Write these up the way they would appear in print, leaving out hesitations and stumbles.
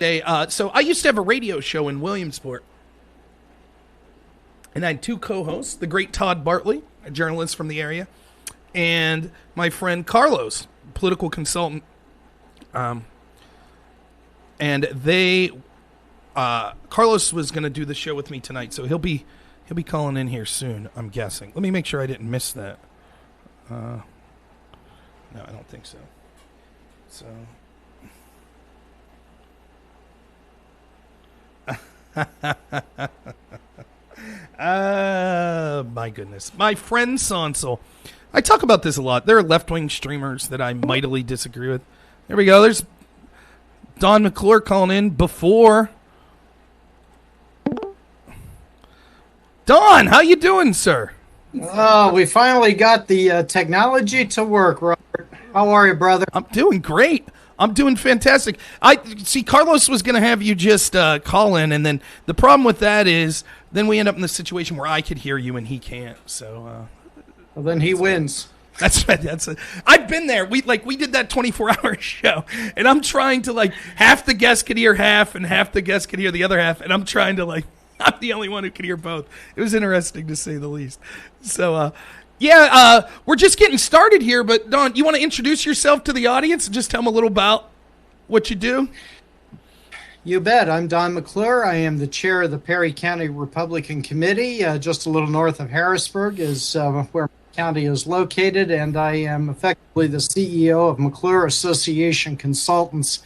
So I used to have a radio show in Williamsport, and I had two co-hosts, the great Todd Bartley, a journalist from the area, and my friend Carlos, political consultant. And Carlos was going to do the show with me tonight, so he'll be calling in here soon, I'm guessing. Let me make sure I didn't miss that. No, I don't think so. So... my goodness. My friend Sonsel. I talk about this a lot. There are left-wing streamers that I mightily disagree with. There we go. There's Don McClure calling in before. Don, how you doing, sir? Oh, we finally got the technology to work, Robert. How are you, brother? I'm doing great. I'm doing fantastic. I see Carlos was going to have you just call in, and then the problem with that is then we end up in the situation where I could hear you and he can't. So well, then he wins. That's right. I've been there. We did that 24-hour show, and I'm trying to half the guests could hear half, and half the guests could hear the other half, and I'm trying to I'm the only one who could hear both. It was interesting to say the least. So. We're just getting started here, but Don, you want to introduce yourself to the audience and just tell them a little about what you do? You bet. I'm Don McClure. I am the chair of the Perry County Republican Committee. Just a little north of Harrisburg is where my county is located, and I am effectively the CEO of McClure Association Consultants,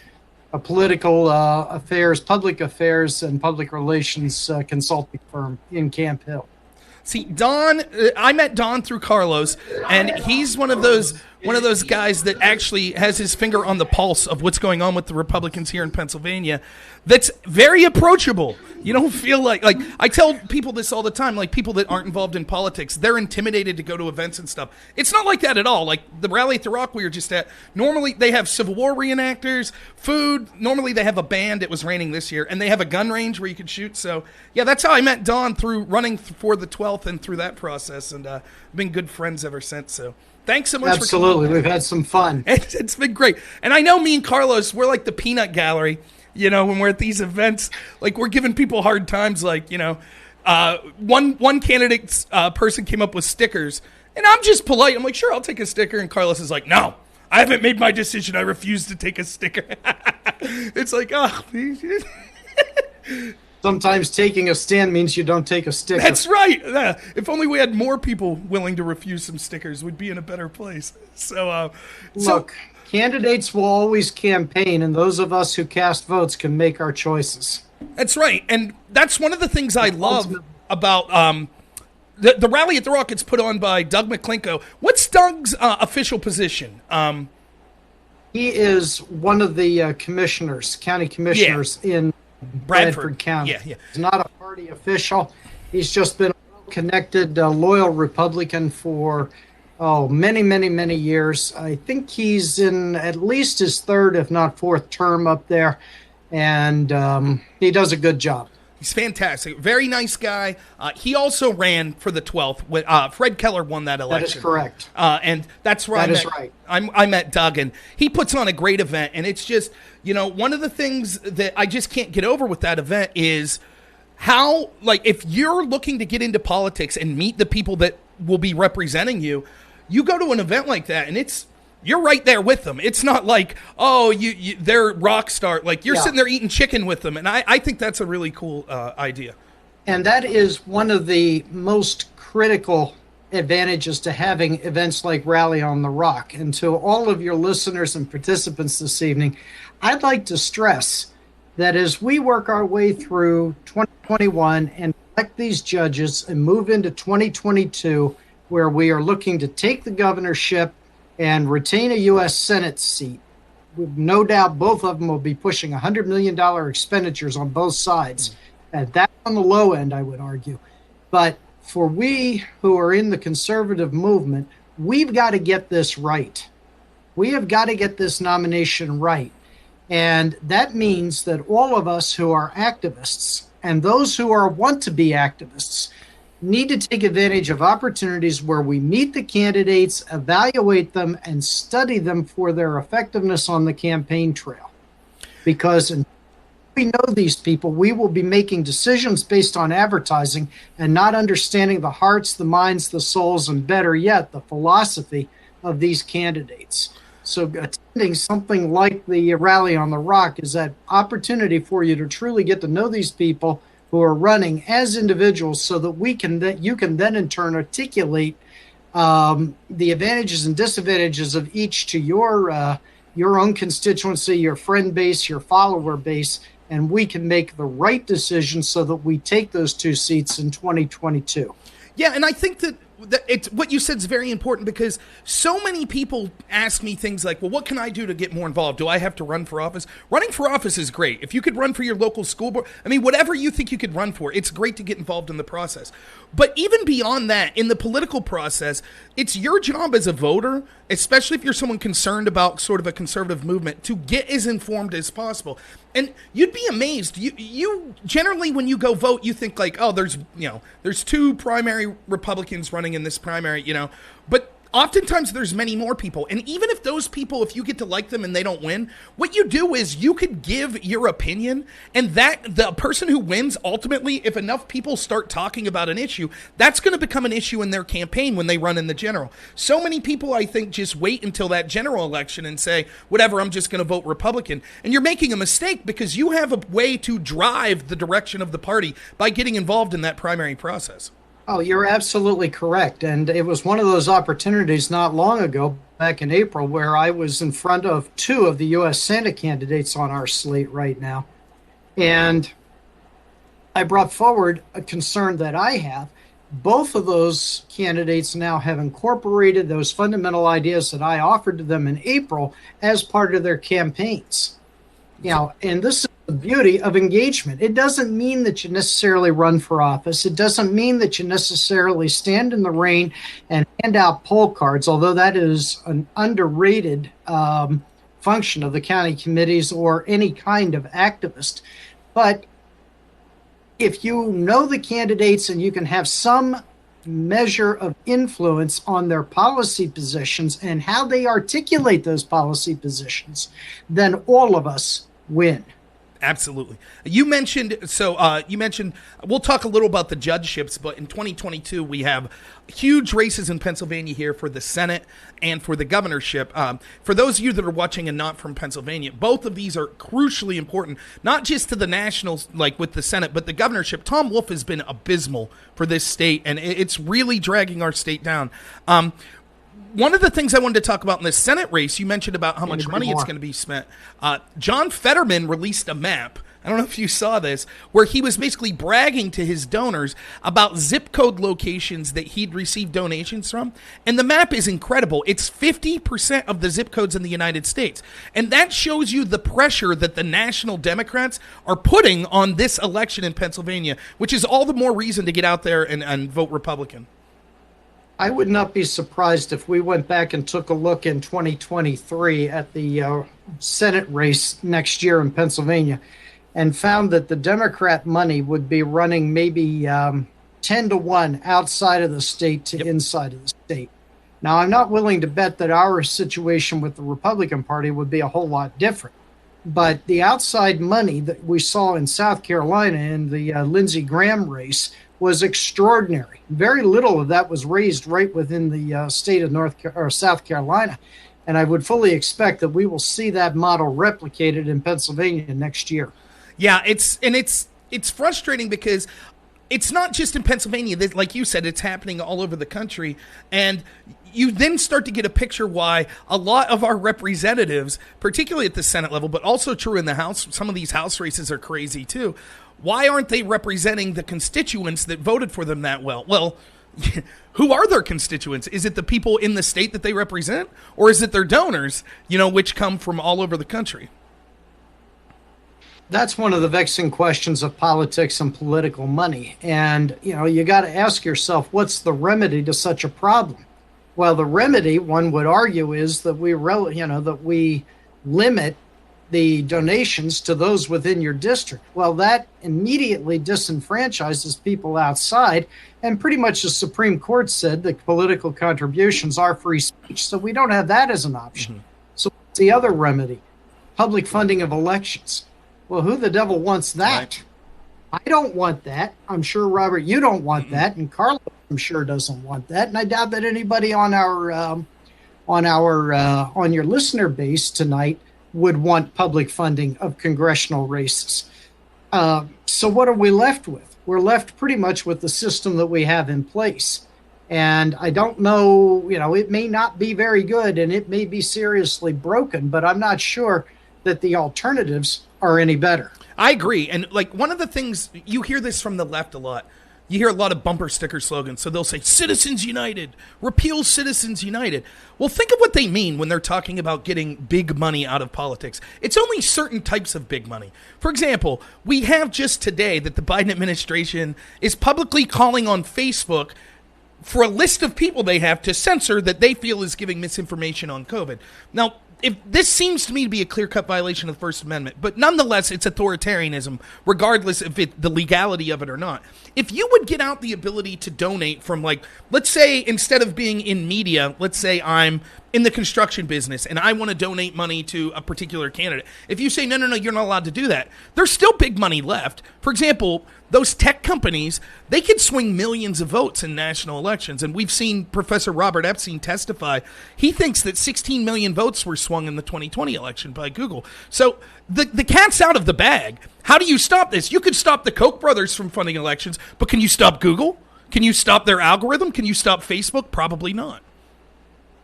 a political affairs, public affairs, and public relations consulting firm in Camp Hill. See, Don, I met Don through Carlos, and he's one of those guys that actually has his finger on the pulse of what's going on with the Republicans here in Pennsylvania. That's very approachable. You don't feel like I tell people this all the time, people that aren't involved in politics, they're intimidated to go to events and stuff. It's not like that at all. Like the rally at the Rock we were just at, normally they have Civil War reenactors, food. Normally they have a band. It was raining this year, and they have a gun range where you can shoot. So yeah, that's how I met Don, through running for the 12th and through that process, and been good friends ever since. So thanks so much. Absolutely, we've had some fun. It's been great, and I know me and Carlos, we're like the peanut gallery. When we're at these events, we're giving people hard times. One candidate's person came up with stickers, and I'm just polite. I'm like, sure, I'll take a sticker. And Carlos is like, no, I haven't made my decision. I refuse to take a sticker. It's like, oh. Sometimes taking a stand means you don't take a sticker. That's right. Yeah. If only we had more people willing to refuse some stickers, we'd be in a better place. Look. Candidates will always campaign, and those of us who cast votes can make our choices. That's right, and that's one of the things I love about the rally at the Rock. It's put on by Doug McClure. What's Doug's official position? He is one of the county commissioners in Bradford County. Yeah. He's not a party official. He's just been a well-connected, loyal Republican for many years. I think he's in at least his third, if not fourth term up there, and he does a good job. He's fantastic. Very nice guy. He also ran for the 12th. Fred Keller won that election. That is correct. And that's where I met Doug, and he puts on a great event. And it's just, one of the things that I just can't get over with that event is how, if you're looking to get into politics and meet the people that will be representing you, you go to an event like that, and you're right there with them. It's not like, they're rock star. You're sitting there eating chicken with them, and I think that's a really cool idea. And that is one of the most critical advantages to having events like Rally on the Rock. And to all of your listeners and participants this evening, I'd like to stress that as we work our way through 2021 and elect these judges and move into 2022, where we are looking to take the governorship and retain a U.S. Senate seat. No doubt both of them will be pushing $100 million expenditures on both sides. And that's on the low end, I would argue. But for we who are in the conservative movement, we've got to get this right. We have got to get this nomination right. And that means that all of us who are activists and those who want to be activists need to take advantage of opportunities where we meet the candidates, evaluate them, and study them for their effectiveness on the campaign trail. Because we know these people, we will be making decisions based on advertising and not understanding the hearts, the minds, the souls, and better yet, the philosophy of these candidates. So attending something like the Rally on the Rock is that opportunity for you to truly get to know these people who are running as individuals, so that you can then in turn articulate the advantages and disadvantages of each to your own constituency, your friend base, your follower base, and we can make the right decision so that we take those 2 seats in 2022. Yeah, and I think that it's what you said is very important, because so many people ask me things like, well, what can I do to get more involved? Do I have to run for office? Running for office is great. If you could run for your local school board, I mean, whatever you think you could run for, it's great to get involved in the process. But even beyond that, in the political process, it's your job as a voter, especially if you're someone concerned about sort of a conservative movement, to get as informed as possible. And you'd be amazed. You generally, when you go vote, you think like, oh, there's 2 primary Republicans running in this primary, but oftentimes there's many more people. And even if those people, if you get to like them and they don't win, what you do is you could give your opinion, and that the person who wins ultimately, if enough people start talking about an issue, that's going to become an issue in their campaign when they run in the general. So many people, I think, just wait until that general election and say, whatever, I'm just going to vote Republican. And you're making a mistake, because you have a way to drive the direction of the party by getting involved in that primary process. Oh, you're absolutely correct. And it was one of those opportunities not long ago, back in April, where I was in front of 2 of the U.S. Senate candidates on our slate right now. And I brought forward a concern that I have. Both of those candidates now have incorporated those fundamental ideas that I offered to them in April as part of their campaigns. And this is the beauty of engagement. It doesn't mean that you necessarily run for office. It doesn't mean that you necessarily stand in the rain and hand out poll cards, although that is an underrated function of the county committees or any kind of activist. But if you know the candidates and you can have some measure of influence on their policy positions and how they articulate those policy positions, then all of us win. Absolutely. You mentioned, we'll talk a little about the judgeships, but in 2022, we have huge races in Pennsylvania here for the Senate and for the governorship. For those of you that are watching and not from Pennsylvania, both of these are crucially important, not just to the nationals, like with the Senate, but the governorship. Tom Wolf has been abysmal for this state, and it's really dragging our state down. One of the things I wanted to talk about in the Senate race, you mentioned about how much money it's going to be spent. John Fetterman released a map. I don't know if you saw this, where he was basically bragging to his donors about zip code locations that he'd received donations from. And the map is incredible. It's 50% of the zip codes in the United States. And that shows you the pressure that the national Democrats are putting on this election in Pennsylvania, which is all the more reason to get out there and vote Republican. I would not be surprised if we went back and took a look in 2023 at the Senate race next year in Pennsylvania and found that the Democrat money would be running maybe 10-1 outside of the state to inside of the state. Now, I'm not willing to bet that our situation with the Republican Party would be a whole lot different. But the outside money that we saw in South Carolina in the Lindsey Graham race was extraordinary. Very little of that was raised right within the state of South Carolina. And I would fully expect that we will see that model replicated in Pennsylvania next year. Yeah, it's frustrating because it's not just in Pennsylvania. Like you said, it's happening all over the country. And you then start to get a picture why a lot of our representatives, particularly at the Senate level, but also true in the House, some of these House races are crazy too. Why aren't they representing the constituents that voted for them that well? Well, who are their constituents? Is it the people in the state that they represent? Or is it their donors, which come from all over the country? That's one of the vexing questions of politics and political money. And, you got to ask yourself, what's the remedy to such a problem? Well, the remedy, one would argue, is that we limit the donations to those within your district. Well, that immediately disenfranchises people outside. And pretty much the Supreme Court said that political contributions are free speech. So we don't have that as an option. Mm-hmm. So what's the other remedy? Public funding of elections. Well, who the devil wants that? Right. I don't want that. I'm sure, Robert, you don't want that, and Carlos, I'm sure, doesn't want that. And I doubt that anybody on your listener base tonight would want public funding of congressional races. So what are we left with? We're left pretty much with the system that we have in place. And I don't know, it may not be very good and it may be seriously broken, but I'm not sure that the alternatives are any better. I agree. And like one of the things, you hear this from the left a lot. You hear a lot of bumper sticker slogans. So they'll say, Citizens United, repeal Citizens United. Well, think of what they mean when they're talking about getting big money out of politics. It's only certain types of big money. For example, we have just today that the Biden administration is publicly calling on Facebook for a list of people they have to censor that they feel is giving misinformation on COVID. Now, if this seems to me to be a clear-cut violation of the First Amendment, but nonetheless, it's authoritarianism, regardless of the legality of it or not. If you would get out the ability to donate from, like, let's say instead of being in media, let's say I'm in the construction business and I want to donate money to a particular candidate. If you say, no, you're not allowed to do that, there's still big money left. For example, those tech companies, they could swing millions of votes in national elections. And we've seen Professor Robert Epstein testify. He thinks that 16 million votes were swung in the 2020 election by Google. So the cat's out of the bag. How do you stop this? You could stop the Koch brothers from funding elections, but can you stop Google? Can you stop their algorithm? Can you stop Facebook? Probably not.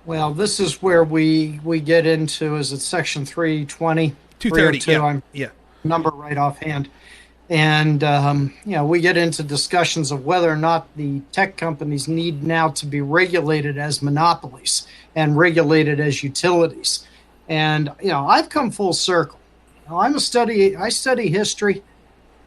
Well, this is where we get into, is it section 320? 230, yeah. Number right offhand. And, we get into discussions of whether or not the tech companies need now to be regulated as monopolies and regulated as utilities. And, I've come full circle. I study history.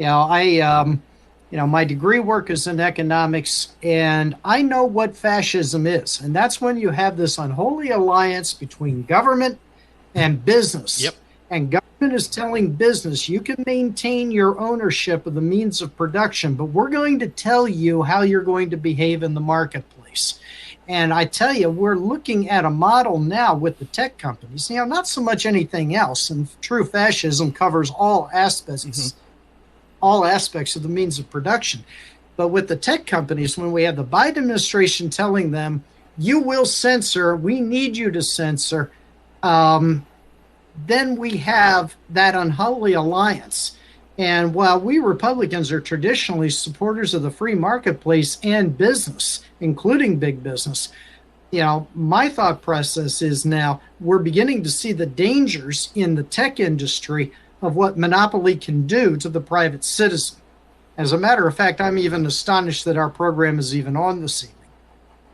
My degree work is in economics, and I know what fascism is. And that's when you have this unholy alliance between government and business. Yep. And government is telling business, you can maintain your ownership of the means of production, but we're going to tell you how you're going to behave in the marketplace. And I tell you, we're looking at a model now with the tech companies, not so much anything else. And true fascism covers all aspects, all aspects of the means of production. But with the tech companies, when we have the Biden administration telling them, you will censor, we need you to censor, then we have that unholy alliance. And while we Republicans are traditionally supporters of the free marketplace and business, including big business, my thought process is now we're beginning to see the dangers in the tech industry of what monopoly can do to the private citizen. As a matter of fact, I'm even astonished that our program is even on this evening.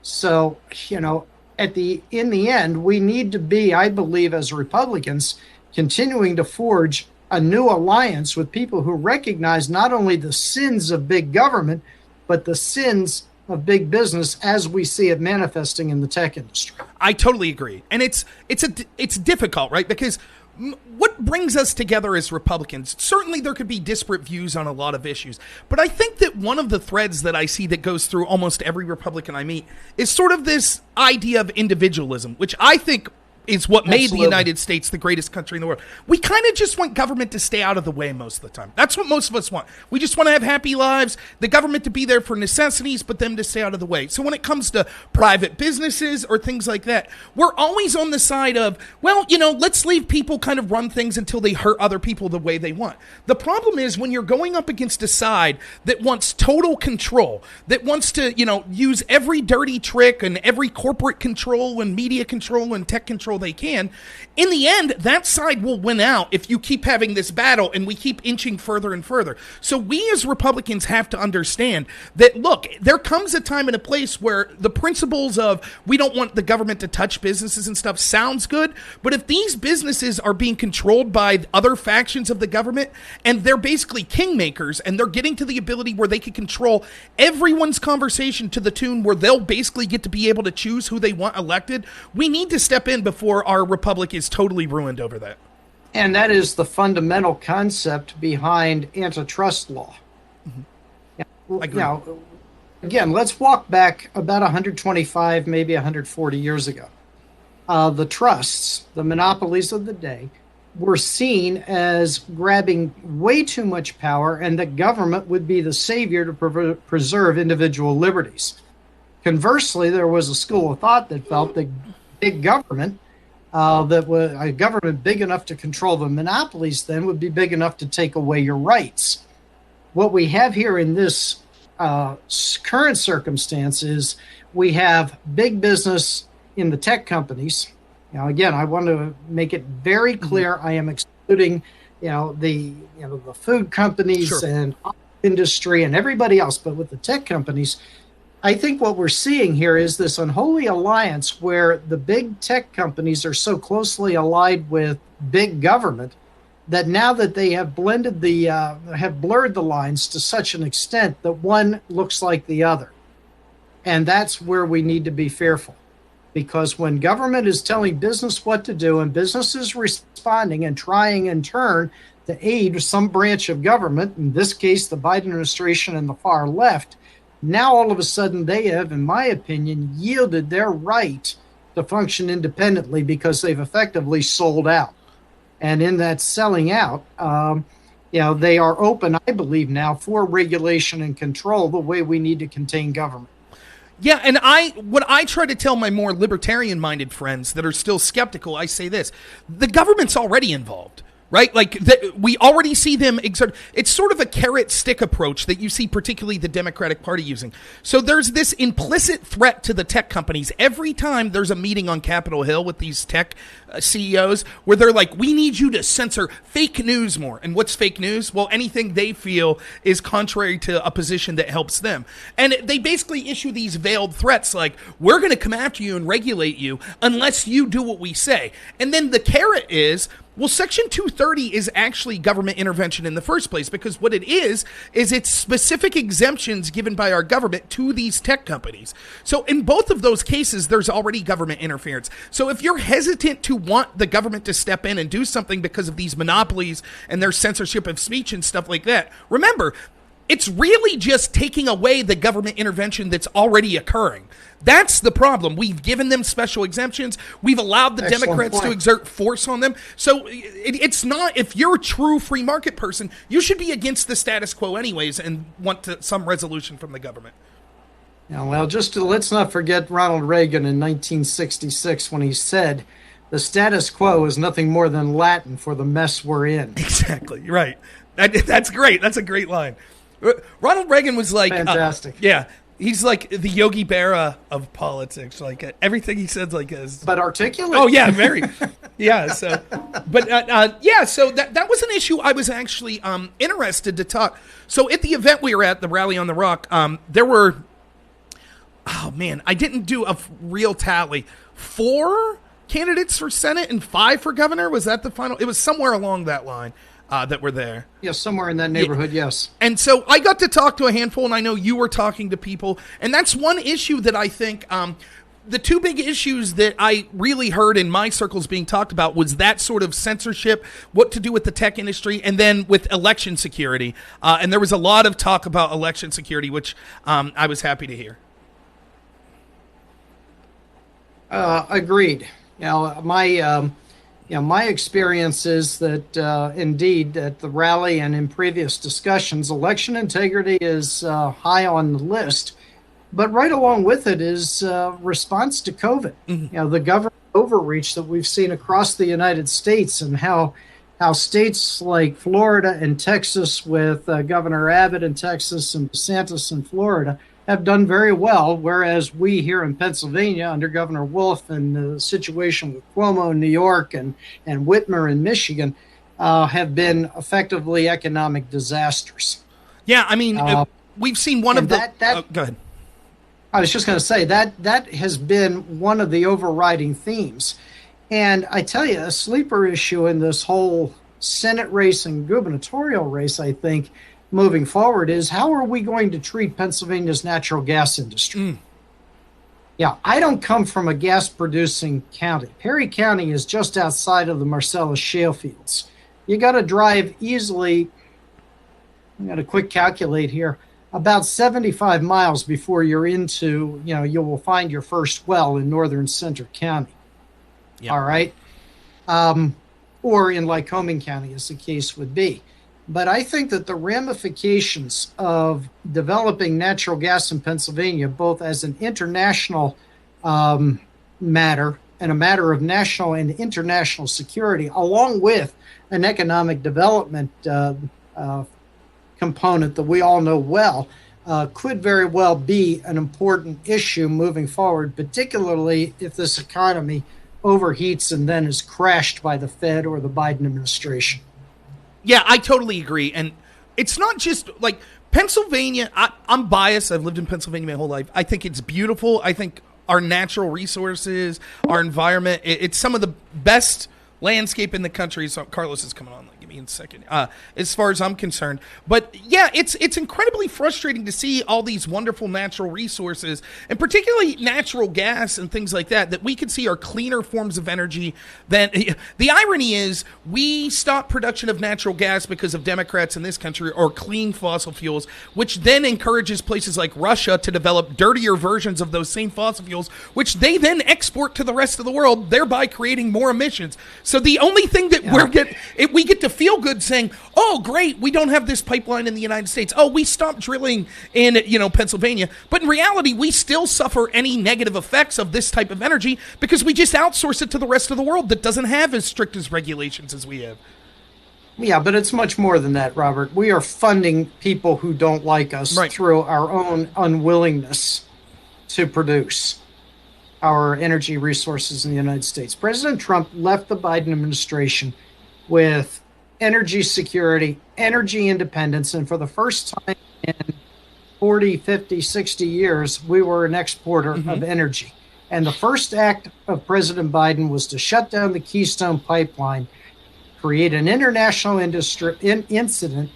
So, in the end, we need to be, I believe, as Republicans, continuing to forge a new alliance with people who recognize not only the sins of big government, but the sins of big business as we see it manifesting in the tech industry. I totally agree. And it's difficult, right? Because what brings us together as Republicans, certainly there could be disparate views on a lot of issues, but I think that one of the threads that I see that goes through almost every Republican I meet is sort of this idea of individualism, which I think is what made the United States the greatest country in the world. We kind of just want government to stay out of the way most of the time. That's what most of us want. We just want to have happy lives, the government to be there for necessities, but them to stay out of the way. So when it comes to private businesses or things like that, we're always on the side of, well, let's leave people kind of run things until they hurt other people the way they want. The problem is when you're going up against a side that wants total control, that wants to, use every dirty trick and every corporate control and media control and tech control they can, in the end, that side will win out if you keep having this battle and we keep inching further and further. So we as Republicans have to understand that, look, there comes a time and a place where the principles of we don't want the government to touch businesses and stuff sounds good, but if these businesses are being controlled by other factions of the government and they're basically kingmakers and they're getting to the ability where they can control everyone's conversation to the tune where they'll basically get to be able to choose who they want elected, we need to step in before our republic is totally ruined over that. And that is the fundamental concept behind antitrust law. I agree. Again, let's walk back about 125, maybe 140 years ago. The trusts, the monopolies of the day, were seen as grabbing way too much power, and that government would be the savior to preserve individual liberties. Conversely, there was a school of thought that felt that big government, that was a government big enough to control the monopolies, then would be big enough to take away your rights. What we have here in this current circumstance is we have big business in the tech companies. Now, again, I want to make it very clear. I am excluding, the food companies Sure. and industry and everybody else, but with the tech companies, I think what we're seeing here is this unholy alliance where the big tech companies are so closely allied with big government that now that they have blurred the lines to such an extent that one looks like the other, and that's where we need to be fearful. Because when government is telling business what to do and business is responding and trying in turn to aid some branch of government, in this case, the Biden administration and the far left, now all of a sudden they have, in my opinion, yielded their right to function independently because they've effectively sold out. And in that selling out, they are open, I believe now, for regulation and control the way we need to contain government. Yeah, and what I try to tell my more libertarian-minded friends that are still skeptical, I say this: the government's already involved, right? Like we already see them exert. It's sort of a carrot-stick approach that you see particularly the Democratic Party using. So there's this implicit threat to the tech companies every time there's a meeting on Capitol Hill with these tech CEOs where they're like, we need you to censor fake news more. And what's fake news? Well, anything they feel is contrary to a position that helps them. And they basically issue these veiled threats like, we're going to come after you and regulate you unless you do what we say. And then the carrot is, well, Section 230 is actually government intervention in the first place, because what it is it's specific exemptions given by our government to these tech companies. So in both of those cases, there's already government interference. So if you're hesitant to want the government to step in and do something because of these monopolies and their censorship of speech and stuff like that, remember, it's really just taking away the government intervention that's already occurring. That's the problem. We've given them special exemptions. We've allowed the Democrats to exert force on them. So it's not, if you're a true free market person, you should be against the status quo anyways and want some resolution from the government. Yeah, well, let's not forget Ronald Reagan in 1966 when he said, the status quo is nothing more than Latin for the mess we're in. Exactly. Right. That's great. That's a great line. Ronald Reagan was like, fantastic. He's like the Yogi Berra of politics. Like everything he says, like is but articulate. Oh yeah, very. Yeah. So, but So that was an issue I was actually interested to talk. So at the event we were at, the Rally on the Rock, there were, oh man, I didn't do a real tally. 4 candidates for Senate and 5 for governor. Was that the final? It was somewhere along that line. That were there. Yes, somewhere in that neighborhood, yes. And so I got to talk to a handful, and I know you were talking to people, and that's one issue that I think the 2 big issues that I really heard in my circles being talked about was that sort of censorship, what to do with the tech industry, and then with election security. And there was a lot of talk about election security, which I was happy to hear. Agreed. My experience is that indeed at the rally and in previous discussions, election integrity is high on the list, but right along with it is response to COVID. Mm-hmm. The government overreach that we've seen across the United States, and how states like Florida and Texas, with Governor Abbott in Texas and DeSantis in Florida, have done very well, whereas we here in Pennsylvania, under Governor Wolf, and the situation with Cuomo in New York and Whitmer in Michigan, have been effectively economic disasters. Yeah, I mean, we've seen one of the... go ahead. I was just going to say that has been one of the overriding themes. And I tell you, a sleeper issue in this whole Senate race and gubernatorial race, I think, moving forward, is how are we going to treat Pennsylvania's natural gas industry? Yeah, I don't come from a gas-producing county. Perry County is just outside of the Marcellus shale fields. You got to drive easily, I got to quick calculate here, about 75 miles before you're into, you will find your first well in northern Center County. Yep. All right. or in Lycoming County, as the case would be. But I think that the ramifications of developing natural gas in Pennsylvania, both as an international matter and a matter of national and international security, along with an economic development component that we all know well, could very well be an important issue moving forward, particularly if this economy overheats and then is crashed by the Fed or the Biden administration. Yeah, I totally agree. And it's not just like Pennsylvania. I'm biased. I've lived in Pennsylvania my whole life. I think it's beautiful. I think our natural resources, our environment, it's some of the best landscape in the country. So Carlos is coming on. Give me a second. As far as I'm concerned, but yeah, it's incredibly frustrating to see all these wonderful natural resources, and particularly natural gas and things like that we could see are cleaner forms of energy. Than the irony is, we stop production of natural gas because of Democrats in this country or clean fossil fuels, which then encourages places like Russia to develop dirtier versions of those same fossil fuels, which they then export to the rest of the world, thereby creating more emissions. So the only thing that we get to feel good saying, oh, great, we don't have this pipeline in the United States. Oh, we stopped drilling in, Pennsylvania. But in reality, we still suffer any negative effects of this type of energy because we just outsource it to the rest of the world that doesn't have as strict as regulations as we have. Yeah, but it's much more than that, Robert. We are funding people who don't like us through our own unwillingness to produce our energy resources in the United States. President Trump left the Biden administration with energy security, energy independence, and for the first time in 40, 50, 60 years, we were an exporter of energy. And the first act of President Biden was to shut down the Keystone Pipeline, create an international incident,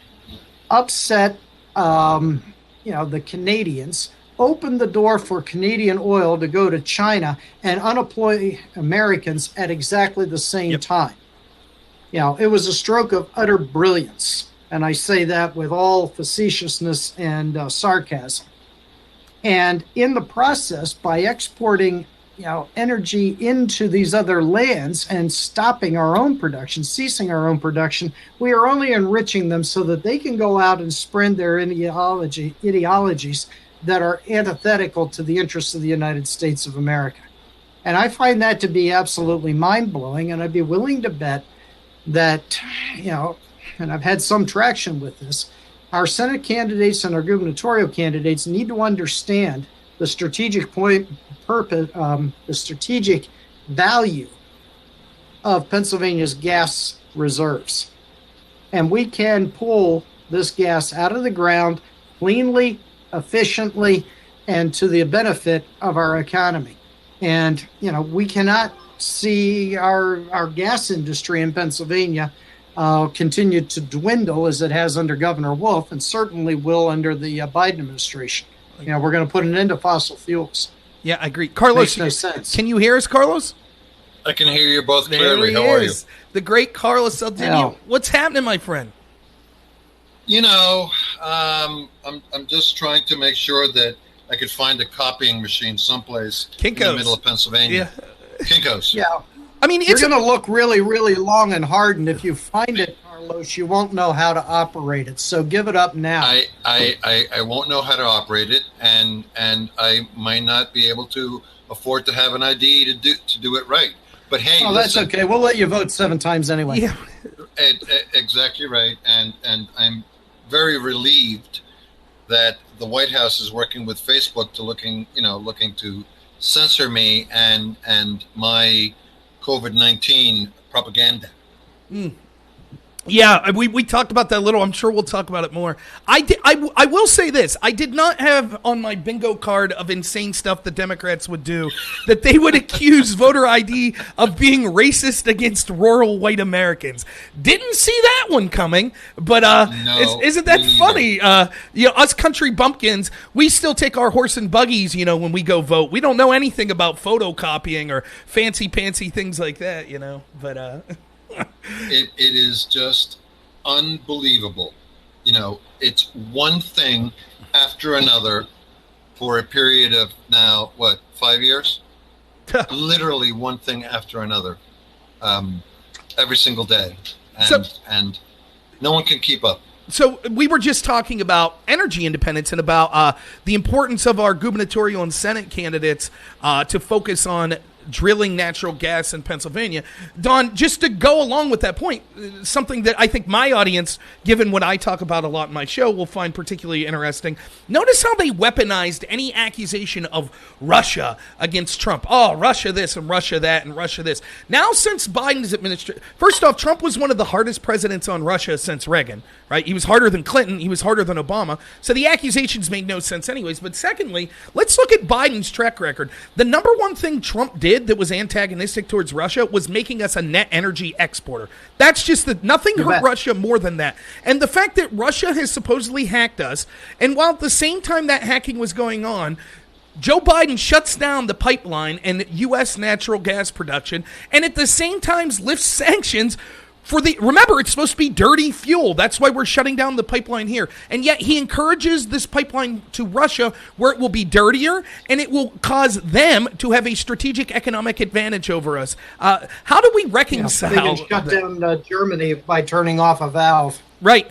upset the Canadians, open the door for Canadian oil to go to China and unemploy Americans at exactly the same time. It was a stroke of utter brilliance, and I say that with all facetiousness and sarcasm. And in the process, by exporting energy into these other lands and stopping our own production, ceasing our own production, we are only enriching them so that they can go out and spread their ideologies that are antithetical to the interests of the United States of America. And I find that to be absolutely mind-blowing, and I'd be willing to bet that, and I've had some traction with this, our Senate candidates and our gubernatorial candidates need to understand the strategic the strategic value of Pennsylvania's gas reserves. And we can pull this gas out of the ground cleanly, efficiently, and to the benefit of our economy. And, we cannot see our gas industry in Pennsylvania continue to dwindle as it has under Governor Wolf, and certainly will under the Biden administration. We're going to put an end to fossil fuels. Yeah, I agree. Carlos, makes no sense. Can you hear us, Carlos? I can hear you both clearly. How are you? The great Carlos Saldivia. What's happening, my friend? I'm just trying to make sure that I could find a copying machine someplace in the middle of Pennsylvania. Yeah. Kinko's. Yeah. I mean, it's going to look really, really long and hard, and if you find it, Carlos, you won't know how to operate it. So give it up now. I won't know how to operate it, and I might not be able to afford to have an ID to do it right. But hey, that's okay. We'll let you vote 7 times anyway. Yeah. Exactly right, and I'm very relieved that the White House is working with Facebook to looking to censor me and my COVID-19 propaganda. Yeah, we talked about that a little. I'm sure we'll talk about it more. I will say this. I did not have on my bingo card of insane stuff the Democrats would do, that they would accuse voter ID of being racist against rural white Americans. Didn't see that one coming, but isn't that funny? Us country bumpkins, we still take our horse and buggies, when we go vote. We don't know anything about photocopying or fancy things like that, but... It is just unbelievable. It's one thing after another for a period of now, 5 years? Literally one thing after another. every single day, So- and no one can keep up. So we were just talking about energy independence and about the importance of our gubernatorial and Senate candidates to focus on drilling natural gas in Pennsylvania. Don, just to go along with that point, something that I think my audience, given what I talk about a lot in my show, will find particularly interesting. Notice how they weaponized any accusation of Russia against Trump. Oh, Russia this and Russia that and Russia this. Now, since Biden's administration, first off, Trump was one of the hardest presidents on Russia since Reagan, right? He was harder than Clinton. He was harder than Obama. So the accusations made no sense anyways. But secondly, let's look at Biden's track record. The number one thing Trump did that was antagonistic towards Russia was making us a net energy exporter. That's just nothing hurt Russia more than that. And the fact that Russia has supposedly hacked us, and while at the same time that hacking was going on, Joe Biden shuts down the pipeline and U.S. natural gas production, and at the same time lifts sanctions for remember, it's supposed to be dirty fuel. That's why we're shutting down the pipeline here. And yet he encourages this pipeline to Russia where it will be dirtier and it will cause them to have a strategic economic advantage over us. How do we reconcile? They can shut down Germany by turning off a valve. Right.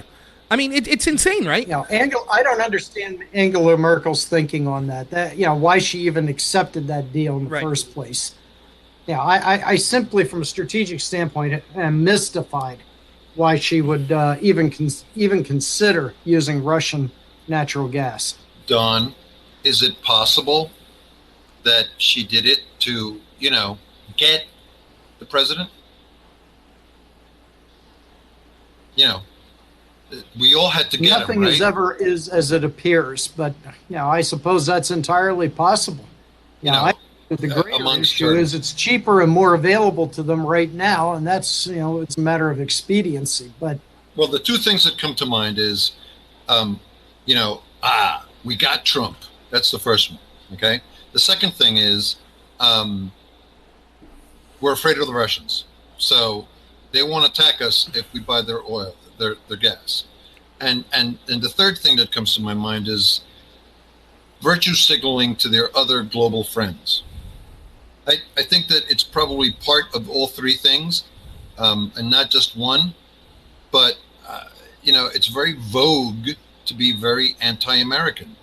I mean, it's insane, right? I don't understand Angela Merkel's thinking on that. Why she even accepted that deal in the first place. I simply, from a strategic standpoint, am mystified why she would even consider using Russian natural gas. Don, is it possible that she did it to, get the president? We all had to get Nothing him, right? is ever as it appears, but I suppose that's entirely possible. The greater issue is it's cheaper and more available to them right now, and that's it's a matter of expediency. But the two things that come to mind is, we got Trump. That's the first one. Okay. The second thing is, we're afraid of the Russians, so they won't attack us if we buy their oil, their gas, and the third thing that comes to my mind is virtue signaling to their other global friends. I think that it's probably part of all three things, and not just one. But, it's very vogue to be very anti-American.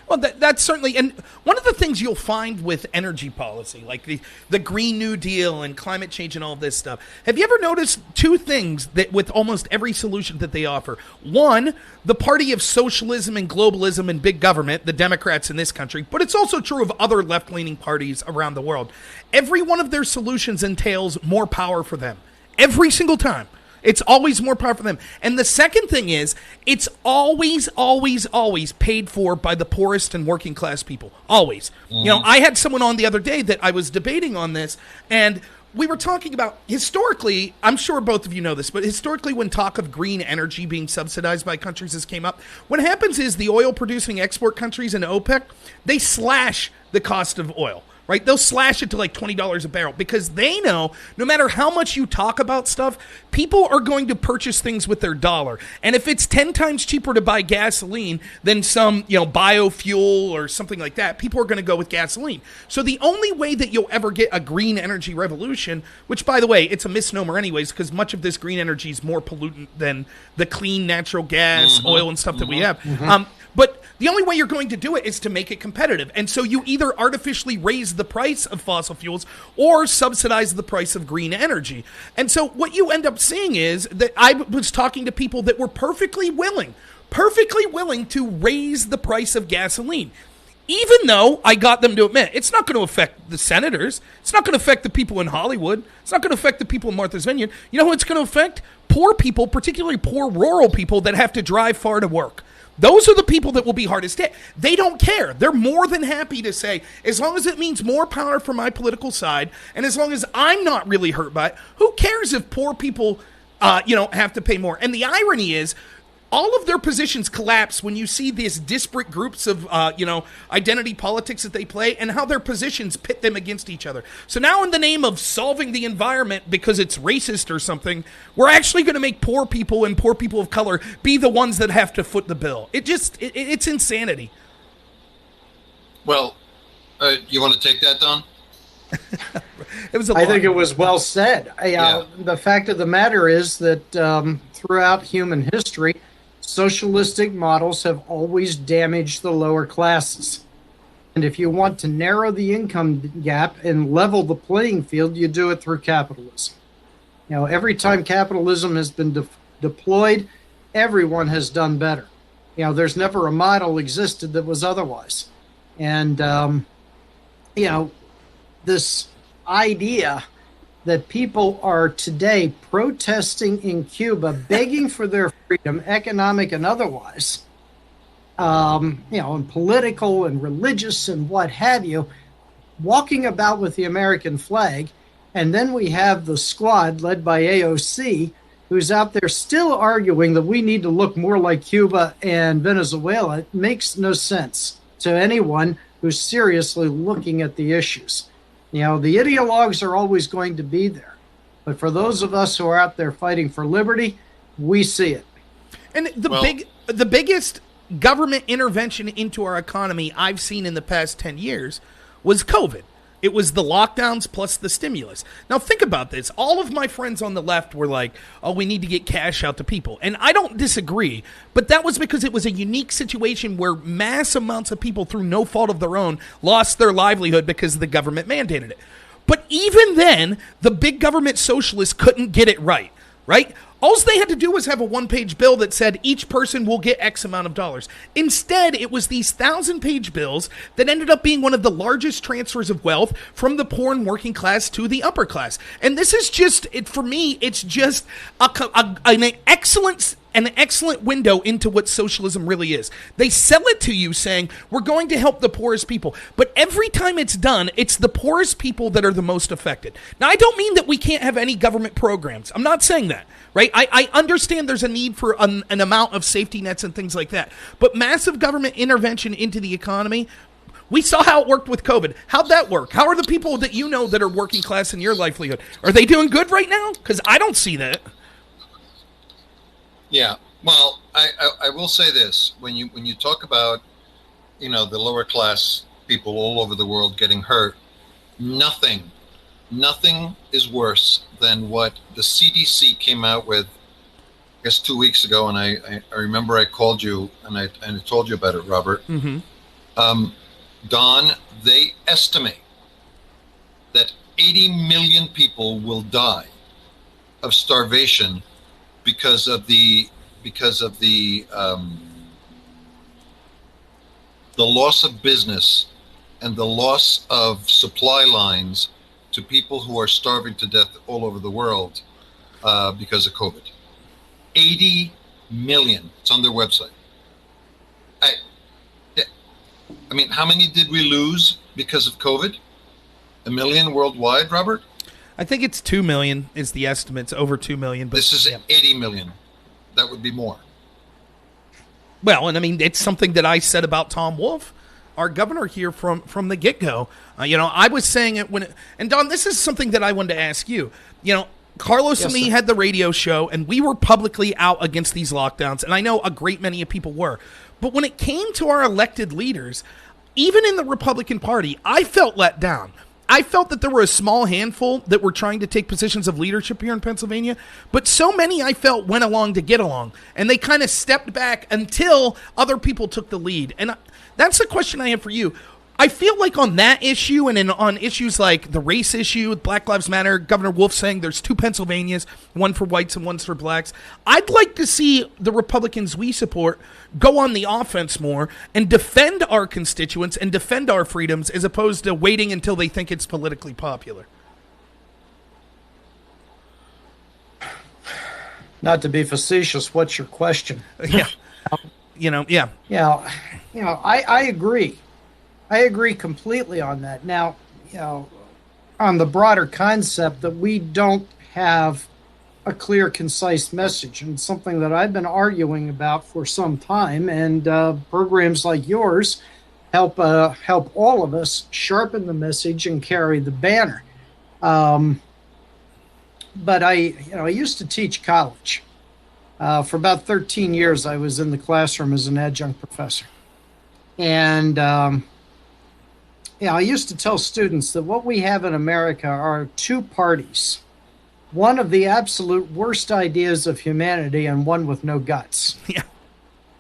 Well, that's certainly, and one of the things you'll find with energy policy, like the Green New Deal and climate change and all this stuff, have you ever noticed two things that with almost every solution that they offer? One, the party of socialism and globalism and big government, the Democrats in this country, but it's also true of other left-leaning parties around the world. Every one of their solutions entails more power for them. Every single time. It's always more power for them. And the second thing is, it's always, always, always paid for by the poorest and working class people. Always. Mm-hmm. I had someone on the other day that I was debating on this, and we were talking about, historically, I'm sure both of you know this, but historically when talk of green energy being subsidized by countries has came up, what happens is the oil-producing export countries in OPEC, they slash the cost of oil. Right? They'll slash it to like $20 a barrel because they know no matter how much you talk about stuff, people are going to purchase things with their dollar. And if it's 10 times cheaper to buy gasoline than some, biofuel or something like that, people are going to go with gasoline. So the only way that you'll ever get a green energy revolution, which by the way, it's a misnomer anyways, because much of this green energy is more pollutant than the clean natural gas, oil and stuff that we have. But the only way you're going to do it is to make it competitive. And so you either artificially raise the price of fossil fuels or subsidize the price of green energy. And so what you end up seeing is that I was talking to people that were perfectly willing to raise the price of gasoline. Even though I got them to admit it's not going to affect the senators. It's not going to affect the people in Hollywood. It's not going to affect the people in Martha's Vineyard. You know who it's going to affect? Poor people, particularly poor rural people that have to drive far to work. Those are the people that will be hardest hit. They don't care. They're more than happy to say, as long as it means more power for my political side, and as long as I'm not really hurt by it, who cares if poor people, have to pay more? And the irony is, all of their positions collapse when you see these disparate groups of, identity politics that they play and how their positions pit them against each other. So now in the name of solving the environment because it's racist or something, we're actually going to make poor people and poor people of color be the ones that have to foot the bill. It's insanity. Well, you want to take that, Don? It was a I lot. think it was well said. The fact of the matter is that throughout human history, socialistic models have always damaged the lower classes. And if you want to narrow the income gap and level the playing field, you do it through capitalism. Every time capitalism has been deployed, everyone has done better. There's never a model existed that was otherwise. And, this idea that people are today protesting in Cuba, begging for their freedom, economic and otherwise, and political and religious and what have you, walking about with the American flag. And then we have the squad led by AOC, who's out there still arguing that we need to look more like Cuba and Venezuela. It makes no sense to anyone who's seriously looking at the issues. The ideologues are always going to be there. But for those of us who are out there fighting for liberty, we see it. And the biggest government intervention into our economy I've seen in the past 10 years was COVID. It was the lockdowns plus the stimulus. Now think about this. All of my friends on the left were like, oh, we need to get cash out to people. And I don't disagree, but that was because it was a unique situation where mass amounts of people, through no fault of their own, lost their livelihood because the government mandated it. But even then, the big government socialists couldn't get it right? All they had to do was have a one-page bill that said each person will get X amount of dollars. Instead, it was these 1,000-page bills that ended up being one of the largest transfers of wealth from the poor and working class to the upper class. And this is just, for me, it's just an excellent window into what socialism really is. They sell it to you saying, we're going to help the poorest people. But every time it's done, it's the poorest people that are the most affected. Now, I don't mean that we can't have any government programs. I'm not saying that, right? I understand there's a need for an amount of safety nets and things like that. But massive government intervention into the economy, we saw how it worked with COVID. How'd that work? How are the people that you know that are working class in your livelihood? Are they doing good right now? Because I don't see that. Yeah, well, I will say this: when you talk about the lower class people all over the world getting hurt, nothing is worse than what the CDC came out with, I guess 2 weeks ago, and I remember I called you and I told you about it, Robert. Mm-hmm. Don, they estimate that 80 million people will die of starvation because of the loss of business and the loss of supply lines to people who are starving to death all over the world because of COVID. 80 million. It's on their website. I mean, how many did we lose because of COVID? 1 million worldwide, Robert? I think it's 2 million is the estimate. It's over 2 million. But this is 80 million. That would be more. Well, and I mean, it's something that I said about Tom Wolf, our governor here from the get-go. I was saying it and Don, this is something that I wanted to ask you. Carlos and me had the radio show, and we were publicly out against these lockdowns, and I know a great many of people were. But when it came to our elected leaders, even in the Republican Party, I felt let down. I felt that there were a small handful that were trying to take positions of leadership here in Pennsylvania, but so many I felt went along to get along, and they kind of stepped back until other people took the lead. And that's the question I have for you. I feel like on that issue and on issues like the race issue with Black Lives Matter, Governor Wolf saying there's 2 Pennsylvanias, one for whites and one for blacks. I'd like to see the Republicans we support go on the offense more and defend our constituents and defend our freedoms as opposed to waiting until they think it's politically popular. Not to be facetious, what's your question? Yeah. I agree. I agree completely on that. Now, on the broader concept that we don't have a clear, concise message, and something that I've been arguing about for some time, and programs like yours help all of us sharpen the message and carry the banner. But I used to teach college. For about 13 years, I was in the classroom as an adjunct professor. And I used to tell students that what we have in America are two parties. One of the absolute worst ideas of humanity and one with no guts. Yeah.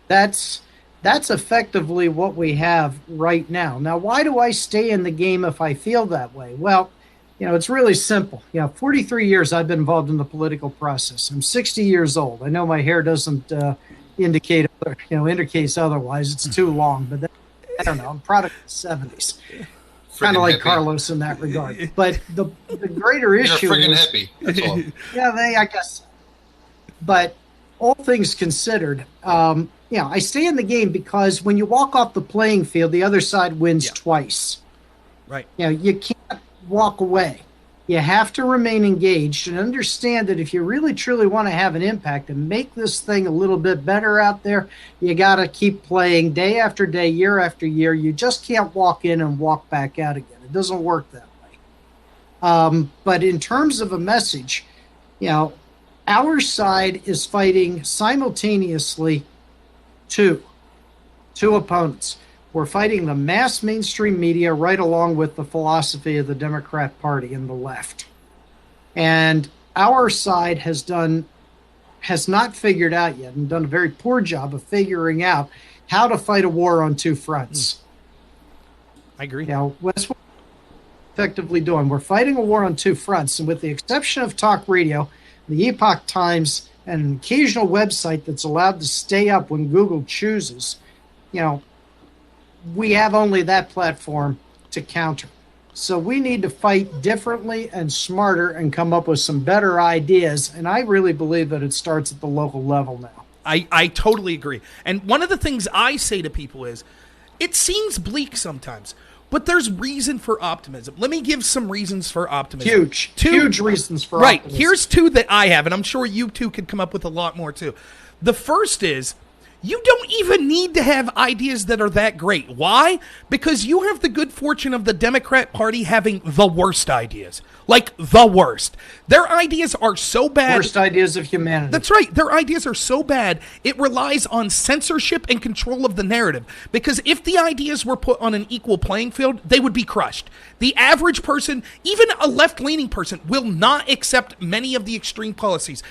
That's effectively what we have right now. Now, why do I stay in the game if I feel that way? Well, it's really simple. 43 years I've been involved in the political process. I'm 60 years old. I know my hair doesn't indicates otherwise. It's too long, but I don't know. I'm product of the 70s. Kind of like hippie. Carlos in that regard. But the greater issue You're friggin' is... hippie. That's all. Yeah, I guess. But all things considered, I stay in the game because when you walk off the playing field, the other side wins twice. Right. You can't walk away. You have to remain engaged and understand that if you really truly want to have an impact and make this thing a little bit better out there, you got to keep playing day after day, year after year. You just can't walk in and walk back out again. It doesn't work that way. But in terms of a message, our side is fighting simultaneously two opponents. We're fighting the mass mainstream media right along with the philosophy of the Democrat Party and the left. And our side has not figured out yet and done a very poor job of figuring out how to fight a war on two fronts. I agree. That's what we're effectively doing. We're fighting a war on two fronts. And with the exception of talk radio, the Epoch Times, and an occasional website that's allowed to stay up when Google chooses, we have only that platform to counter. So we need to fight differently and smarter and come up with some better ideas. And I really believe that it starts at the local level now. I totally agree. And one of the things I say to people is, it seems bleak sometimes, but there's reason for optimism. Let me give some reasons for optimism. Huge reasons for optimism. Right. Here's two that I have, and I'm sure you two could come up with a lot more too. The first is, you don't even need to have ideas that are that great. Why? Because you have the good fortune of the Democrat Party having the worst ideas. Like, the worst. Their ideas are so bad. Worst ideas of humanity. That's right. Their ideas are so bad, it relies on censorship and control of the narrative. Because if the ideas were put on an equal playing field, they would be crushed. The average person, even a left-leaning person, will not accept many of the extreme policies.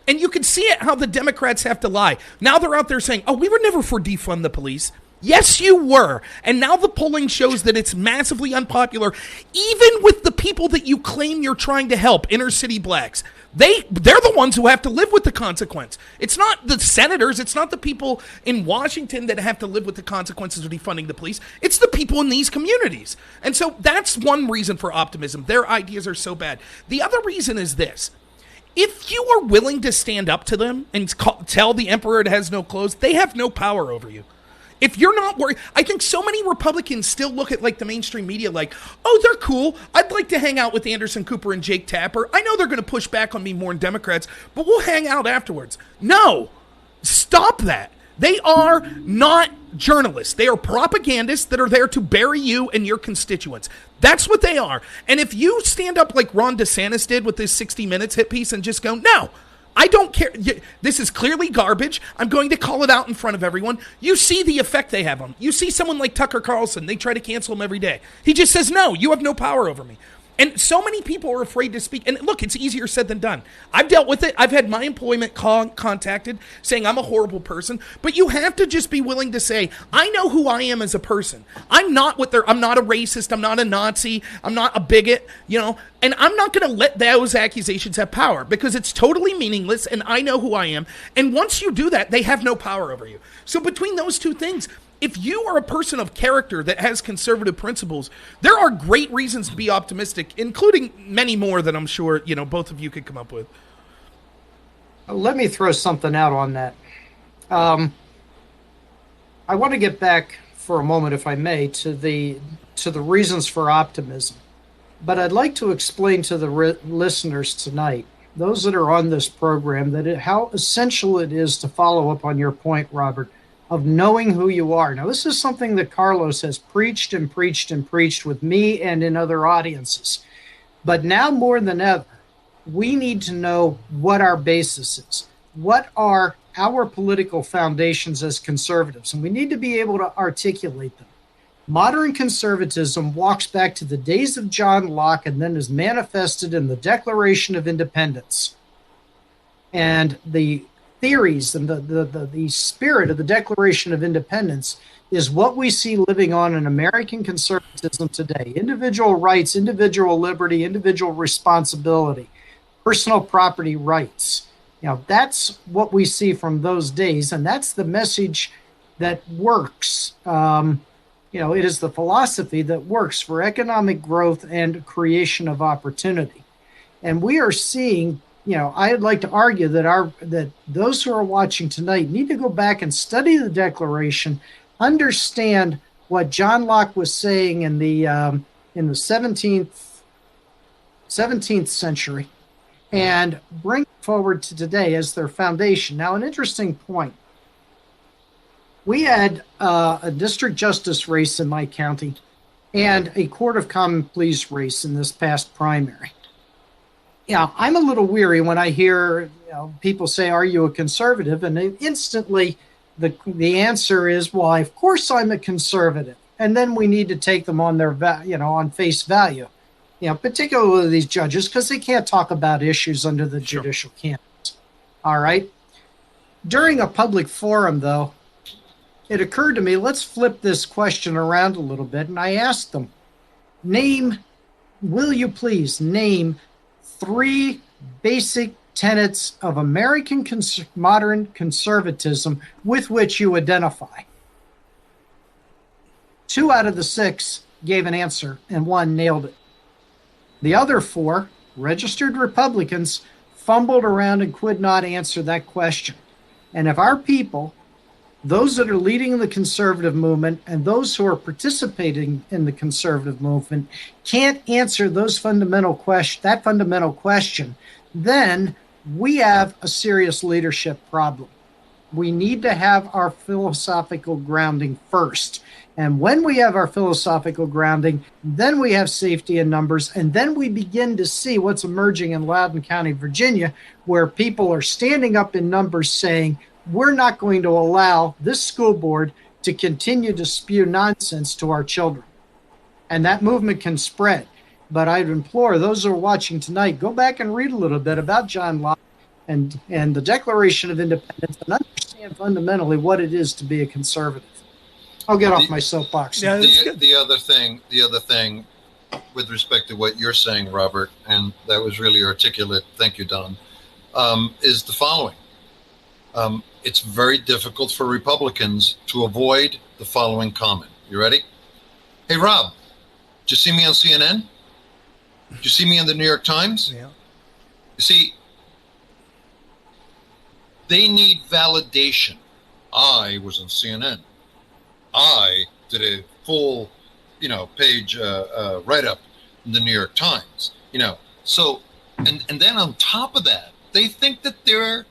And you can see it how the Democrats have to lie. Now they're out there saying, oh, we were never for defund the police. Yes, you were. And now the polling shows that it's massively unpopular, even with the people that you claim you're trying to help, inner city blacks. They're the ones who have to live with the consequence. It's not the senators. It's not the people in Washington that have to live with the consequences of defunding the police. It's the people in these communities. And so that's one reason for optimism. Their ideas are so bad. The other reason is this. If you are willing to stand up to them and tell the emperor it has no clothes, they have no power over you. If you're not worried, I think so many Republicans still look at the mainstream media like, oh, they're cool. I'd like to hang out with Anderson Cooper and Jake Tapper. I know they're going to push back on me more than Democrats, but we'll hang out afterwards. No, stop that. They are not journalists. They are propagandists that are there to bury you and your constituents. That's what they are. And if you stand up like Ron DeSantis did with his 60 Minutes hit piece and just go, no, I don't care. This is clearly garbage. I'm going to call it out in front of everyone. You see the effect they have on them. You see someone like Tucker Carlson. They try to cancel him every day. He just says, no, you have no power over me. And so many people are afraid to speak. And look, it's easier said than done. I've dealt with it. I've had my employment contacted saying I'm a horrible person. But you have to just be willing to say, I know who I am as a person. I'm not I'm not a racist. I'm not a Nazi. I'm not a bigot, and I'm not going to let those accusations have power because it's totally meaningless. And I know who I am. And once you do that, they have no power over you. So between those two things, if you are a person of character that has conservative principles, there are great reasons to be optimistic, including many more that I'm sure, both of you could come up with. Let me throw something out on that. I want to get back for a moment, if I may, to the reasons for optimism. But I'd like to explain to the listeners tonight, those that are on this program, how essential it is to follow up on your point, Robert, of knowing who you are. Now, this is something that Carlos has preached and preached and preached with me and in other audiences. But now more than ever, we need to know what our basis is. What are our political foundations as conservatives? And we need to be able to articulate them. Modern conservatism walks back to the days of John Locke and then is manifested in the Declaration of Independence. And the theories and the spirit of the Declaration of Independence is what we see living on in American conservatism today. Individual rights, individual liberty, individual responsibility, personal property rights. That's what we see from those days, and that's the message that works. It is the philosophy that works for economic growth and creation of opportunity. And we are seeing, I'd like to argue that those who are watching tonight need to go back and study the Declaration, understand what John Locke was saying in the 17th century, and bring it forward to today as their foundation. Now, an interesting point. We had a district justice race in my county and a court of common pleas race in this past primary. I'm a little weary when I hear people say, "Are you a conservative?" And instantly the answer is, "Well, of course I'm a conservative." And then we need to take them on their on face value. Particularly these judges, because they can't talk about issues under the judicial canons. All right. During a public forum, though, it occurred to me, let's flip this question around a little bit. And I asked them, will you please name 3 basic tenets of American modern conservatism with which you identify? 2 out of the 6 gave an answer, and 1 nailed it. The other 4, registered Republicans, fumbled around and could not answer that question. And if our people, those that are leading the conservative movement and those who are participating in the conservative movement, can't answer that fundamental question, then we have a serious leadership problem. We need to have our philosophical grounding first. And when we have our philosophical grounding, then we have safety in numbers, and then we begin to see what's emerging in Loudoun County, Virginia, where people are standing up in numbers saying, we're not going to allow this school board to continue to spew nonsense to our children. And that movement can spread. But I'd implore those who are watching tonight, go back and read a little bit about John Locke and the Declaration of Independence and understand fundamentally what it is to be a conservative. I'll get off my soapbox. Yeah, the other thing, with respect to what you're saying, Robert, and that was really articulate. Thank you, Don. Is the following: it's very difficult for Republicans to avoid the following comment. You ready? Hey, Rob, did you see me on CNN? Did you see me in the New York Times? Yeah. You see, they need validation. I was on CNN. I did a full, page write-up in the New York Times. So, and then on top of that, they think that they're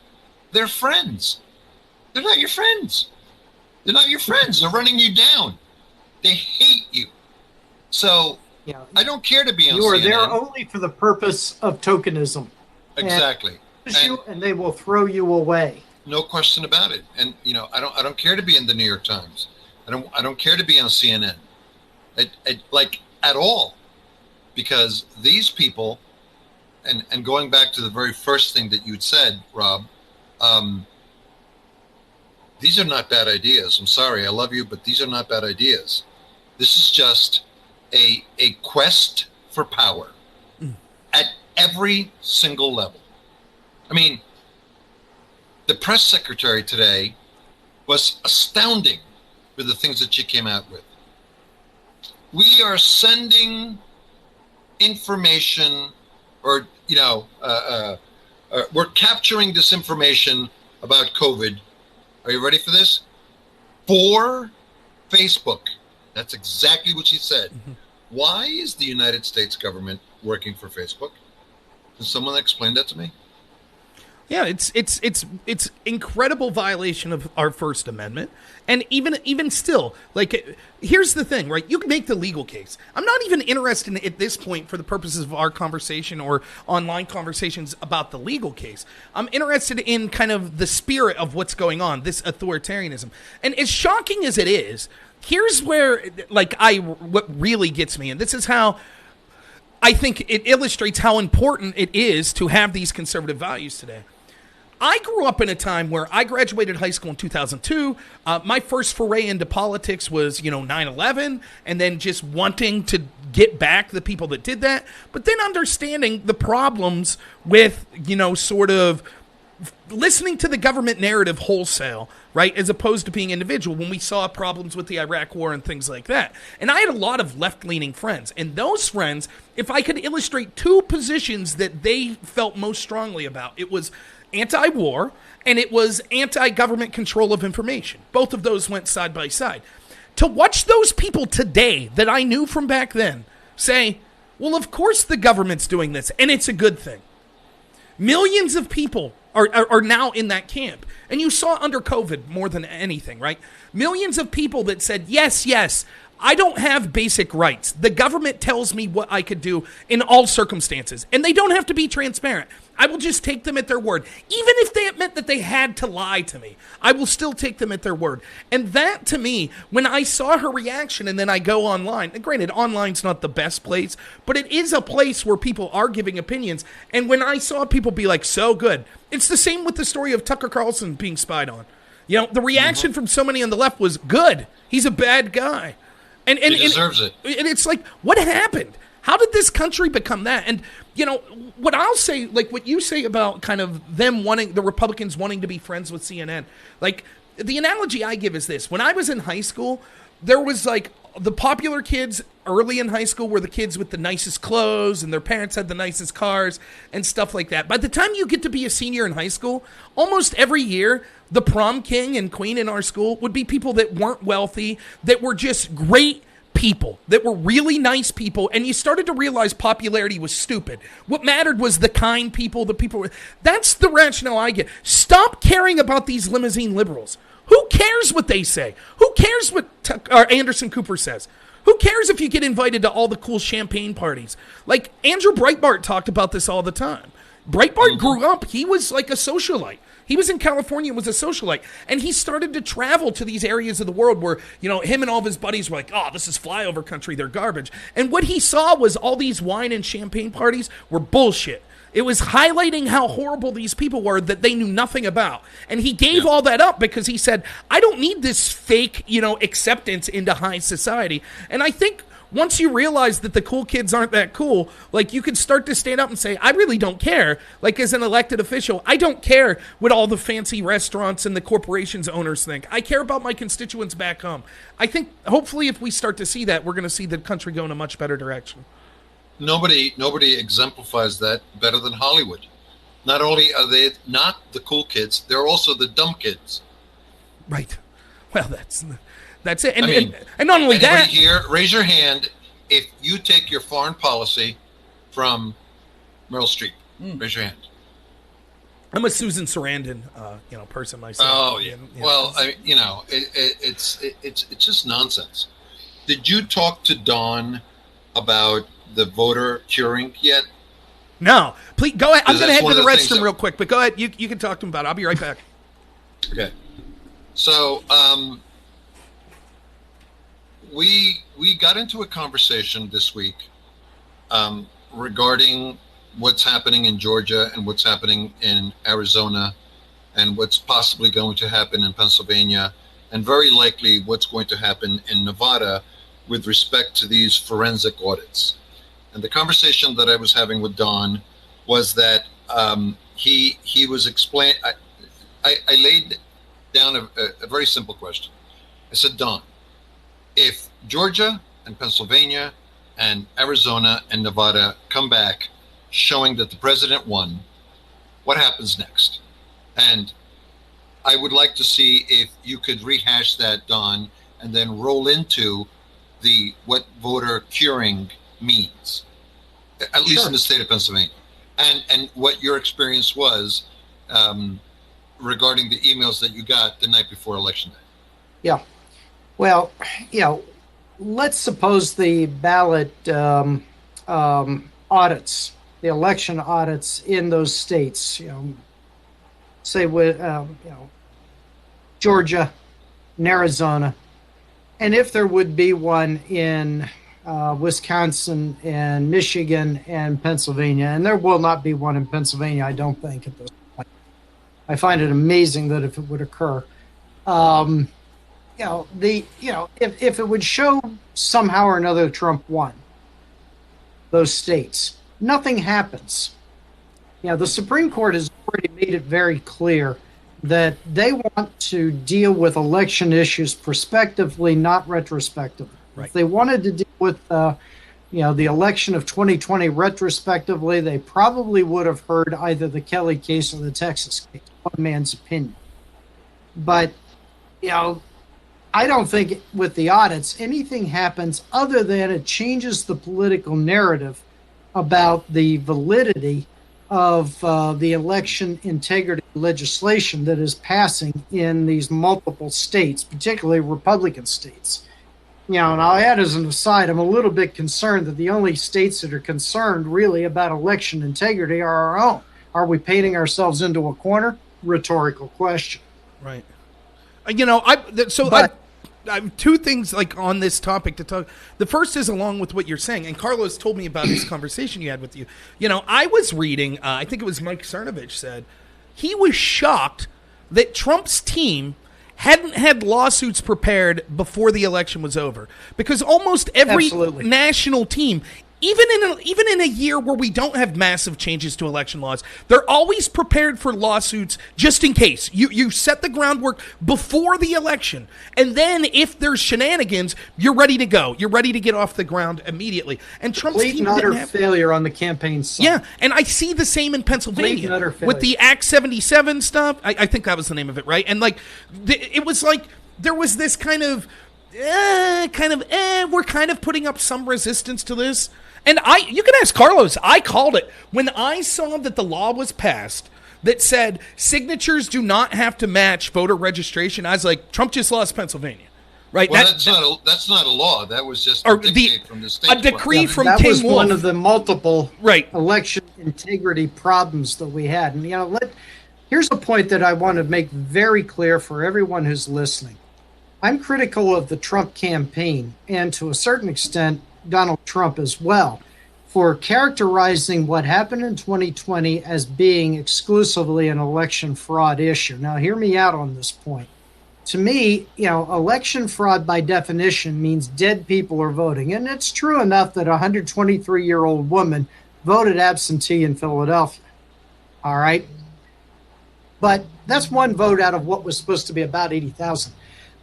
friends. They're not your friends. They're not your friends. They're running you down. They hate you. So, I don't care to be on CNN. You are there only for the purpose of tokenism. Exactly. And they will throw you away. No question about it. And I don't care to be in the New York Times. I don't care to be on CNN, at all, because these people, and going back to the very first thing that you'd said, Rob, these are not bad ideas. I'm sorry, I love you, but these are not bad ideas. This is just a quest for power at every single level. I mean, the press secretary today was astounding with the things that she came out with. We are sending information, or we're capturing this information about COVID. Are you ready for this? For Facebook. That's exactly what she said. Mm-hmm. Why is the United States government working for Facebook? Can someone explain that to me? Yeah, it's incredible violation of our First Amendment, and even still, like, here's the thing, right? You can make the legal case. I'm not even interested in, at this point, for the purposes of our conversation or online conversations about the legal case. I'm interested in kind of the spirit of what's going on, this authoritarianism, and as shocking as it is, here's where, like, what really gets me, and this is how I think it illustrates how important it is to have these conservative values today. I grew up in a time where I graduated high school in 2002. My first foray into politics was, 9/11, and then just wanting to get back the people that did that, but then understanding the problems with, sort of listening to the government narrative wholesale, right, as opposed to being individual when we saw problems with the Iraq War and things like that. And I had a lot of left-leaning friends, and those friends, if I could illustrate two positions that they felt most strongly about, it was anti-war and it was anti-government control of information. Both of those went side by side. To watch those people today that I knew from back then say, well, of course the government's doing this, and it's a good thing. Millions of people are now in that camp. And you saw under COVID more than anything, right? Millions of people that said, yes, I don't have basic rights. The government tells me what I could do in all circumstances. And they don't have to be transparent. I will just take them at their word. Even if it meant that they had to lie to me, I will still take them at their word. And that, to me, when I saw her reaction and then I go online, and granted, online's not the best place, but it is a place where people are giving opinions. And when I saw people be like, so good, it's the same with the story of Tucker Carlson being spied on. The reaction from so many on the left was good. He's a bad guy. And he deserves it. And it's like, what happened? How did this country become that? And, what I'll say, like what you say about kind of them wanting, the Republicans wanting to be friends with CNN, like the analogy I give is this. When I was in high school, there was like the popular kids early in high school were the kids with the nicest clothes and their parents had the nicest cars and stuff like that. By the time you get to be a senior in high school, almost every year, the prom king and queen in our school would be people that weren't wealthy, that were just great people, that were really nice people, and you started to realize popularity was stupid. What mattered was the kind people, the people. That's the rationale I get. Stop caring about these limousine liberals. Who cares what they say? Who cares what Anderson Cooper says? Who cares if you get invited to all the cool champagne parties? Like, Andrew Breitbart talked about this all the time. Breitbart grew up, he was like a socialite. He was in California and was a socialite. And he started to travel to these areas of the world where, him and all of his buddies were like, oh, this is flyover country, they're garbage. And what he saw was all these wine and champagne parties were bullshit. It was highlighting how horrible these people were that they knew nothing about. And he gave all that up because he said, I don't need this fake, acceptance into high society. And I think once you realize that the cool kids aren't that cool, like, you can start to stand up and say, I really don't care. Like, as an elected official, I don't care what all the fancy restaurants and the corporations owners think. I care about my constituents back home. I think, hopefully, if we start to see that, we're going to see the country go in a much better direction. Nobody exemplifies that better than Hollywood. Not only are they not the cool kids, they're also the dumb kids. Right. Well, that's it. And not only that. Here, raise your hand if you take your foreign policy from Meryl Streep. Raise your hand. I'm a Susan Sarandon, person myself. Oh yeah. Well, it's just nonsense. Did you talk to Don about the voter curing yet? No. Please go ahead. I'm going to head to the restroom real quick, but go ahead. You can talk to him about it. I'll be right back. Okay. So, we got into a conversation this week regarding what's happening in Georgia and what's happening in Arizona and what's possibly going to happen in Pennsylvania and very likely what's going to happen in Nevada with respect to these forensic audits. And the conversation that I was having with Don was that he was explaining. I laid down a very simple question. I said, Don, if Georgia and Pennsylvania and Arizona and Nevada come back showing that the president won, what happens next? And I would like to see if you could rehash that, Don, and then roll into what voter curing means, at least in the state of Pennsylvania, and what your experience was regarding the emails that you got the night before Election Day. Yeah. Well, let's suppose the ballot audits, the election audits in those states, say with Georgia and Arizona, and if there would be one in Wisconsin and Michigan and Pennsylvania, and there will not be one in Pennsylvania, I don't think at this point. I find it amazing that if it would occur, if it would show somehow or another Trump won those states, nothing happens. The Supreme Court has already made it very clear that they want to deal with election issues prospectively, not retrospectively. Right. If they wanted to deal with the election of 2020 retrospectively, they probably would have heard either the Kelly case or the Texas case, one man's opinion. But, I don't think with the audits anything happens other than it changes the political narrative about the validity of the election integrity legislation that is passing in these multiple states, particularly Republican states. And I'll add as an aside, I'm a little bit concerned that the only states that are concerned really about election integrity are our own. Are we painting ourselves into a corner? Rhetorical question. Right. I have two things on this topic to talk. The first is along with what you're saying, and Carlos told me about this conversation you had with you. I was reading, I think it was Mike Cernovich said, he was shocked that Trump's team hadn't had lawsuits prepared before the election was over, because almost every Absolutely. national team, even in a year where we don't have massive changes to election laws, they're always prepared for lawsuits just in case. You set the groundwork before the election, and then if there's shenanigans, you're ready to go. You're ready to get off the ground immediately. And Trump's team didn't have failure on the campaign side. Yeah, and I see the same in Pennsylvania with the Act 77 stuff. I think that was the name of it, right? And it was like there was this kind of we're kind of putting up some resistance to this. And you can ask Carlos, I called it. When I saw that the law was passed that said signatures do not have to match voter registration, I was like, Trump just lost Pennsylvania. Right? Well, that's not a law. That was just a dictate from the State a decree from that King was Wolf. One of the multiple right. election integrity problems that we had. And here's a point that I want to make very clear for everyone who's listening. I'm critical of the Trump campaign, and to a certain extent, Donald Trump as well, for characterizing what happened in 2020 as being exclusively an election fraud issue. Now, hear me out on this point. To me, election fraud by definition means dead people are voting. And it's true enough that a 123-year-old woman voted absentee in Philadelphia. All right? But that's one vote out of what was supposed to be about 80,000.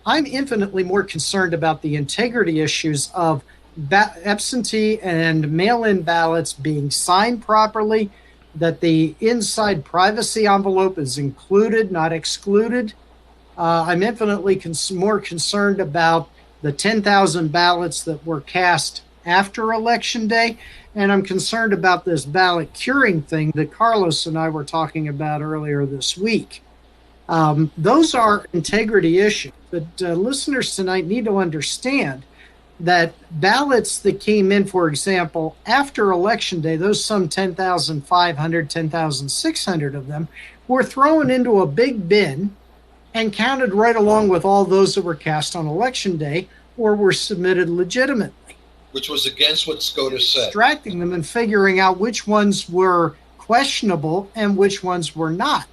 I'm infinitely more concerned about the integrity issues of absentee and mail-in ballots being signed properly, that the inside privacy envelope is included, not excluded. I'm infinitely more concerned about the 10,000 ballots that were cast after Election Day, and I'm concerned about this ballot curing thing that Carlos and I were talking about earlier this week. Those are integrity issues, but listeners tonight need to understand that ballots that came in, for example, after Election Day, those some 10,500, 10,600 of them, were thrown into a big bin and counted right along with all those that were cast on Election Day or were submitted legitimately. Which was against what SCOTUS said. Extracting them and figuring out which ones were questionable and which ones were not.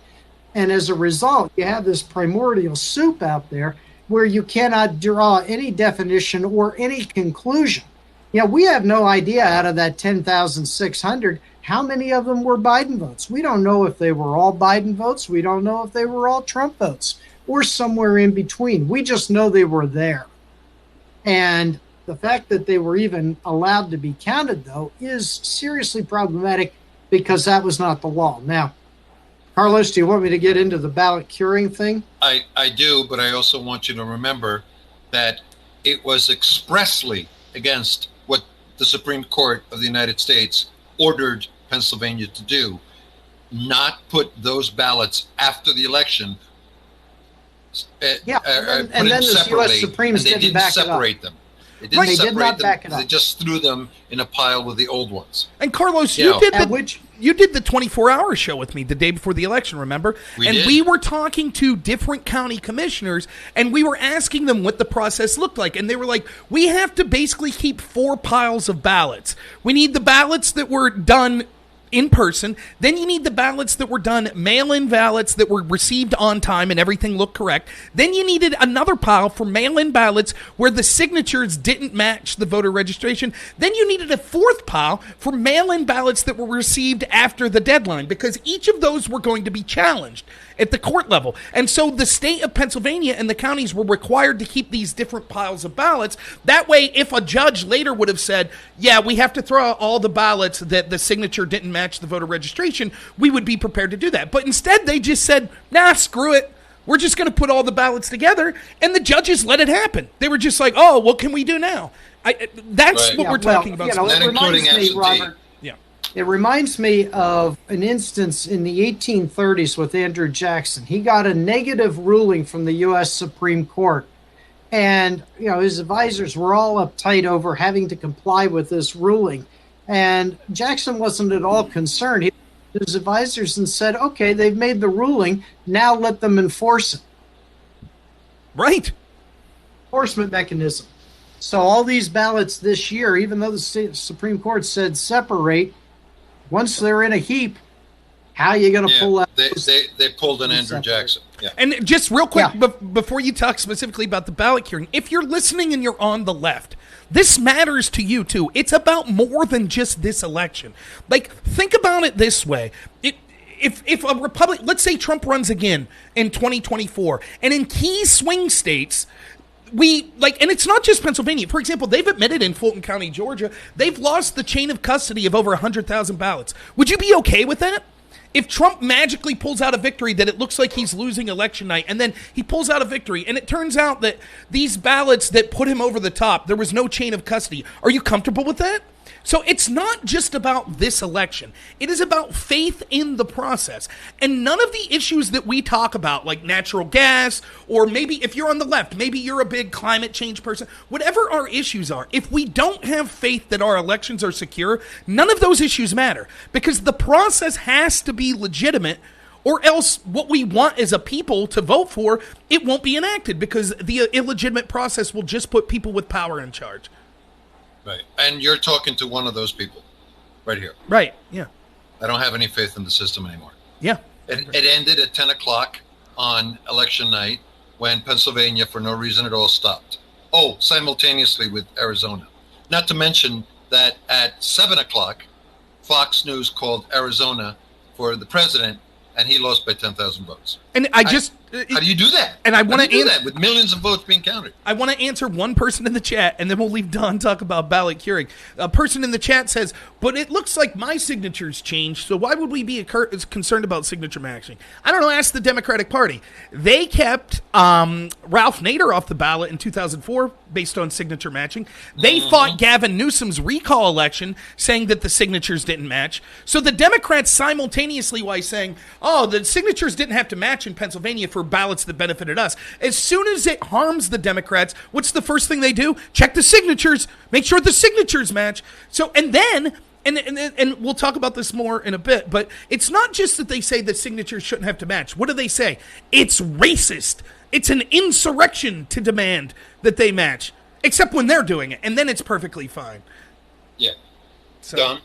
And as a result, you have this primordial soup out there where you cannot draw any definition or any conclusion. We have no idea out of that 10,600 how many of them were Biden votes. We don't know if they were all Biden votes. We don't know if they were all Trump votes or somewhere in between. We just know they were there. And the fact that they were even allowed to be counted, though, is seriously problematic because that was not the law. Now, Carlos, do you want me to get into the ballot curing thing? I do, but I also want you to remember that it was expressly against what the Supreme Court of the United States ordered Pennsylvania to do. not put those ballots after the election. And Put then in the separately, U.S. Supremes and they didn't didn't back it up. separate them. They didn't They did separate not them. back it up. They just threw them in a pile with the old ones. And Carlos, You know, you did the 24-hour show with me the day before the election, remember? We and did. we were talking to different county commissioners, and we were asking them what the process looked like. And they were like, we have to basically keep 4 piles of ballots. We need the ballots that were done in person. Then you need the ballots that were done, mail-in ballots that were received on time and everything looked correct. Then you needed another pile for mail-in ballots where the signatures didn't match the voter registration. Then you needed a 4th pile for mail-in ballots that were received after the deadline, because each of those were going to be challenged at the court level. And so the state of Pennsylvania and the counties were required to keep these different piles of ballots. That way, if a judge later would have said, yeah, we have to throw out all the ballots that the signature didn't match the voter registration, we would be prepared to do that. But instead, they just said, nah, screw it. We're just going to put all the ballots together. And the judges let it happen. They were just like, oh, what can we do now? That's Right. what we're talking about. That it including reminds me, absentee. Robert, it reminds me of an instance in the 1830s with Andrew Jackson. He got a negative ruling from the U.S. Supreme Court. And, his advisors were all uptight over having to comply with this ruling. And Jackson wasn't at all concerned. He looked at his advisors and said, okay, they've made the ruling. Now let them enforce it. Right. Enforcement mechanism. So all these ballots this year, even though the Supreme Court said separate, once they're in a heap, how are you going to pull out? They pulled an Andrew Jackson. Yeah. And just real quick, before you talk specifically about the ballot curing, if you're listening and you're on the left, this matters to you too. It's about more than just this election. Like, think about it this way. If a Republic, let's say Trump runs again in 2024, and in key swing states, and it's not just Pennsylvania. For example, they've admitted in Fulton County, Georgia, they've lost the chain of custody of over 100,000 ballots. Would you be okay with that? If Trump magically pulls out a victory that it looks like he's losing election night, and then he pulls out a victory, and it turns out that these ballots that put him over the top, there was no chain of custody. Are you comfortable with that? So it's not just about this election. It is about faith in the process. And none of the issues that we talk about, like natural gas, or maybe if you're on the left, maybe you're a big climate change person, whatever our issues are, if we don't have faith that our elections are secure, none of those issues matter. Because the process has to be legitimate, or else what we want as a people to vote for, it won't be enacted, because the illegitimate process will just put people with power in charge. Right. And you're talking to one of those people right here. Right. Yeah. I don't have any faith in the system anymore. Yeah. It ended at 10 o'clock on election night when Pennsylvania, for no reason at all, stopped. Oh, simultaneously with Arizona. Not to mention that at 7 o'clock, Fox News called Arizona for the president, and he lost by 10,000 votes. And how do you do that? And I want to do that with millions of votes being counted. I want to answer one person in the chat, and then we'll leave Don talk about ballot curing. A person in the chat says, but it looks like my signature's changed, so why would we be concerned about signature matching? I don't know, ask the Democratic Party. They kept Ralph Nader off the ballot in 2004 based on signature matching. They fought Gavin Newsom's recall election, saying that the signatures didn't match. So the Democrats simultaneously, while saying, oh, the signatures didn't have to match in Pennsylvania for ballots that benefited us. As soon as it harms the Democrats, what's the first thing they do? Check the signatures, make sure the signatures match. So, and then, and we'll talk about this more in a bit, but it's not just that they say that signatures shouldn't have to match. What do they say? It's racist. It's an insurrection to demand that they match, except when they're doing it, and then it's perfectly fine. Yeah. So, Don?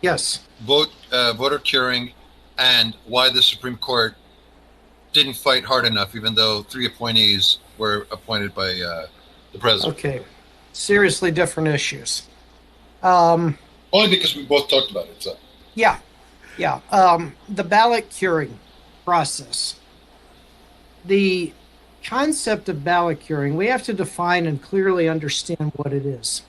Yes. Voter curing and why the Supreme Court didn't fight hard enough, even though 3 appointees were appointed by the president. Okay. Seriously different issues. Only because we both talked about it. So. Yeah. The ballot curing process. The concept of ballot curing, we have to define and clearly understand what it is.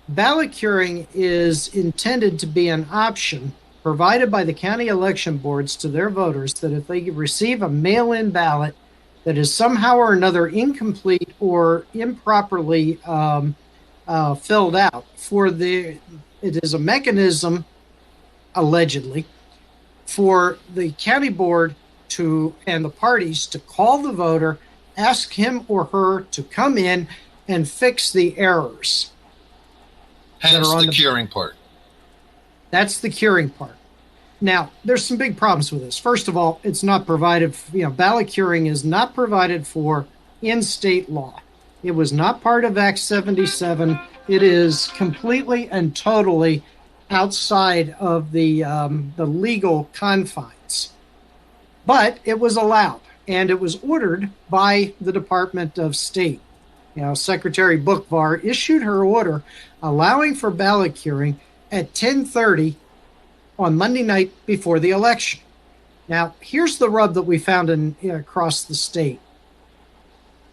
Ballot curing is intended to be an option provided by the county election boards to their voters that if they receive a mail-in ballot that is somehow or another incomplete or improperly filled out, it is a mechanism, allegedly, for the county board and the parties to call the voter, ask him or her to come in and fix the errors. Hence the curing part. That's the curing part. Now, there's some big problems with this. First of all, it's not provided, ballot curing is not provided for in state law. It was not part of Act 77. It is completely and totally outside of the legal confines. But it was allowed, and it was ordered by the Department of State. Secretary Bookvar issued her order allowing for ballot curing at 10:30 on Monday night before the election. Now, here's the rub that we found across the state.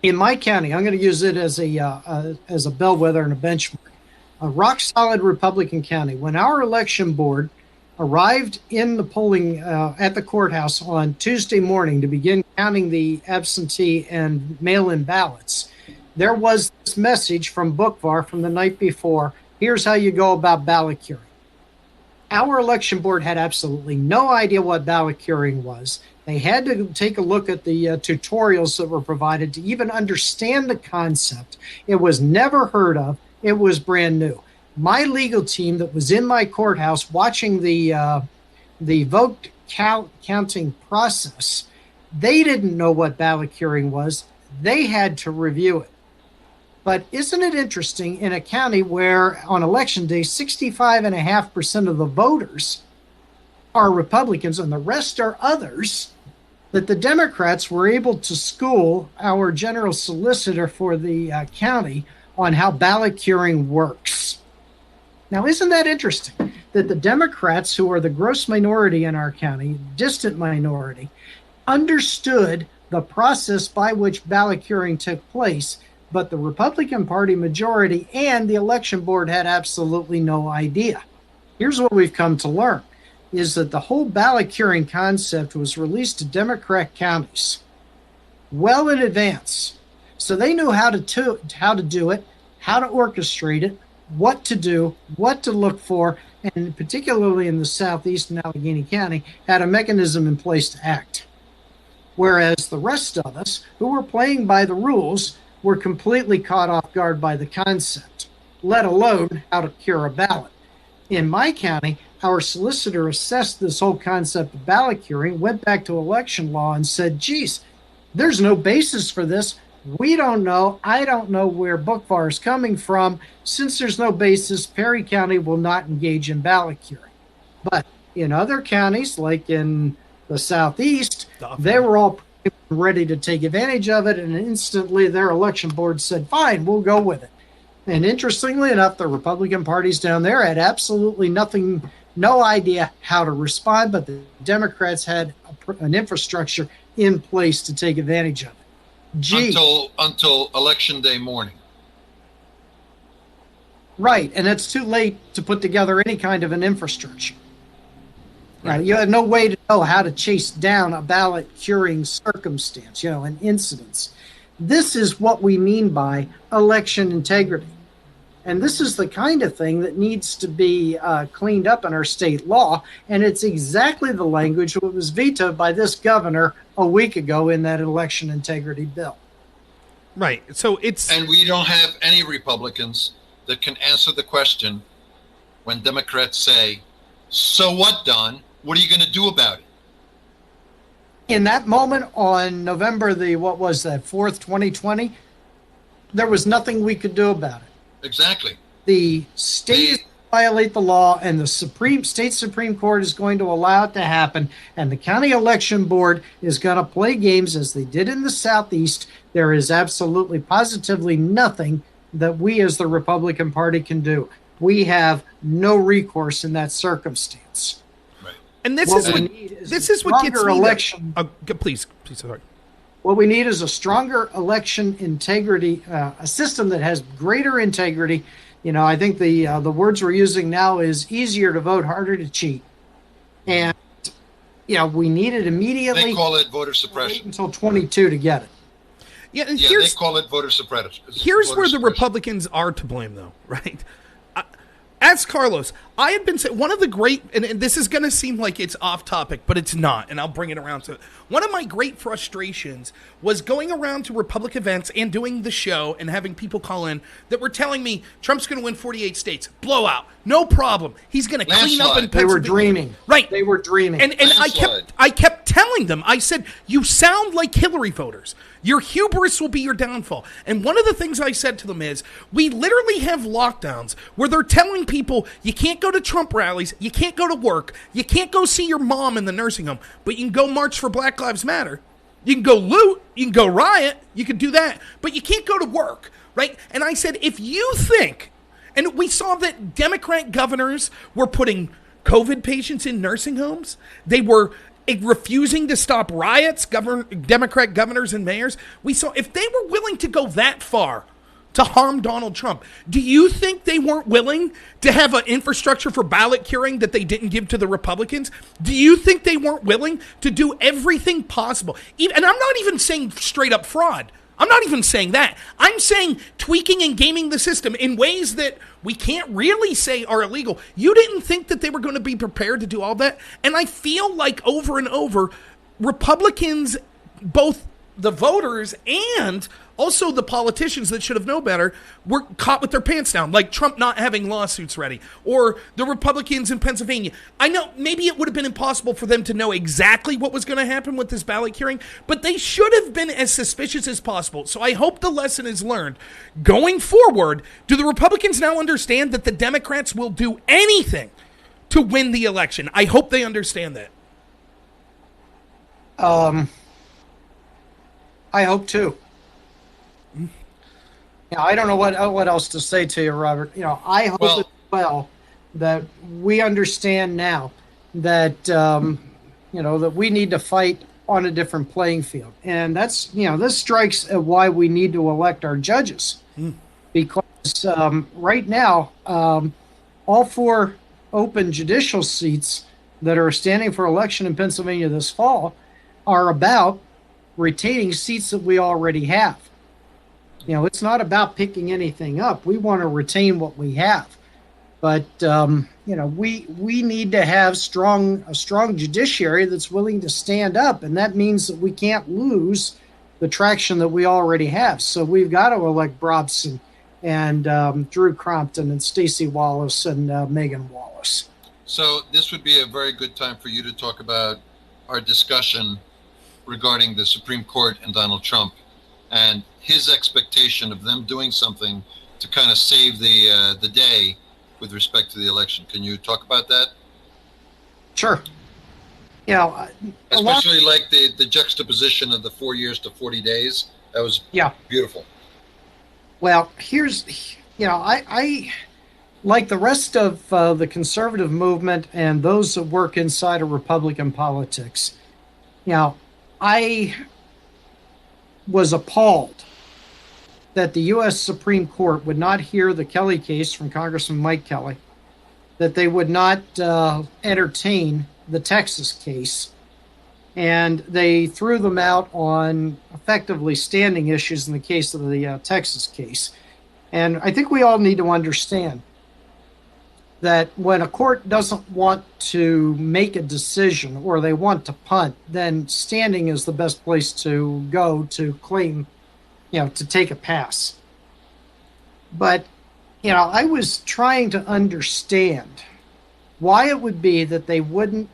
In my county, I'm going to use it as a bellwether and a benchmark. A rock-solid Republican county. When our election board arrived in the polling at the courthouse on Tuesday morning to begin counting the absentee and mail-in ballots, there was this message from Bookvar from the night before. Here's how you go about ballot curing. Our election board had absolutely no idea what ballot curing was. They had to take a look at the tutorials that were provided to even understand the concept. It was never heard of. It was brand new. My legal team that was in my courthouse watching the vote counting process, they didn't know what ballot curing was. They had to review it. But isn't it interesting in a county where on election day, 65.5% of the voters are Republicans and the rest are others, that the Democrats were able to school our general solicitor for the county on how ballot curing works. Now, isn't that interesting that the Democrats, who are the gross minority in our county, distant minority, understood the process by which ballot curing took place, but the Republican Party majority and the election board had absolutely no idea. Here's what we've come to learn, is that the whole ballot curing concept was released to Democrat counties well in advance. So they knew how to do it, how to orchestrate it, what to do, what to look for, and particularly in the Southeast and Allegheny County, had a mechanism in place to act. Whereas the rest of us, who were playing by the rules, were completely caught off guard by the concept, let alone how to cure a ballot. In my county, our solicitor assessed this whole concept of ballot curing, went back to election law and said, geez, there's no basis for this. We don't know. I don't know where Bookvar is coming from. Since there's no basis, Perry County will not engage in ballot curing. But in other counties, like in the Southeast, they were all ready to take advantage of it, and instantly their election board said, fine, we'll go with it. And interestingly enough, the Republican parties down there had absolutely no idea how to respond, but the Democrats had an infrastructure in place to take advantage of it. Until election day morning. Right, and it's too late to put together any kind of an infrastructure. Right. You had no way to know how to chase down a ballot curing circumstance, an incidence. This is what we mean by election integrity. And this is the kind of thing that needs to be cleaned up in our state law. And it's exactly the language that was vetoed by this governor a week ago in that election integrity bill. Right. So and we don't have any Republicans that can answer the question when Democrats say, so what, Don? What are you going to do about it? In that moment on November 4th, 2020, there was nothing we could do about it. Exactly. The state violate the law, and the state Supreme Court is going to allow it to happen, and the county election board is going to play games as they did in the Southeast. There is absolutely, positively nothing that we as the Republican Party can do. We have no recourse in that circumstance. Right. And this is what gets me. Election. Please, sorry. What we need is a stronger election integrity, a system that has greater integrity. I think the words we're using now is easier to vote, harder to cheat. And, we need it immediately. They call it voter suppression. Wait until 22 to get it. Yeah, they call it voter suppression. Here's where the Republicans are to blame, though, right? Ask Carlos. I have been saying one of the great, and this is going to seem like it's off topic, but it's not, and I'll bring it around to it. One of my great frustrations was going around to Republic events and doing the show and having people call in that were telling me Trump's going to win 48 states, blowout, no problem. He's going to clean up in Pennsylvania. They were dreaming. Right. They were dreaming. And I kept telling them, I said, you sound like Hillary voters. Your hubris will be your downfall. And one of the things I said to them is, we literally have lockdowns where they're telling people you can't go to Trump rallies, you can't go to work, you can't go see your mom in the nursing home, but you can go march for Black Lives Matter. You can go loot, you can go riot, you can do that, but you can't go to work, right? And I said, if you think, and we saw that Democrat governors were putting COVID patients in nursing homes, they were refusing to stop riots, Democrat governors and mayors. We saw if they were willing to go that far to harm Donald Trump, do you think they weren't willing to have an infrastructure for ballot curing that they didn't give to the Republicans? Do you think they weren't willing to do everything possible? And I'm not even saying straight up fraud. I'm not even saying that. I'm saying tweaking and gaming the system in ways that we can't really say are illegal. You didn't think that they were going to be prepared to do all that? And I feel like over and over, Republicans, both the voters and also the politicians that should have known better, were caught with their pants down, like Trump not having lawsuits ready, or the Republicans in Pennsylvania. I know maybe it would have been impossible for them to know exactly what was going to happen with this ballot hearing, but they should have been as suspicious as possible. So I hope the lesson is learned. Going forward, do the Republicans now understand that the Democrats will do anything to win the election? I hope they understand that. I hope too. Yeah, I don't know what else to say to you, Robert. I hope as well that we understand now that that we need to fight on a different playing field, and that's this strikes at why we need to elect our judges, because right now all 4 open judicial seats that are standing for election in Pennsylvania this fall are about retaining seats that we already have. It's not about picking anything up. We want to retain what we have. But, we need to have a strong judiciary that's willing to stand up. And that means that we can't lose the traction that we already have. So we've got to elect Brobson and Drew Crompton and Stacey Wallace and Megan Wallace. So this would be a very good time for you to talk about our discussion regarding the Supreme Court and Donald Trump and his expectation of them doing something to kind of save the day with respect to the election. Can you talk about that? Sure. Especially like the juxtaposition of the 4 years to 40 days. That was beautiful. Well, I like the rest of the conservative movement and those that work inside of Republican politics. I was appalled that the U.S. Supreme Court would not hear the Kelly case from Congressman Mike Kelly, that they would not entertain the Texas case, and they threw them out on effectively standing issues in the case of the Texas case. And I think we all need to understand that when a court doesn't want to make a decision or they want to punt, then standing is the best place to go to claim, to take a pass. But, I was trying to understand why it would be that the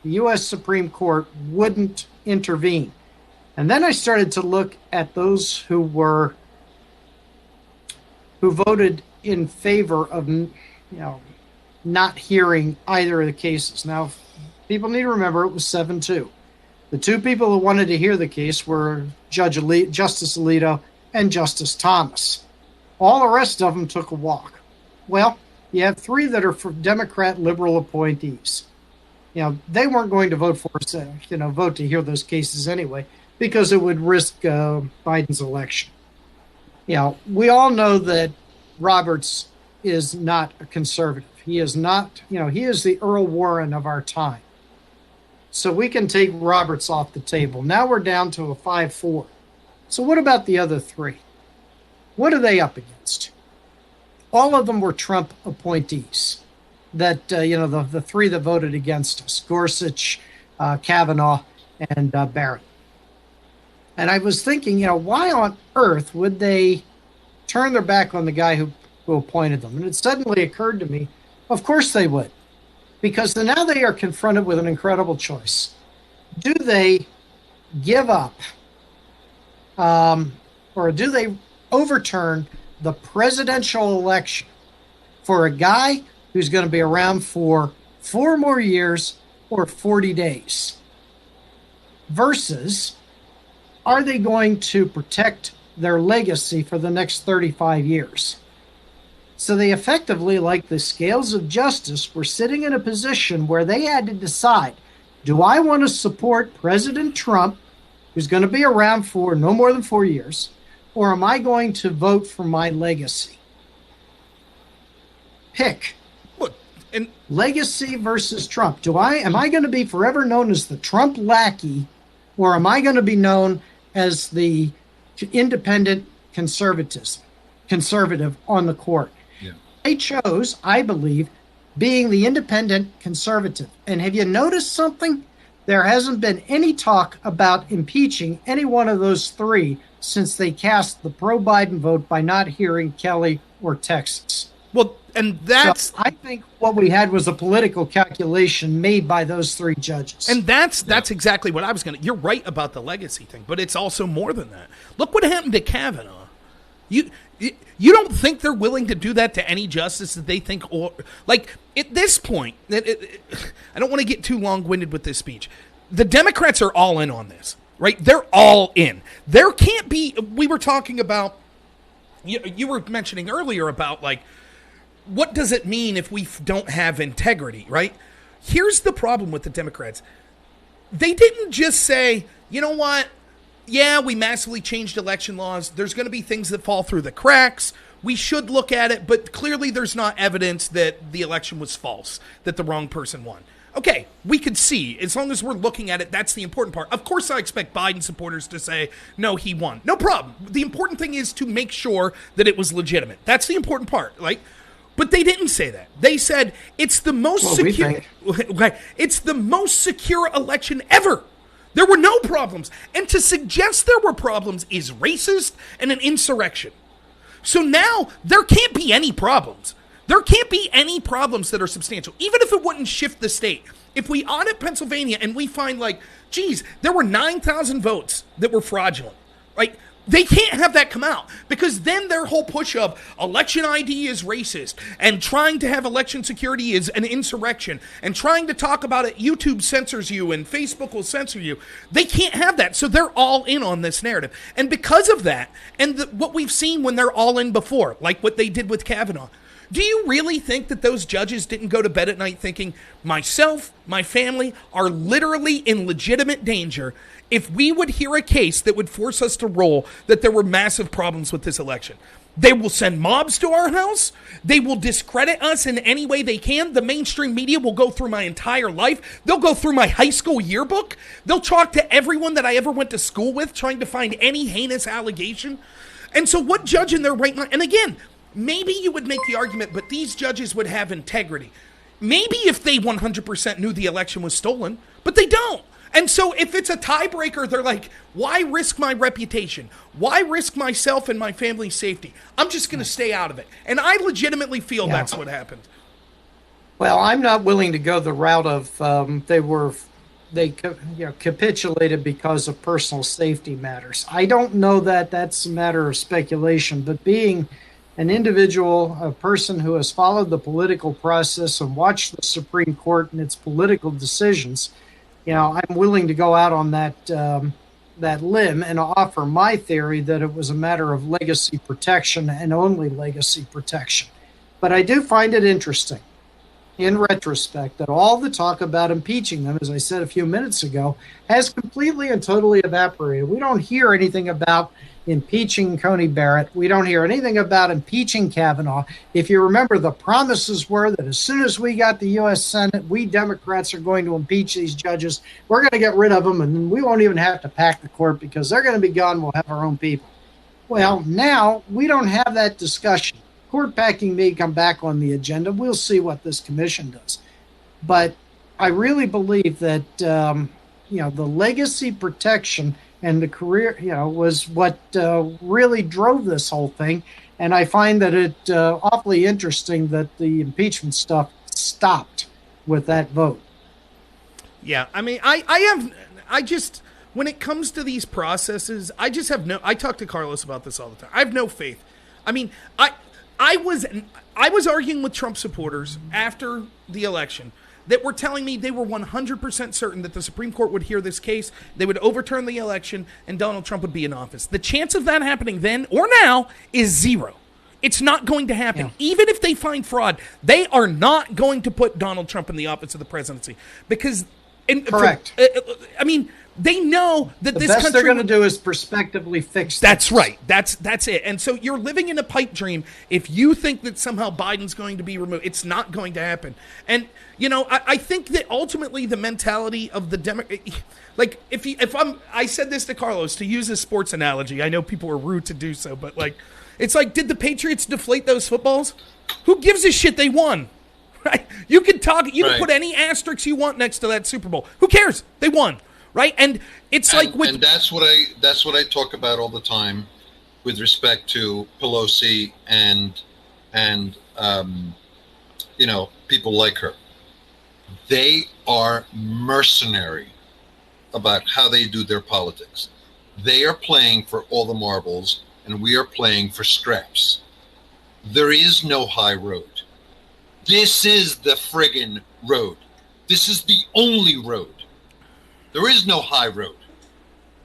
U.S. Supreme Court wouldn't intervene. And then I started to look at those who voted in favor of, not hearing either of the cases. Now, people need to remember it was 7-2. The 2 people who wanted to hear the case were Justice Alito and Justice Thomas. All the rest of them took a walk. Well, you have 3 that are for Democrat liberal appointees. They weren't going to vote vote to hear those cases anyway, because it would risk Biden's election. We all know that Roberts is not a conservative. He is not, he is the Earl Warren of our time. So we can take Roberts off the table. Now we're down to a 5-4. So what about the other 3? What are they up against? all of them were Trump appointees. That, the three that voted against us, Gorsuch, Kavanaugh, and Barrett. And I was thinking, why on earth would they turn their back on the guy who appointed them? And it suddenly occurred to me, of course they would. Because now they are confronted with an incredible choice. Do they give up or do they overturn the presidential election for a guy who's going to be around for 4 more years or 40 days? Versus, are they going to protect their legacy for the next 35 years? So they effectively, like the scales of justice, were sitting in a position where they had to decide, do I want to support President Trump, who's going to be around for no more than 4 years, or am I going to vote for my legacy? Pick. And legacy versus Trump. Am I going to be forever known as the Trump lackey, or am I going to be known as the independent conservative on the court? Yeah. They chose, I believe, being the independent conservative. And have you noticed something? There hasn't been any talk about impeaching any one of those three since they cast the pro-Biden vote by not hearing Kelly or Texas. well, and that's So I think what we had was a political calculation made by those three judges. And that's exactly what I was going to. You're right about the legacy thing, but it's also more than that. Look what happened to Kavanaugh. You don't think they're willing to do that to any justice that they think, or like at this point, I don't want to get too long-winded with this speech. The Democrats are all in on this, right? They're all in. There can't be. We were talking about. You were mentioning earlier about like, what does it mean if we don't have integrity, right? Here's the problem with the Democrats. They didn't just say, you know what? Yeah, we massively changed election laws. There's going to be things that fall through the cracks. We should look at it, but clearly there's not evidence that the election was false, that the wrong person won. Okay, we could see. As long as we're looking at it, that's the important part. Of course, I expect Biden supporters to say, no, he won. No problem. The important thing is to make sure that it was legitimate. That's the important part, right? But they didn't say that. They said it's the most secure. It's the most secure election ever. There were no problems. And to suggest there were problems is racist and an insurrection. So now there can't be any problems. There can't be any problems that are substantial, even if it wouldn't shift the state. If we audit Pennsylvania and we find like, geez, there were 9,000 votes that were fraudulent, right? They can't have that come out, because then their whole push of election ID is racist and trying to have election security is an insurrection and trying to talk about it, YouTube censors you and Facebook will censor you. They can't have that. So they're all in on this narrative. And because of that, and what we've seen when they're all in before, like what they did with Kavanaugh, do you really think that those judges didn't go to bed at night thinking, myself, my family are literally in legitimate danger if we would hear a case that would force us to rule that there were massive problems with this election? They will send mobs to our house. They will discredit us in any way they can. The mainstream media will go through my entire life. They'll go through my high school yearbook. They'll talk to everyone that I ever went to school with, trying to find any heinous allegation. And so what judge in their right mind, and again, maybe you would make the argument, but these judges would have integrity. Maybe if they 100% knew the election was stolen, but they don't. And so if it's a tiebreaker, they're like, why risk my reputation? Why risk myself and my family's safety? I'm just going to stay out of it. And I legitimately feel that's what happened. Well, I'm not willing to go the route of they capitulated because of personal safety matters. I don't know that that's a matter of speculation, but being an individual, a person who has followed the political process and watched the Supreme Court and its political decisions, I'm willing to go out on that limb and offer my theory that it was a matter of legacy protection and only legacy protection. But I do find it interesting, in retrospect, that all the talk about impeaching them, as I said a few minutes ago, has completely and totally evaporated. We don't hear anything about impeaching Coney Barrett. We don't hear anything about impeaching Kavanaugh. If you remember, the promises were that as soon as we got the U.S. Senate, we Democrats are going to impeach these judges. We're going to get rid of them, and we won't even have to pack the court because they're going to be gone. We'll have our own people. Well, now we don't have that discussion. court packing may come back on the agenda. We'll see what this commission does. But I really believe that, the legacy protection and the career, was what really drove this whole thing. And I find that it awfully interesting that the impeachment stuff stopped with that vote. Yeah, I mean, when it comes to these processes, I talk to Carlos about this all the time. I have no faith. I mean, I was arguing with Trump supporters after the election that were telling me they were 100% certain that the Supreme Court would hear this case, they would overturn the election, and Donald Trump would be in office. The chance of that happening then or now is zero. It's not going to happen. Yeah. Even if they find fraud, they are not going to put Donald Trump in the office of the presidency because... Correct. They know that the this best country... they're going to do is prospectively fix That's right. That's it. And so you're living in a pipe dream if you think that somehow Biden's going to be removed. It's not going to happen. And, I think that ultimately the mentality of the like, I said this to Carlos, to use a sports analogy. I know people are rude to do so, but, it's like, did the Patriots deflate those footballs? Who gives a shit they won? Right? You can can put any asterisks you want next to that Super Bowl. Who cares? They won. Right, and it's and that's what I talk about all the time, with respect to Pelosi and people like her. They are mercenary about how they do their politics. They are playing for all the marbles, and we are playing for scraps. There is no high road. This is the friggin' road. This is the only road. There is no high road.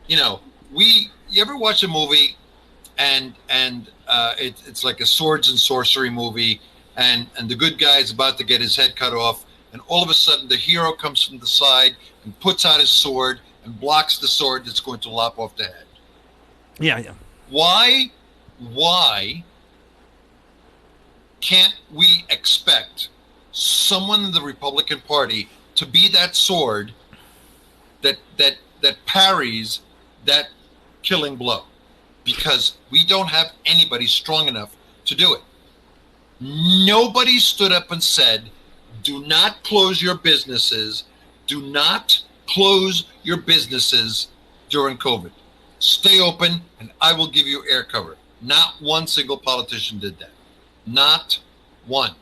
You ever watch a movie and it's like a swords and sorcery movie, and the good guy is about to get his head cut off, and all of a sudden the hero comes from the side and puts out his sword and blocks the sword that's going to lop off the head. Yeah. Why can't we expect someone in the Republican Party to be that sword that parries that killing blow? Because we don't have anybody strong enough to do it. Nobody stood up and said, do not close your businesses. Do not close your businesses during COVID. Stay open and I will give you air cover. Not one single politician did that. Not one.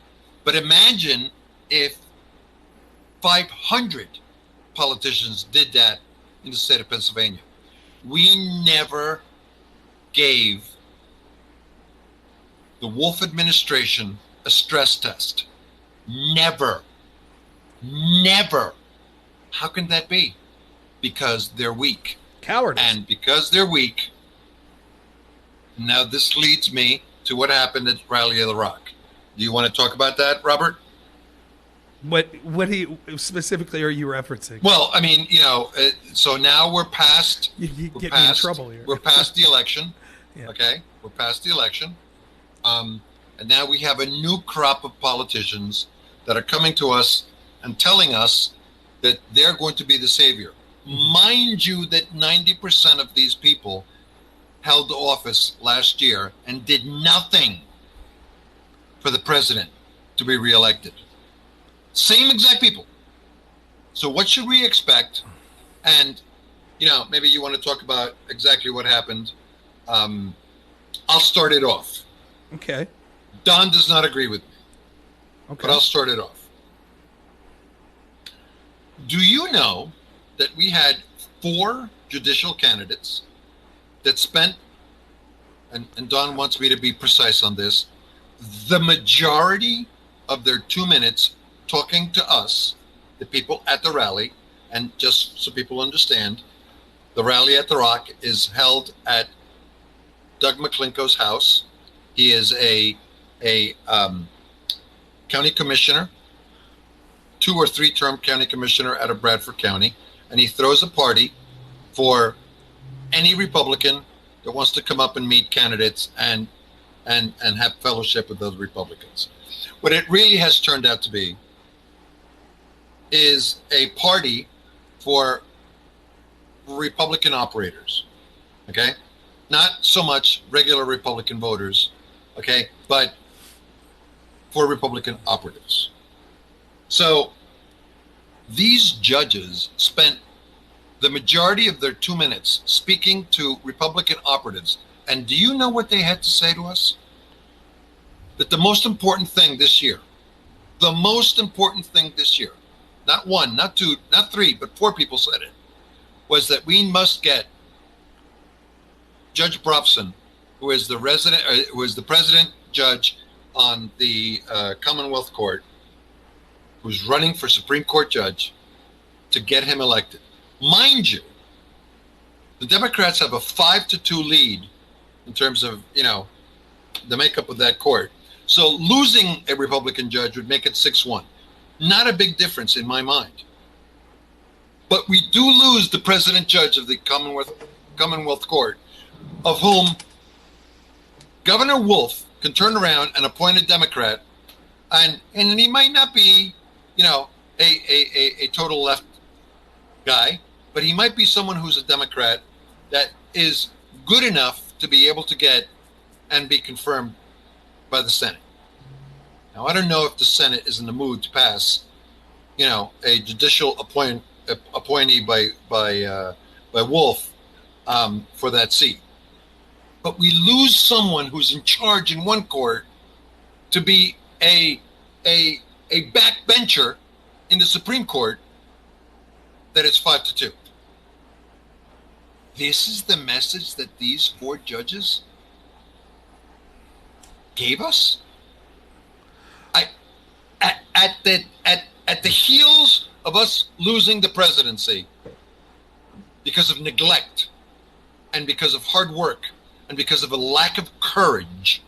But imagine if 500 politicians did that in the state of Pennsylvania. We never gave the Wolf administration a stress test. Never. How can that be? Because they're weak. Cowardice. And because they're weak, now this leads me to what happened at Rally of the Rock. Do you want to talk about that, Robert? What specifically are you referencing? Well, I mean, so now we're past. You get me in trouble here. We're past the election. Yeah. Okay, we're past the election, and now we have a new crop of politicians that are coming to us and telling us that they're going to be the savior. Mind you, that 90% of these people held office last year and did nothing for the president to be reelected. Same exact people. So what should we expect? And, maybe you want to talk about exactly what happened. I'll start it off. Okay. Don does not agree with me. Okay. But I'll start it off. Do you know that we had 4 judicial candidates that spent, and Don wants me to be precise on this, the majority of their 2 minutes talking to us, the people at the rally, and just so people understand, the Rally at the Rock is held at Doug McClinko's house. He is a county commissioner, 2 or 3 term county commissioner out of Bradford County, and he throws a party for any Republican that wants to come up and meet candidates and have fellowship with those Republicans. What it really has turned out to be is a party for Republican operators, okay? Not so much regular Republican voters, okay? But for Republican operatives. So these judges spent the majority of their 2 minutes speaking to Republican operatives. And do you know what they had to say to us? That the most important thing this year, not one, not two, not three, but 4 people said it, was that we must get Judge Brobson, who is the president judge on the Commonwealth Court, who's running for Supreme Court judge, to get him elected. Mind you, the Democrats have a 5-2 lead in terms of, the makeup of that court. So losing a Republican judge would make it 6-1. Not a big difference in my mind. But we do lose the president judge of the Commonwealth Court, of whom Governor Wolf can turn around and appoint a Democrat, and he might not be, a total left guy, but he might be someone who's a Democrat that is good enough to be able to get and be confirmed by the Senate. Now, I don't know if the Senate is in the mood to pass, a judicial appointee by Wolf for that seat. But we lose someone who's in charge in one court to be a backbencher in the Supreme Court that is 5-2. This is the message that these 4 judges gave us. At the heels of us losing the presidency because of neglect and because of hard work and because of a lack of courage,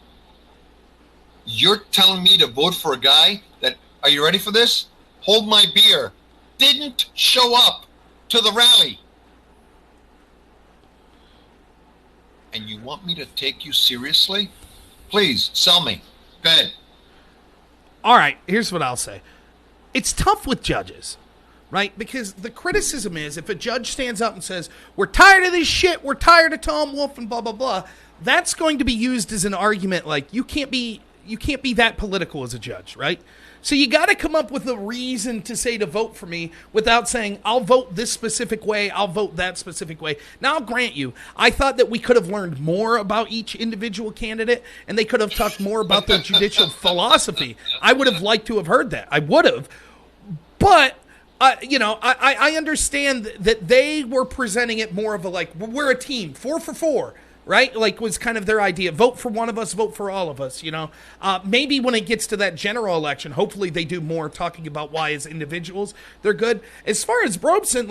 you're telling me to vote for a guy that, are you ready for this? Hold my beer. Didn't show up to the rally. And you want me to take you seriously? Please, sell me. Go ahead. All right, here's what I'll say. It's tough with judges, right? Because the criticism is if a judge stands up and says, we're tired of this shit, we're tired of Tom Wolf and blah, blah, blah, that's going to be used as an argument like you can't be that political as a judge, right? So you got to come up with a reason to say to vote for me without saying, I'll vote this specific way, I'll vote that specific way. Now, I'll grant you, I thought that we could have learned more about each individual candidate and they could have talked more about their judicial philosophy. I would have liked to have heard that. I would have. But, I understand that they were presenting it more of a like, we're a team, 4 for 4. Right? Like was kind of their idea. Vote for one of us, vote for all of us, Maybe when it gets to that general election, hopefully they do more talking about why as individuals they're good. As far as Brobson,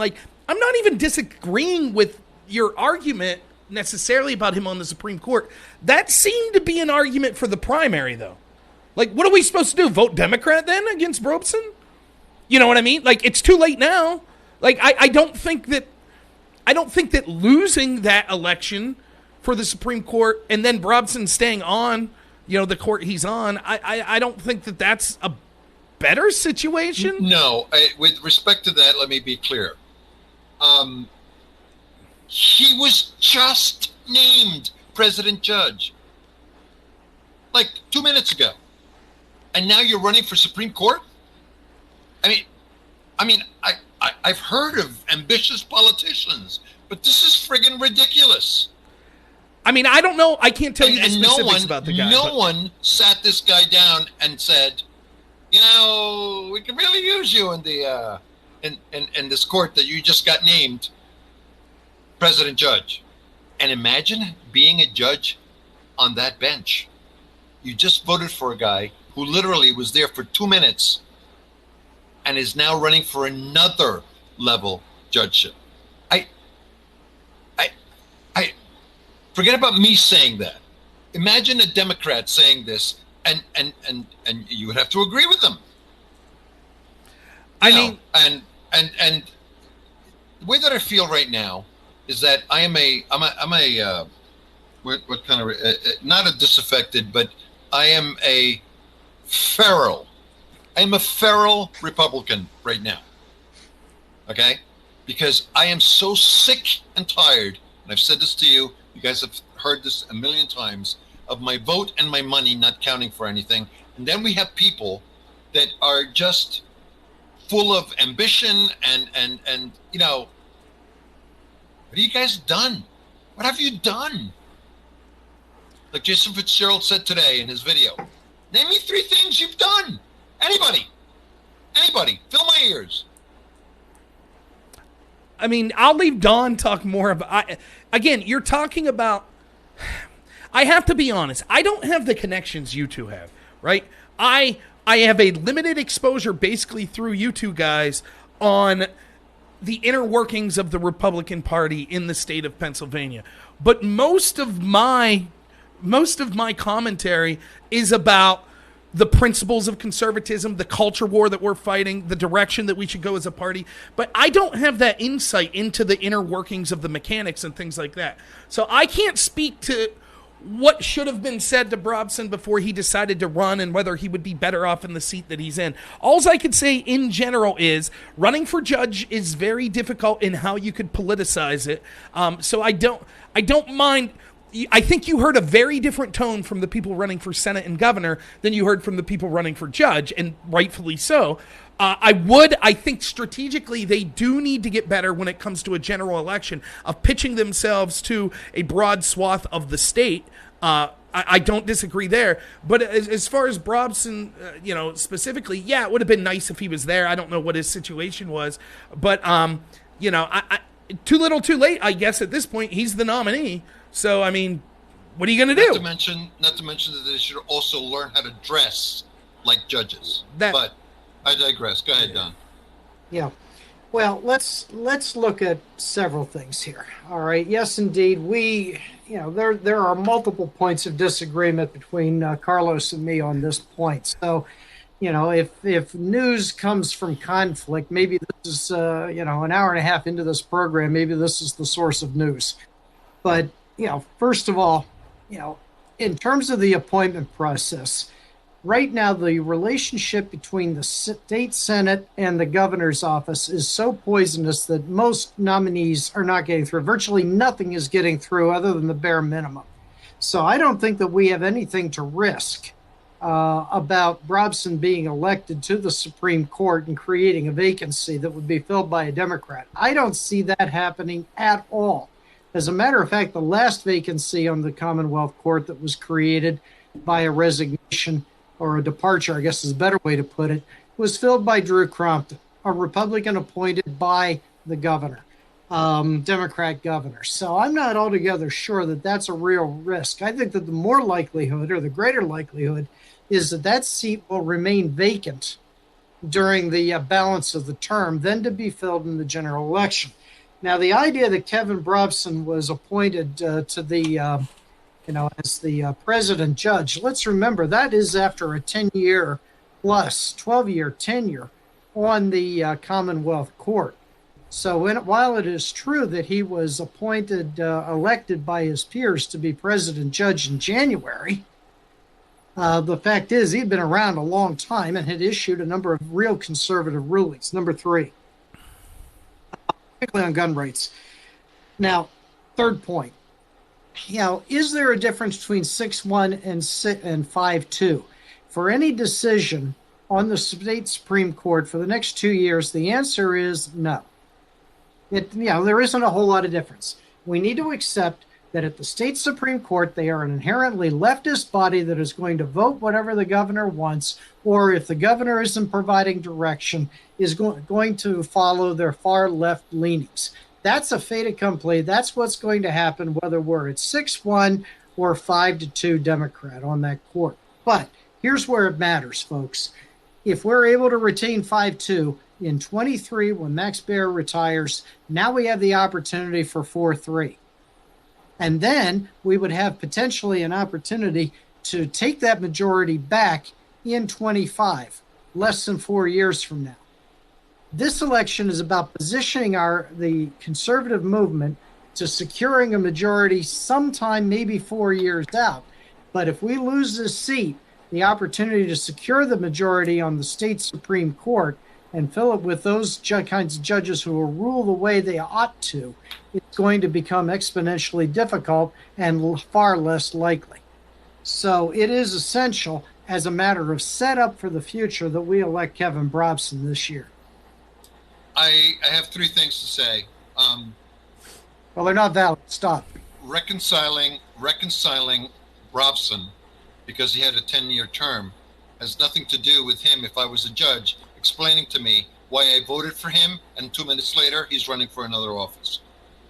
I'm not even disagreeing with your argument necessarily about him on the Supreme Court. That seemed to be an argument for the primary, though. What are we supposed to do? Vote Democrat then against Brobson? You know what I mean? It's too late now. I don't think that losing that election for the Supreme Court and then Brobson staying on, the court he's on, I don't think that that's a better situation. No, with respect to that, let me be clear. He was just named president judge 2 minutes ago. And now you're running for Supreme Court? I've heard of ambitious politicians, but this is friggin' ridiculous. I don't know. I can't tell you the specifics about the guy. No one sat this guy down and said, we can really use you in the in this court that you just got named president judge. And imagine being a judge on that bench. You just voted for a guy who literally was there for 2 minutes and is now running for another level judgeship. Forget about me saying that. Imagine a Democrat saying this, and you would have to agree with them. And the way that I feel right now is that I'm a what kind of not a disaffected, but I am a feral. I'm a feral Republican right now. Okay, because I am so sick and tired, and I've said this to you. You guys have heard this a million times, of my vote and my money not counting for anything, And then we have people that are just full of ambition and you know, what have you guys done? What have you done? Like Jason Fitzgerald said today in his video, name me 3 things you've done. Anybody, fill my ears. I mean, I'll leave Don talk more about. Again, you're talking about. I have to be honest. I don't have the connections you two have, right? I have a limited exposure, basically through you two guys, on the inner workings of the Republican Party in the state of Pennsylvania. But most of my commentary is about the principles of conservatism, the culture war that we're fighting, the direction that we should go as a party. But I don't have that insight into the inner workings of the mechanics and things like that. So I can't speak to what should have been said to Brobson before he decided to run and whether he would be better off in the seat that he's in. All I could say in general is running for judge is very difficult in how you could politicize it. So I don't mind. I think you heard a very different tone from the people running for Senate and governor than you heard from the people running for judge, and rightfully so. I think strategically they do need to get better when it comes to a general election of pitching themselves to a broad swath of the state. I don't disagree there. But as far as Brobson, specifically, yeah, it would have been nice if he was there. I don't know what his situation was. But, too little too late, I guess, at this point. He's the nominee. So, I mean, what are you going to do? Not to mention that they should also learn how to dress like judges. But I digress. Go ahead, Don. Yeah. Well, let's look at several things here. All right. Yes, indeed. There are multiple points of disagreement between Carlos and me on this point. So, if news comes from conflict, maybe this is, an hour and a half into this program, maybe this is the source of news. But, first of all, in terms of the appointment process, right now, the relationship between the state Senate and the governor's office is so poisonous that most nominees are not getting through. Virtually nothing is getting through other than the bare minimum. So I don't think that we have anything to risk about Brobson being elected to the Supreme Court and creating a vacancy that would be filled by a Democrat. I don't see that happening at all. As a matter of fact, the last vacancy on the Commonwealth Court that was created by a resignation or a departure, I guess is a better way to put it, was filled by Drew Crompton, a Republican appointed by the governor, Democrat governor. So I'm not altogether sure that that's a real risk. I think that the more likelihood, or the greater likelihood, is that seat will remain vacant during the balance of the term, then to be filled in the general election. Now, the idea that Kevin Brobson was appointed to the as the president judge, let's remember that is after a 10-year plus 12-year tenure on the Commonwealth Court. So while it is true that he was elected by his peers to be president judge in January, the fact is he'd been around a long time and had issued a number of real conservative rulings. Number 3, particularly on gun rights. Now, third point. Is there a difference between 6-1 and 5-2? For any decision on the state Supreme Court for the next 2 years, the answer is no. There isn't a whole lot of difference. We need to accept that at the state Supreme Court, they are an inherently leftist body that is going to vote whatever the governor wants, or if the governor isn't providing direction, is going to follow their far left leanings. That's a fait accompli. That's what's going to happen, whether we're at 6-1 or 5-2 Democrat on that court. But here's where it matters, folks. If we're able to retain 5-2 in 23 when Max Baer retires, now we have the opportunity for 4-3. And then we would have potentially an opportunity to take that majority back in 25, less than 4 years from now. This election is about positioning the conservative movement to securing a majority sometime maybe 4 years out. But if we lose this seat, the opportunity to secure the majority on the state Supreme Court and fill it with those kinds of judges who will rule the way they ought to, it's going to become exponentially difficult and far less likely. So it is essential, as a matter of setup for the future that we elect Kevin Brobson this year? I have three things to say. Well, they're not valid. Stop. Reconciling Brobson, because he had a 10-year term, has nothing to do with him. If I was a judge, explaining to me why I voted for him, and 2 minutes later he's running for another office.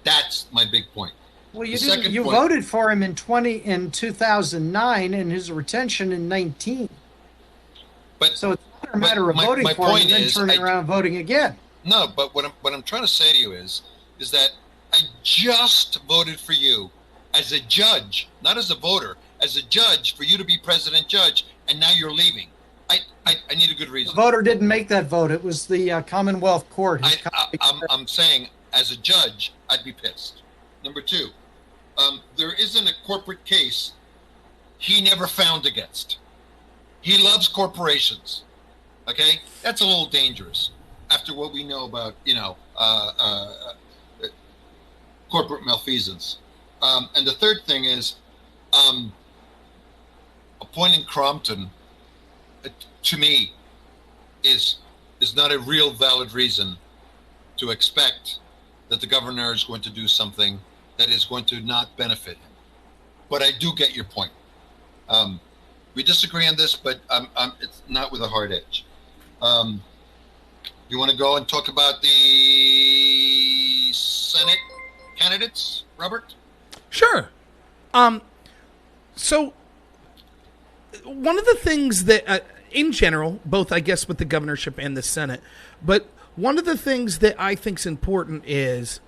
That's my big point. Well, you didn't. You voted for him in 2009, and his retention in 19. But so it's not a matter of voting for him and then turning around and voting again. No, but what I'm trying to say to you is that I just voted for you as a judge, not as a voter, as a judge, for you to be president judge, and now you're leaving. I need a good reason. The voter didn't make that vote. It was the Commonwealth Court. I'm saying, as a judge, I'd be pissed. Number two, there isn't a corporate case he never found against. He loves corporations. Okay? That's a little dangerous after what we know about, corporate malfeasance. And the third thing is, appointing Crompton, to me, is not a real valid reason to expect that the governor is going to do something that is going to not benefit him. But I do get your point. We disagree on this, but it's not with a hard edge. You want to go and talk about the Senate candidates, Robert? Sure. So one of the things that, in general, both I guess with the governorship and the Senate, but one of the things that I think is important is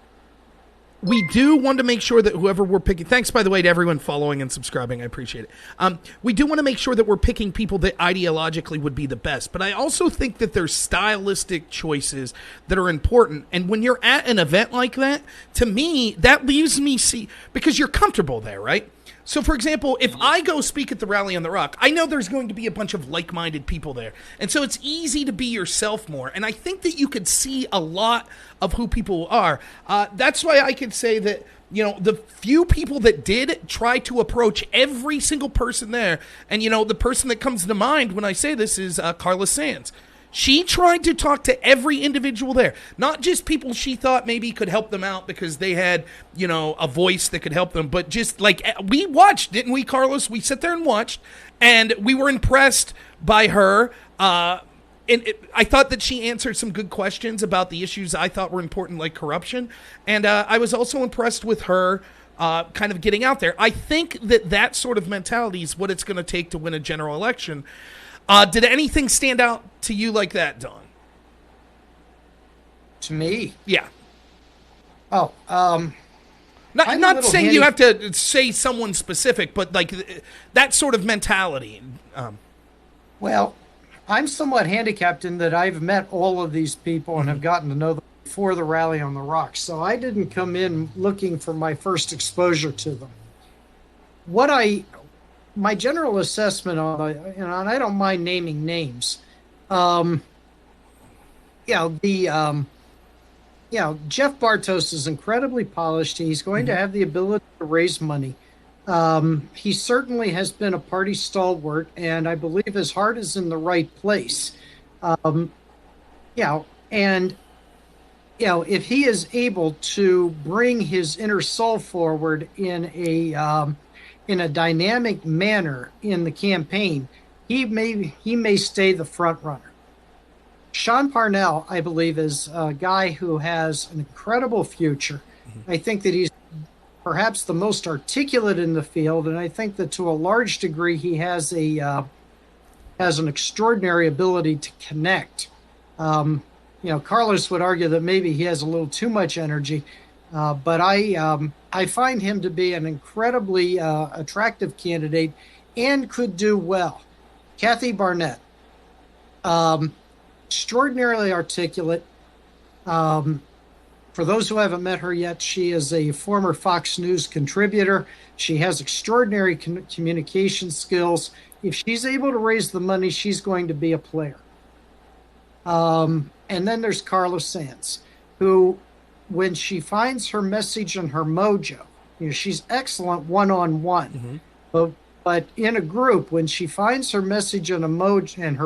we do want to make sure that whoever we're picking, thanks by the way to everyone following and subscribing, I appreciate it. We do want to make sure that we're picking people that ideologically would be the best, but I also think that there's stylistic choices that are important. And when you're at an event like that, to me, that leaves me because you're comfortable there, right? So, for example, if I go speak at the Rally on the Rock, I know there's going to be a bunch of like-minded people there. And so it's easy to be yourself more. And I think that you could see a lot of who people are. That's why I could say that, the few people that did try to approach every single person there, and, the person that comes to mind when I say this is Carla Sands. She tried to talk to every individual there, not just people she thought maybe could help them out because they had, a voice that could help them, but just like we watched, didn't we, Carlos? We sat there and watched, and we were impressed by her. I thought that she answered some good questions about the issues I thought were important, like corruption. And I was also impressed with her kind of getting out there. I think that sort of mentality is what it's going to take to win a general election. Did anything stand out to you like that, Don? To me? Yeah. Oh, not saying you have to say someone specific, but like that sort of mentality. Well, I'm somewhat handicapped in that I've met all of these people and have gotten to know them before the Rally on the Rock. So I didn't come in looking for my first exposure to them. My general assessment on, and I don't mind naming names. Jeff Bartos is incredibly polished. He's going to have the ability to raise money. He certainly has been a party stalwart, and I believe his heart is in the right place. If he is able to bring his inner soul forward in a dynamic manner in the campaign, he may stay the front runner. Sean Parnell, I believe, is a guy who has an incredible future. I think that he's perhaps the most articulate in the field, and I think that to a large degree he has an extraordinary ability to connect. Carlos would argue that maybe he has a little too much energy, but I find him to be an incredibly attractive candidate and could do well. Kathy Barnett, extraordinarily articulate. For those who haven't met her yet, she is a former Fox News contributor. She has extraordinary communication skills. If she's able to raise the money, she's going to be a player. And then there's Carlos Sands, who, when she finds her message and her mojo, she's excellent one-on-one. But But in a group, when she finds her message and her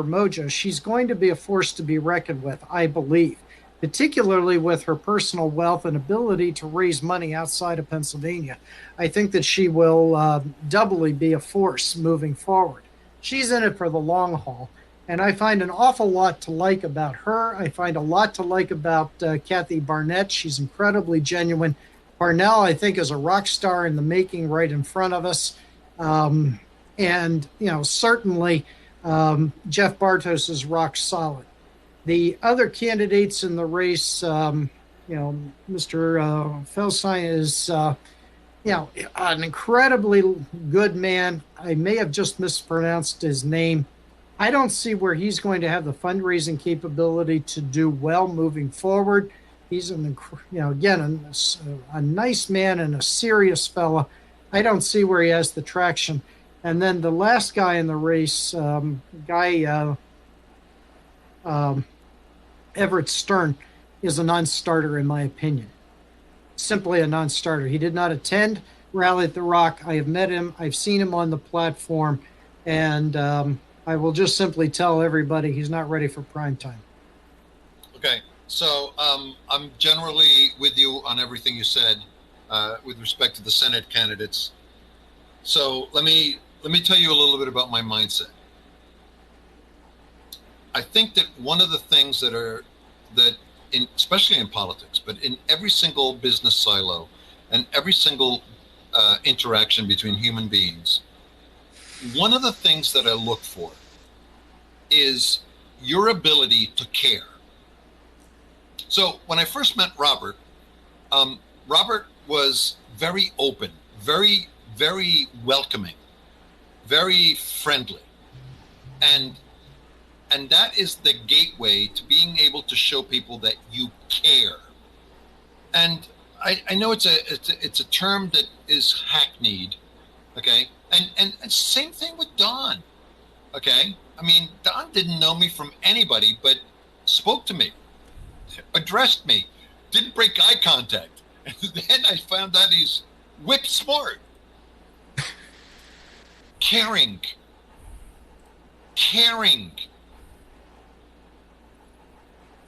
mojo, she's going to be a force to be reckoned with, I believe, particularly with her personal wealth and ability to raise money outside of Pennsylvania. I think that she will doubly be a force moving forward. She's in it for the long haul. And I find an awful lot to like about her. I find a lot to like about Kathy Barnett. She's incredibly genuine. Parnell, I think, is a rock star in the making right in front of us. And, certainly Jeff Bartos is rock solid. The other candidates in the race, Mr. Felstein is, an incredibly good man. I may have just mispronounced his name. I don't see where he's going to have the fundraising capability to do well moving forward. He's a nice man and a serious fella. I don't see where he has the traction. And then the last guy in the race, Everett Stern, is a non-starter in my opinion. Simply a non-starter. He did not attend Rally at the Rock. I have met him. I've seen him on the platform. And I will just simply tell everybody he's not ready for prime time. Okay. So I'm generally with you on everything you said with respect to the Senate candidates. So let me tell you a little bit about my mindset. I think that one of the things especially in politics, but in every single business silo and every single interaction between human beings, one of the things that I look for is your ability to care. So when I first met Robert, Robert was very open, very, very welcoming, very friendly. And that is the gateway to being able to show people that you care. And I know it's a term that is hackneyed, okay? And same thing with Don, okay? I mean, Don didn't know me from anybody, but spoke to me, addressed me, didn't break eye contact. And then I found out he's whip smart. Caring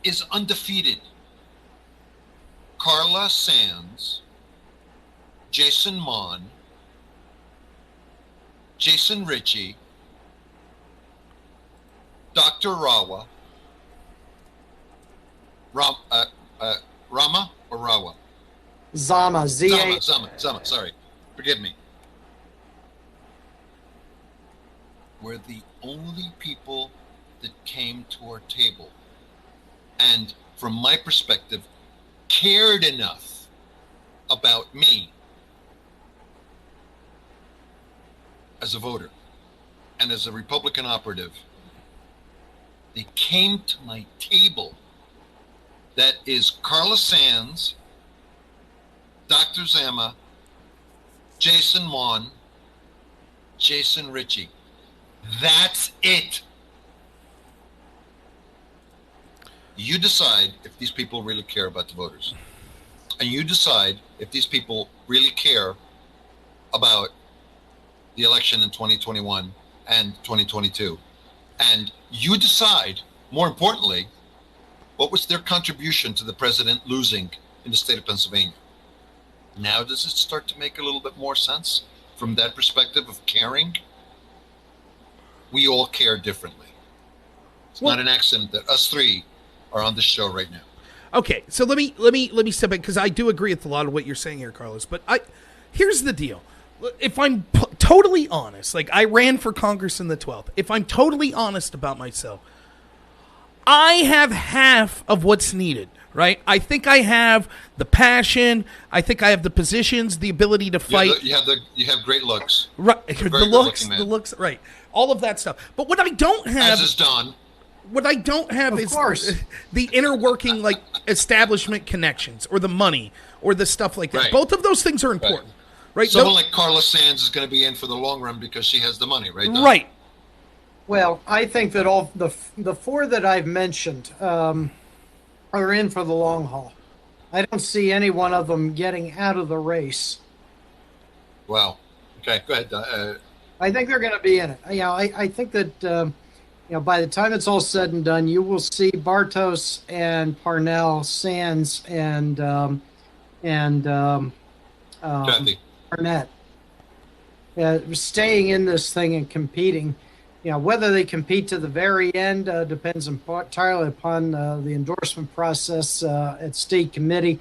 is undefeated. Carla Sands, Jason Mon, Jason Ritchie, Dr. Rawa, Rama or Rawa? Zama, Z-A. Zama, sorry. Forgive me. We're the only people that came to our table and, from my perspective, cared enough about me as a voter and as a Republican operative. They came to my table. That is Carla Sands, Dr. Zama, Jason Mon, Jason Ritchie. That's it. You decide if these people really care about the voters. And you decide if these people really care about the election in 2021 and 2022. And you decide, more importantly, what was their contribution to the president losing in the state of Pennsylvania. Now does it start to make a little bit more sense from that perspective of caring? We all care differently. It's not an accident that us three are on this show right now. Okay, so let me step back because I do agree with a lot of what you're saying here, Carlos. But here's the deal: if I'm totally honest, like I ran for Congress in the 12th. If I'm totally honest about myself, I have half of what's needed. Right? I think I have the passion. I think I have the positions, the ability to fight. You have great looks. Right, the looks, right? All of that stuff. But what I don't have, as is Don. What I don't have is the inner working, like establishment connections, or the money, or the stuff like that. Right. Both of those things are important, right? Someone like Carla Sands is going to be in for the long run because she has the money, right? Don? Right. Well, I think that all the four that I've mentioned are in for the long haul. I don't see any one of them getting out of the race. Wow. Okay, go ahead. I think they're going to be in it. I think that by the time it's all said and done, you will see Bartos and Parnell, Sands, and Barnett staying in this thing and competing. Whether they compete to the very end depends entirely upon the endorsement process at state committee.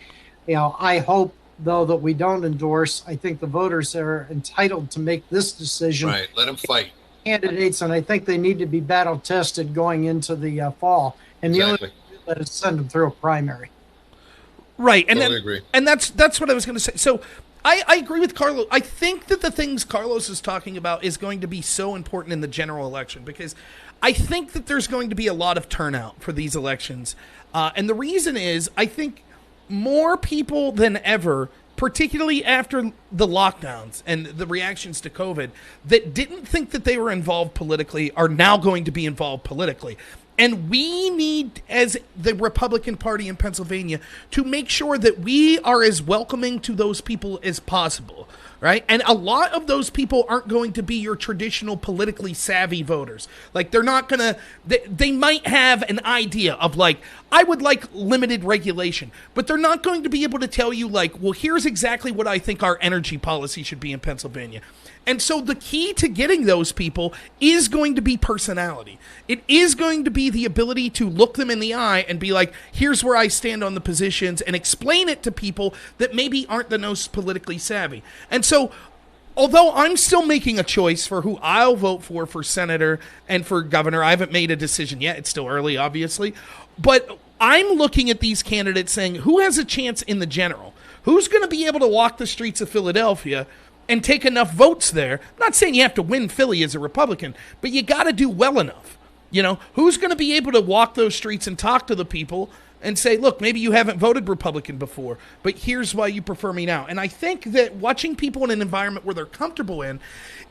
I hope, though, that we don't endorse. I think the voters are entitled to make this decision. Right, let them fight. Candidates, and I think they need to be battle tested going into the fall. And the only way to do that is send them through a primary. Right, and totally agree. And that's what I was going to say. So I agree with Carlos. I think that the things Carlos is talking about is going to be so important in the general election, because I think that there's going to be a lot of turnout for these elections. And the reason is, I think more people than ever, particularly after the lockdowns and the reactions to COVID, that didn't think that they were involved politically are now going to be involved politically. And we need, as the Republican Party in Pennsylvania, to make sure that we are as welcoming to those people as possible, right? And a lot of those people aren't going to be your traditional politically savvy voters. Like, they're not going to, they might have an idea of, like, I would like limited regulation, but they're not going to be able to tell you, like, well, here's exactly what I think our energy policy should be in Pennsylvania. And so the key to getting those people is going to be personality. It is going to be the ability to look them in the eye and be like, here's where I stand on the positions, and explain it to people that maybe aren't the most politically savvy. And so, although I'm still making a choice for who I'll vote for senator and for governor, I haven't made a decision yet. It's still early, obviously. But I'm looking at these candidates saying, who has a chance in the general? Who's going to be able to walk the streets of Philadelphia and take enough votes there? I'm not saying you have to win Philly as a Republican, but you got to do well enough. Who's going to be able to walk those streets and talk to the people and say, look, maybe you haven't voted Republican before, but here's why you prefer me now. And I think that watching people in an environment where they're comfortable in,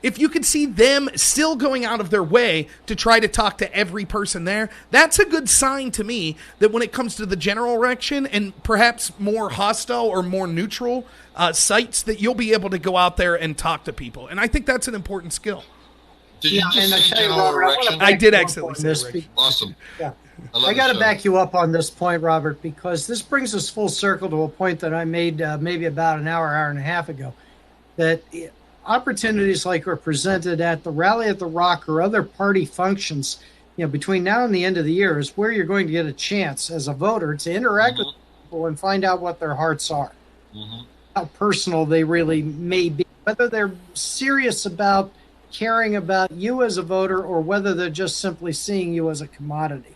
if you can see them still going out of their way to try to talk to every person there, that's a good sign to me that when it comes to the general election and perhaps more hostile or more neutral sites, that you'll be able to go out there and talk to people. And I think that's an important skill. Did you just say general election? I did accidentally say election. Awesome. Yeah. I got to back you up on this point, Robert, because this brings us full circle to a point that I made maybe about an hour and a half ago, that opportunities like are presented at the Rally at the Rock or other party functions, between now and the end of the year, is where you're going to get a chance as a voter to interact with people and find out what their hearts are, how personal they really may be, whether they're serious about caring about you as a voter or whether they're just simply seeing you as a commodity.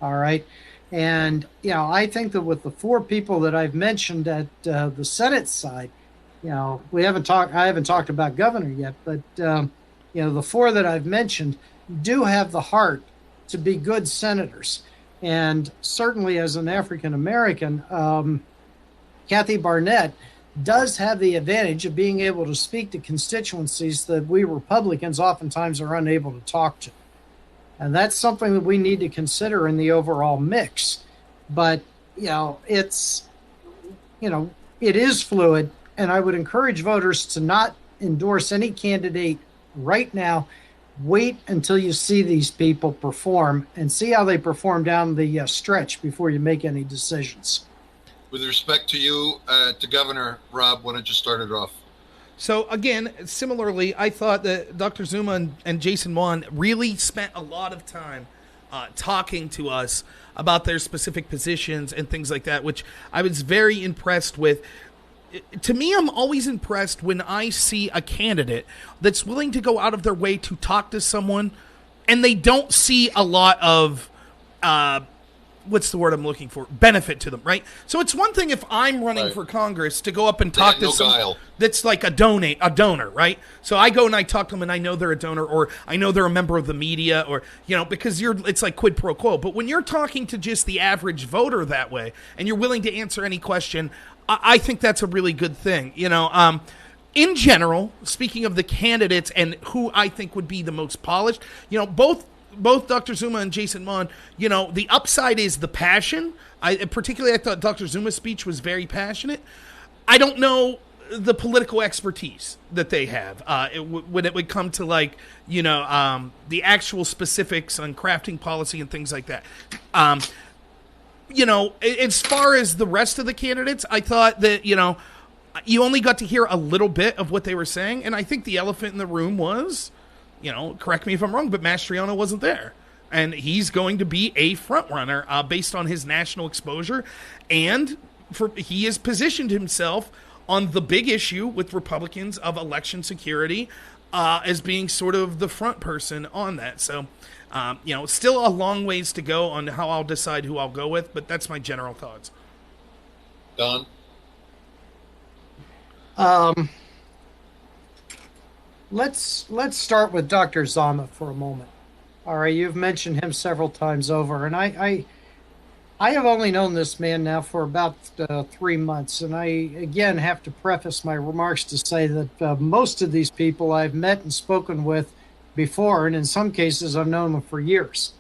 All right. And, I think that with the four people that I've mentioned at the Senate side, I haven't talked about governor yet, but, the four that I've mentioned do have the heart to be good senators. And certainly as an African-American, Kathy Barnett does have the advantage of being able to speak to constituencies that we Republicans oftentimes are unable to talk to. And that's something that we need to consider in the overall mix. But, it is fluid, and I would encourage voters to not endorse any candidate right now. Wait until you see these people perform and see how they perform down the stretch before you make any decisions. With respect to you, to Governor, Rob, why don't you start it off? So, again, similarly, I thought that Dr. Zuma and Jason Wan really spent a lot of time talking to us about their specific positions and things like that, which I was very impressed with. To me, I'm always impressed when I see a candidate that's willing to go out of their way to talk to someone and they don't see a lot of what's the word I'm looking for? Benefit to them, right? So it's one thing if I'm running for Congress to go up and talk to someone that's like a donor, right? So I go and I talk to them and I know they're a donor or I know they're a member of the media or, because it's like quid pro quo. But when you're talking to just the average voter that way and you're willing to answer any question, I think that's a really good thing. In general, speaking of the candidates and who I think would be the most polished, both Dr. Zuma and Jason Mon, the upside is the passion. I thought Dr. Zuma's speech was very passionate. I don't know the political expertise that they have when it would come to like the actual specifics on crafting policy and things like that. As far as the rest of the candidates, I thought that you only got to hear a little bit of what they were saying, and I think the elephant in the room was, correct me if I'm wrong, but Mastriano wasn't there. And he's going to be a front runner based on his national exposure, and he has positioned himself on the big issue with Republicans of election security as being sort of the front person on that. So, still a long ways to go on how I'll decide who I'll go with, but that's my general thoughts. Don? Let's start with Dr. Zama for a moment. All right, you've mentioned him several times over, and I have only known this man now for about 3 months, and I, again, have to preface my remarks to say that most of these people I've met and spoken with before, and in some cases I've known them for years.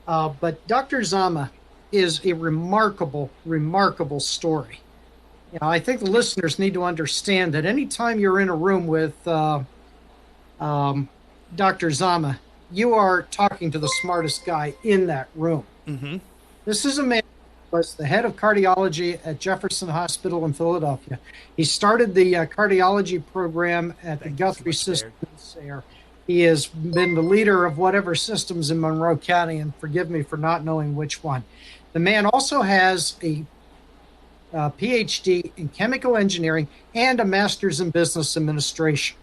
But Dr. Zama is a remarkable, remarkable story. I think the listeners need to understand that anytime you're in a room with Dr. Zama, you are talking to the smartest guy in that room. Mm-hmm. This is a man who was the head of cardiology at Jefferson Hospital in Philadelphia. He started the cardiology program at the Guthrie Systems there. He has been the leader of whatever systems in Monroe County, and forgive me for not knowing which one. The man also has a PhD in chemical engineering and a master's in business administration.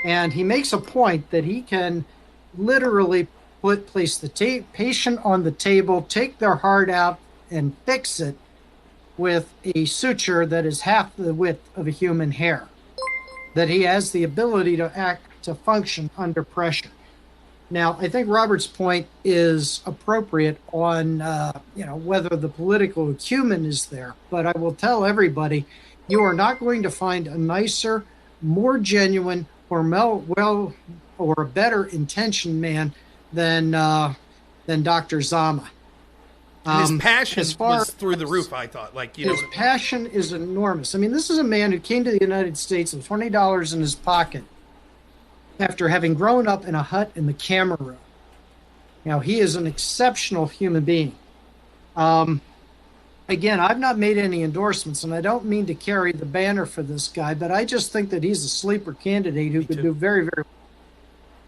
And he makes a point that he can literally place the patient on the table, take their heart out, and fix it with a suture that is half the width of a human hair. That he has the ability to function under pressure. Now, I think Robert's point is appropriate on whether the political acumen is there. But I will tell everybody, you are not going to find a nicer, more genuine, or a better intentioned man than Dr. Zama. His passion was through the roof, I thought. His passion is enormous. I mean, this is a man who came to the United States with $20 in his pocket after having grown up in a hut in the Cameroon. He is an exceptional human being. Again, I've not made any endorsements, and I don't mean to carry the banner for this guy, but I just think that he's a sleeper candidate who could do very, very well.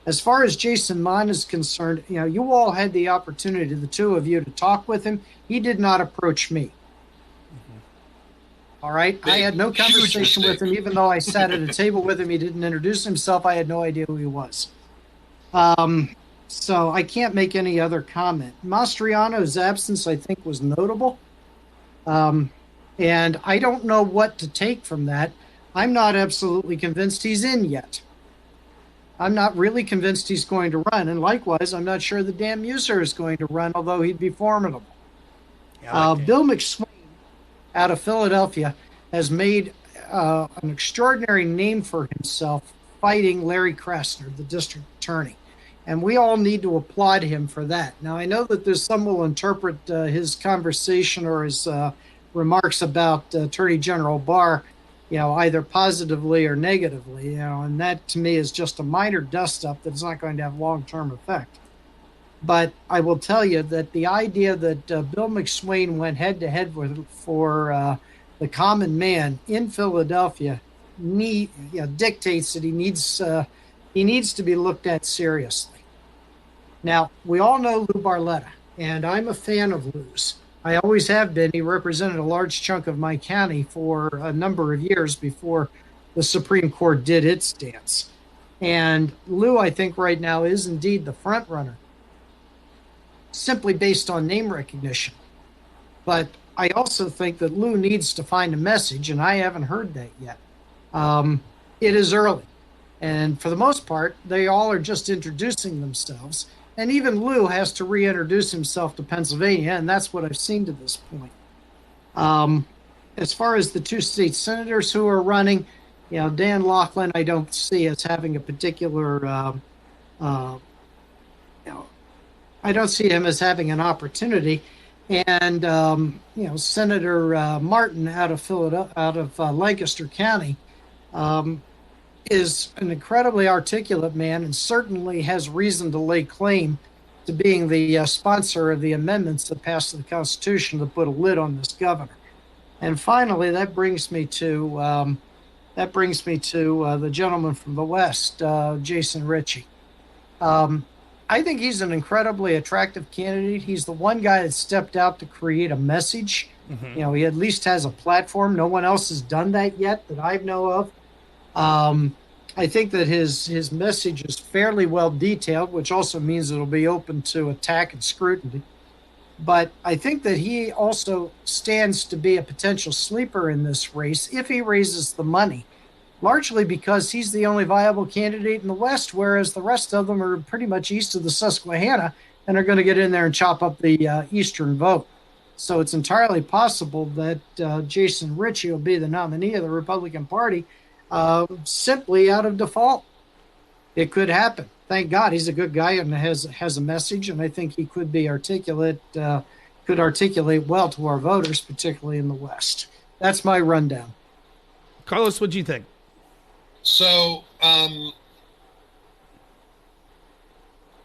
As far as Jason Mon is concerned, you all had the opportunity, the two of you, to talk with him. He did not approach me. Mm-hmm. All right? I had no conversation with him, even though I sat at a table with him. He didn't introduce himself. I had no idea who he was. So I can't make any other comment. Mastriano's absence, I think, was notable. And I don't know what to take from that. I'm not absolutely convinced he's in yet. I'm not really convinced he's going to run. And likewise, I'm not sure the damn Muser is going to run, although he'd be formidable. Yeah, Bill McSwain out of Philadelphia has made an extraordinary name for himself fighting Larry Krasner, the district attorney. And we all need to applaud him for that. Now, I know that there's some will interpret his conversation or his remarks about Attorney General Barr, either positively or negatively, and that to me is just a minor dust-up that's not going to have long-term effect. But I will tell you that the idea that Bill McSwain went head-to-head for the common man in Philadelphia dictates that he needs to be looked at seriously. Now, we all know Lou Barletta, and I'm a fan of Lou's. I always have been. He represented a large chunk of my county for a number of years before the Supreme Court did its dance. And Lou, I think right now, is indeed the front runner, simply based on name recognition. But I also think that Lou needs to find a message, and I haven't heard that yet. It is early. And for the most part, they all are just introducing themselves. And even Lou has to reintroduce himself to Pennsylvania, and that's what I've seen to this point. As far as the two state senators who are running, Dan Laughlin, I don't see as having a particular, I don't see him as having an opportunity. And Senator Martin out of Philadelphia, out of Lancaster County, um, is an incredibly articulate man and certainly has reason to lay claim to being the sponsor of the amendments that passed the Constitution to put a lid on this governor. And finally, that brings me to the gentleman from the West, Jason Ritchie. I think he's an incredibly attractive candidate. He's the one guy that stepped out to create a message. Mm-hmm. He at least has a platform. No one else has done that yet that I know of. I think that his message is fairly well detailed, which also means it'll be open to attack and scrutiny. But I think that he also stands to be a potential sleeper in this race if he raises the money, largely because he's the only viable candidate in the West, whereas the rest of them are pretty much east of the Susquehanna and are going to get in there and chop up the Eastern vote. So it's entirely possible that Jason Ritchie will be the nominee of the Republican Party simply out of default. It could happen. Thank God he's a good guy and has a message, and I think he could be could articulate well to our voters, particularly in the West. That's my rundown. Carlos, what do you think? So,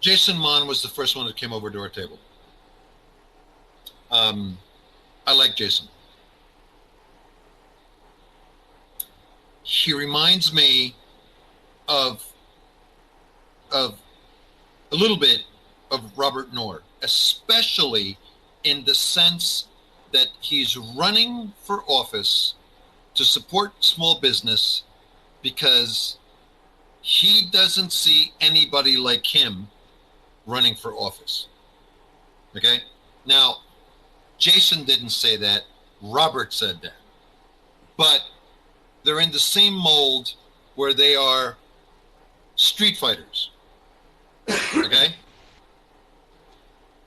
Jason Mon was the first one that came over to our table. I like Jason. He reminds me of a little bit of Robert Noerr, especially in the sense that he's running for office to support small business because he doesn't see anybody like him running for office. Okay? Now, Jason didn't say that. Robert said that. But they're in the same mold where they are street fighters. Okay?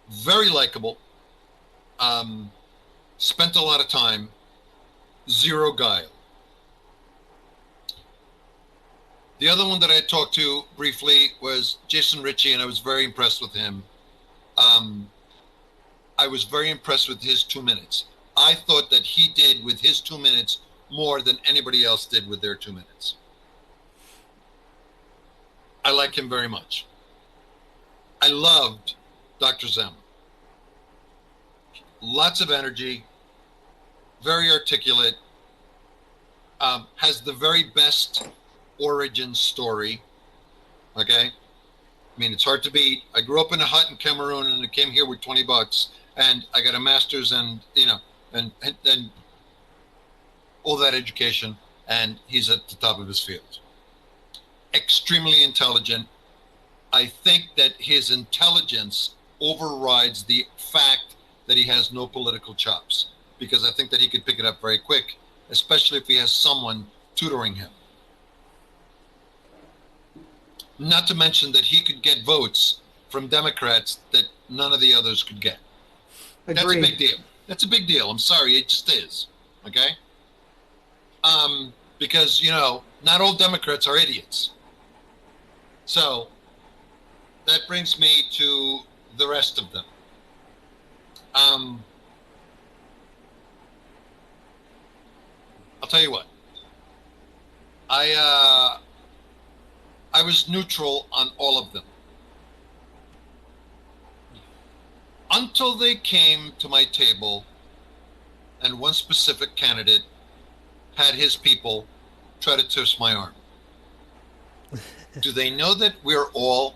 Very likable. Spent a lot of time. Zero guile. The other one that I talked to briefly was Jason Ritchie, and I was very impressed with him. I was very impressed with his 2 minutes. I thought that he did with his 2 minutes more than anybody else did with their 2 minutes. I like him very much. I loved Dr. Zem. Lots of energy, very articulate, has the very best origin story. Okay? I mean, it's hard to beat. I grew up in a hut in Cameroon and I came here with $20 and I got a master's and, and all that education, and he's at the top of his field. Extremely intelligent. I think that his intelligence overrides the fact that he has no political chops, because I think that he could pick it up very quick, especially if he has someone tutoring him. Not to mention that he could get votes from Democrats that none of the others could get. Agreed. That's a big deal. That's a big deal. I'm sorry, it just is. Okay? Because, not all Democrats are idiots. So, that brings me to the rest of them. I'll tell you what. I was neutral on all of them. Until they came to my table and one specific candidate had his people try to twist my arm. Do they know that we're all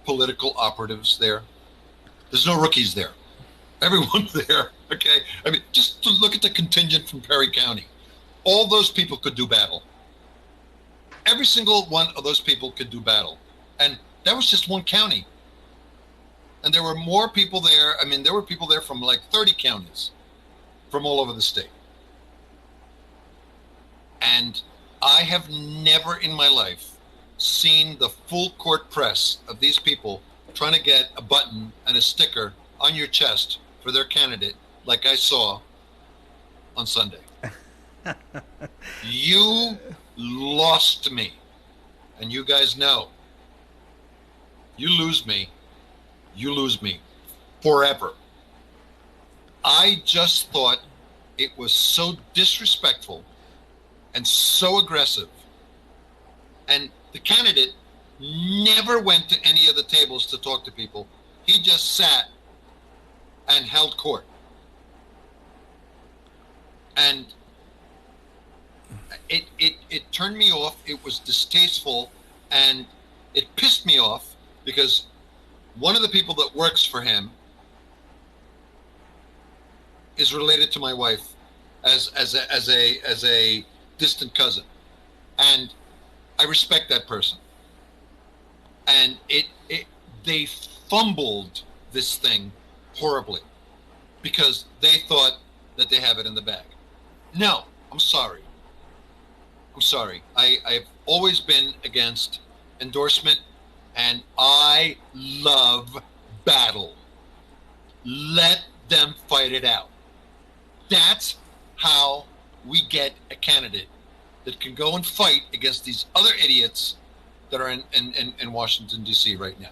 political operatives there? There's no rookies there. Everyone's there, okay? I mean, just to look at the contingent from Perry County. All those people could do battle. Every single one of those people could do battle. And that was just one county. And there were more people there. I mean, there were people there from like 30 counties from all over the state. And I have never in my life seen the full court press of these people trying to get a button and a sticker on your chest for their candidate like I saw on Sunday. You lost me. And you guys know, you lose me forever. I just thought it was so disrespectful and so aggressive. And the candidate never went to any of the tables to talk to people. He just sat and held court. And it turned me off. It was distasteful, and it pissed me off because one of the people that works for him is related to my wife as a distant cousin, and I respect that person. And they fumbled this thing horribly because they thought that they have it in the bag. No, I'm sorry. I've always been against endorsement, and I love battle. Let them fight it out. That's how we get a candidate that can go and fight against these other idiots that are in Washington, D.C. right now.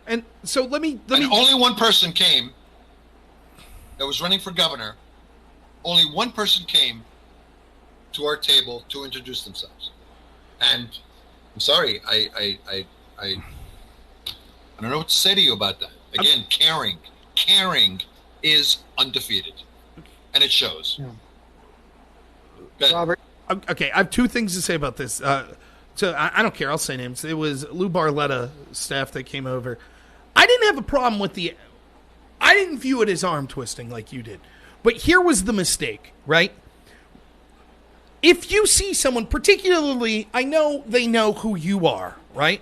And so let me only one person came that was running for governor. Only one person came to our table to introduce themselves. And I'm sorry, I don't know what to say to you about that. Again, caring is undefeated, and it shows. Yeah. Robert. Okay, I have two things to say about this. So I don't care. I'll say names. It was Lou Barletta staff that came over. I didn't have a problem with I didn't view it as arm twisting like you did. But here was the mistake, right? If you see someone, particularly, I know they know who you are, right?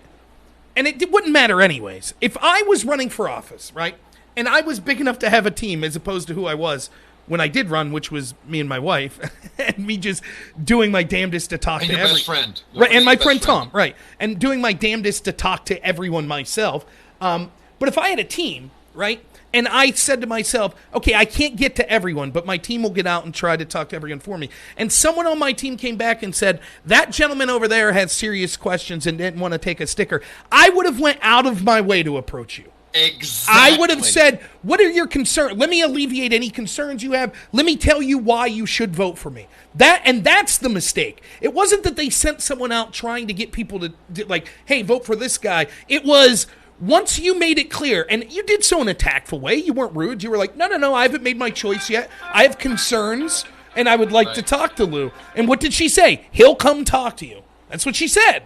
And it wouldn't matter anyways. If I was running for office, right, and I was big enough to have a team as opposed to who I was when I did run, which was me and my wife, and me just doing my damnedest to talk to everyone. Best friend. Right, and my friend Tom, right. And doing my damnedest to talk to everyone myself. But if I had a team, right, and I said to myself, okay, I can't get to everyone, but my team will get out and try to talk to everyone for me. And someone on my team came back and said, that gentleman over there had serious questions and didn't want to take a sticker. I would have went out of my way to approach you. Exactly. I would have said, what are your concerns? Let me alleviate any concerns you have. Let me tell you why you should vote for me. That's the mistake. It wasn't that they sent someone out trying to get people to like, hey, vote for this guy. It was once you made it clear, and you did so in a tactful way. You weren't rude. You were like, no, I haven't made my choice yet. I have concerns, and I would like to talk to Lou. And what did she say? He'll come talk to you. That's what she said.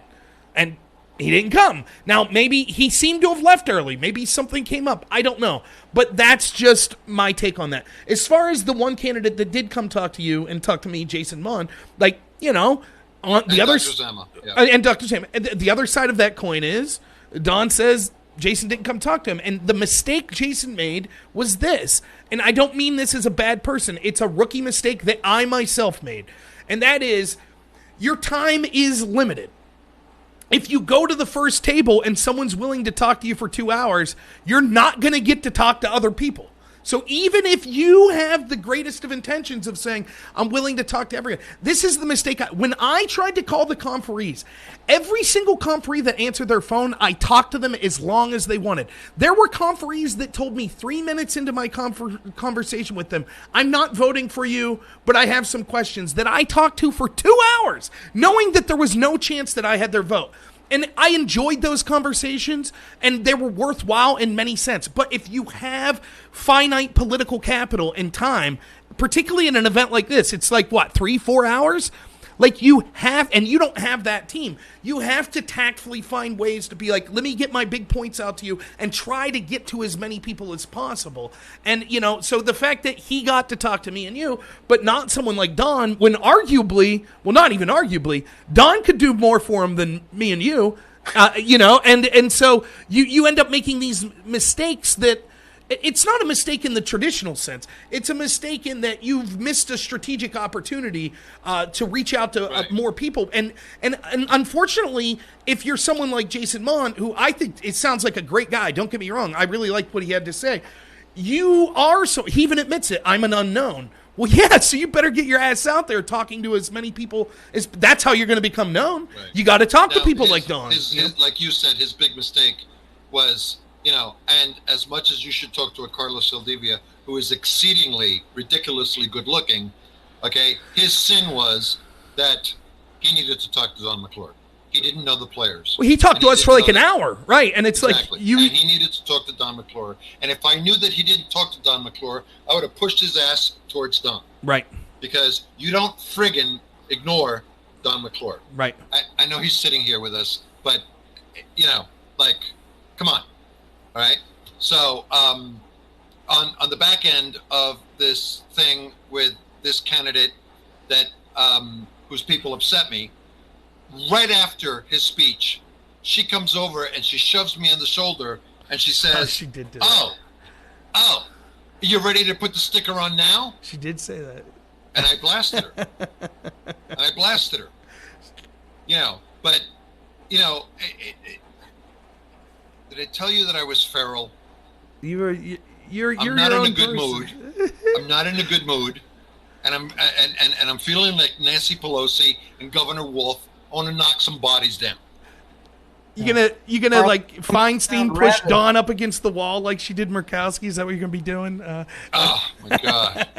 And he didn't come. Now, maybe he seemed to have left early. Maybe something came up. I don't know. But that's just my take on that. As far as the one candidate that did come talk to you and talk to me, Jason Mon, like, you know, on the other and Dr. Zama. The other side of that coin is Don says Jason didn't come talk to him. And the mistake Jason made was this. And I don't mean this as a bad person. It's a rookie mistake that I myself made. And that is, your time is limited. If you go to the first table and someone's willing to talk to you for 2 hours, you're not going to get to talk to other people. So even if you have the greatest of intentions of saying, I'm willing to talk to everyone, this is the mistake. When I tried to call the conferees, every single conferee that answered their phone, I talked to them as long as they wanted. There were conferees that told me 3 minutes into my conversation with them, I'm not voting for you, but I have some questions, that I talked to for 2 hours, knowing that there was no chance that I had their vote. And I enjoyed those conversations, and they were worthwhile in many sense. But if you have finite political capital and time, particularly in an event like this, it's like, what, 3-4 hours? Like you have, and you don't have that team. You have to tactfully find ways to be like, let me get my big points out to you and try to get to as many people as possible. And, you know, so the fact that he got to talk to me and you, but not someone like Don, when arguably, well, not even arguably, Don could do more for him than me and you, you know, and so you end up making these mistakes that, it's not a mistake in the traditional sense. It's a mistake in that you've missed a strategic opportunity to reach out to more people. And unfortunately, if you're someone like Jason Mon, who I think it sounds like a great guy, don't get me wrong, I really liked what he had to say. You are, so he even admits it, I'm an unknown. Well, yeah, so you better get your ass out there talking to as many people as, that's how you're going to become known. Right. You got to talk to people like Don. Like you said, his big mistake was And as much as you should talk to a Carlos Saldivia, who is exceedingly, ridiculously good looking, okay, his sin was that he needed to talk to Don McClure. He didn't know the players. Well, he talked to us for like an hour, right? And it's exactly. like And he needed to talk to Don McClure. And if I knew that he didn't talk to Don McClure, I would have pushed his ass towards Don. Right. Because you don't friggin' ignore Don McClure. Right. I know he's sitting here with us, but come on. All right. So on the back end of this thing with this candidate that whose people upset me, right after his speech, she comes over and she shoves me on the shoulder and she says, "Oh, she did do that. Oh, you ready to put the sticker on now?" She did say that. And I blasted her. But did I tell you that I was feral? You're I'm not in a good mood. I'm not in a good mood, and I'm feeling like Nancy Pelosi and Governor Wolf. I want to knock some bodies down. You gonna like Feinstein push Dawn up against the wall like she did Murkowski? Is that what you're gonna be doing? Oh my God!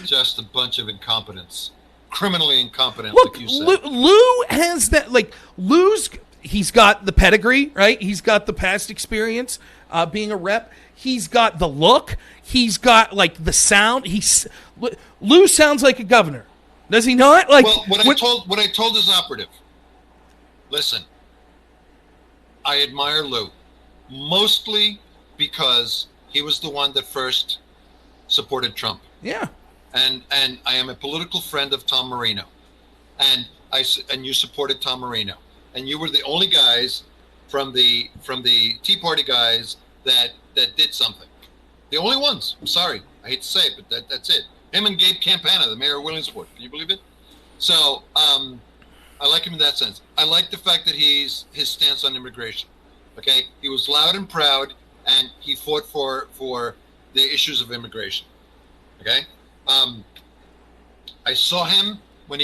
Just a bunch of incompetence, criminally incompetent. Look, like you said. Lou has that. Like Lou's, he's got the pedigree, right? He's got the past experience being a rep. He's got the look. He's got like the sound. Lou sounds like a governor. Does he not? Like, well, what I told his operative. Listen, I admire Lou, mostly because he was the one that first supported Trump. Yeah. And I am a political friend of Tom Marino, and you supported Tom Marino, and you were the only guys from the Tea Party guys that did something. The only ones. I'm sorry, I hate to say it, but that's it. Him and Gabe Campana, the mayor of Williamsport. Can you believe it? So I like him in that sense. I like the fact that his stance on immigration. Okay, he was loud and proud, and he fought for the issues of immigration. Okay, I saw him when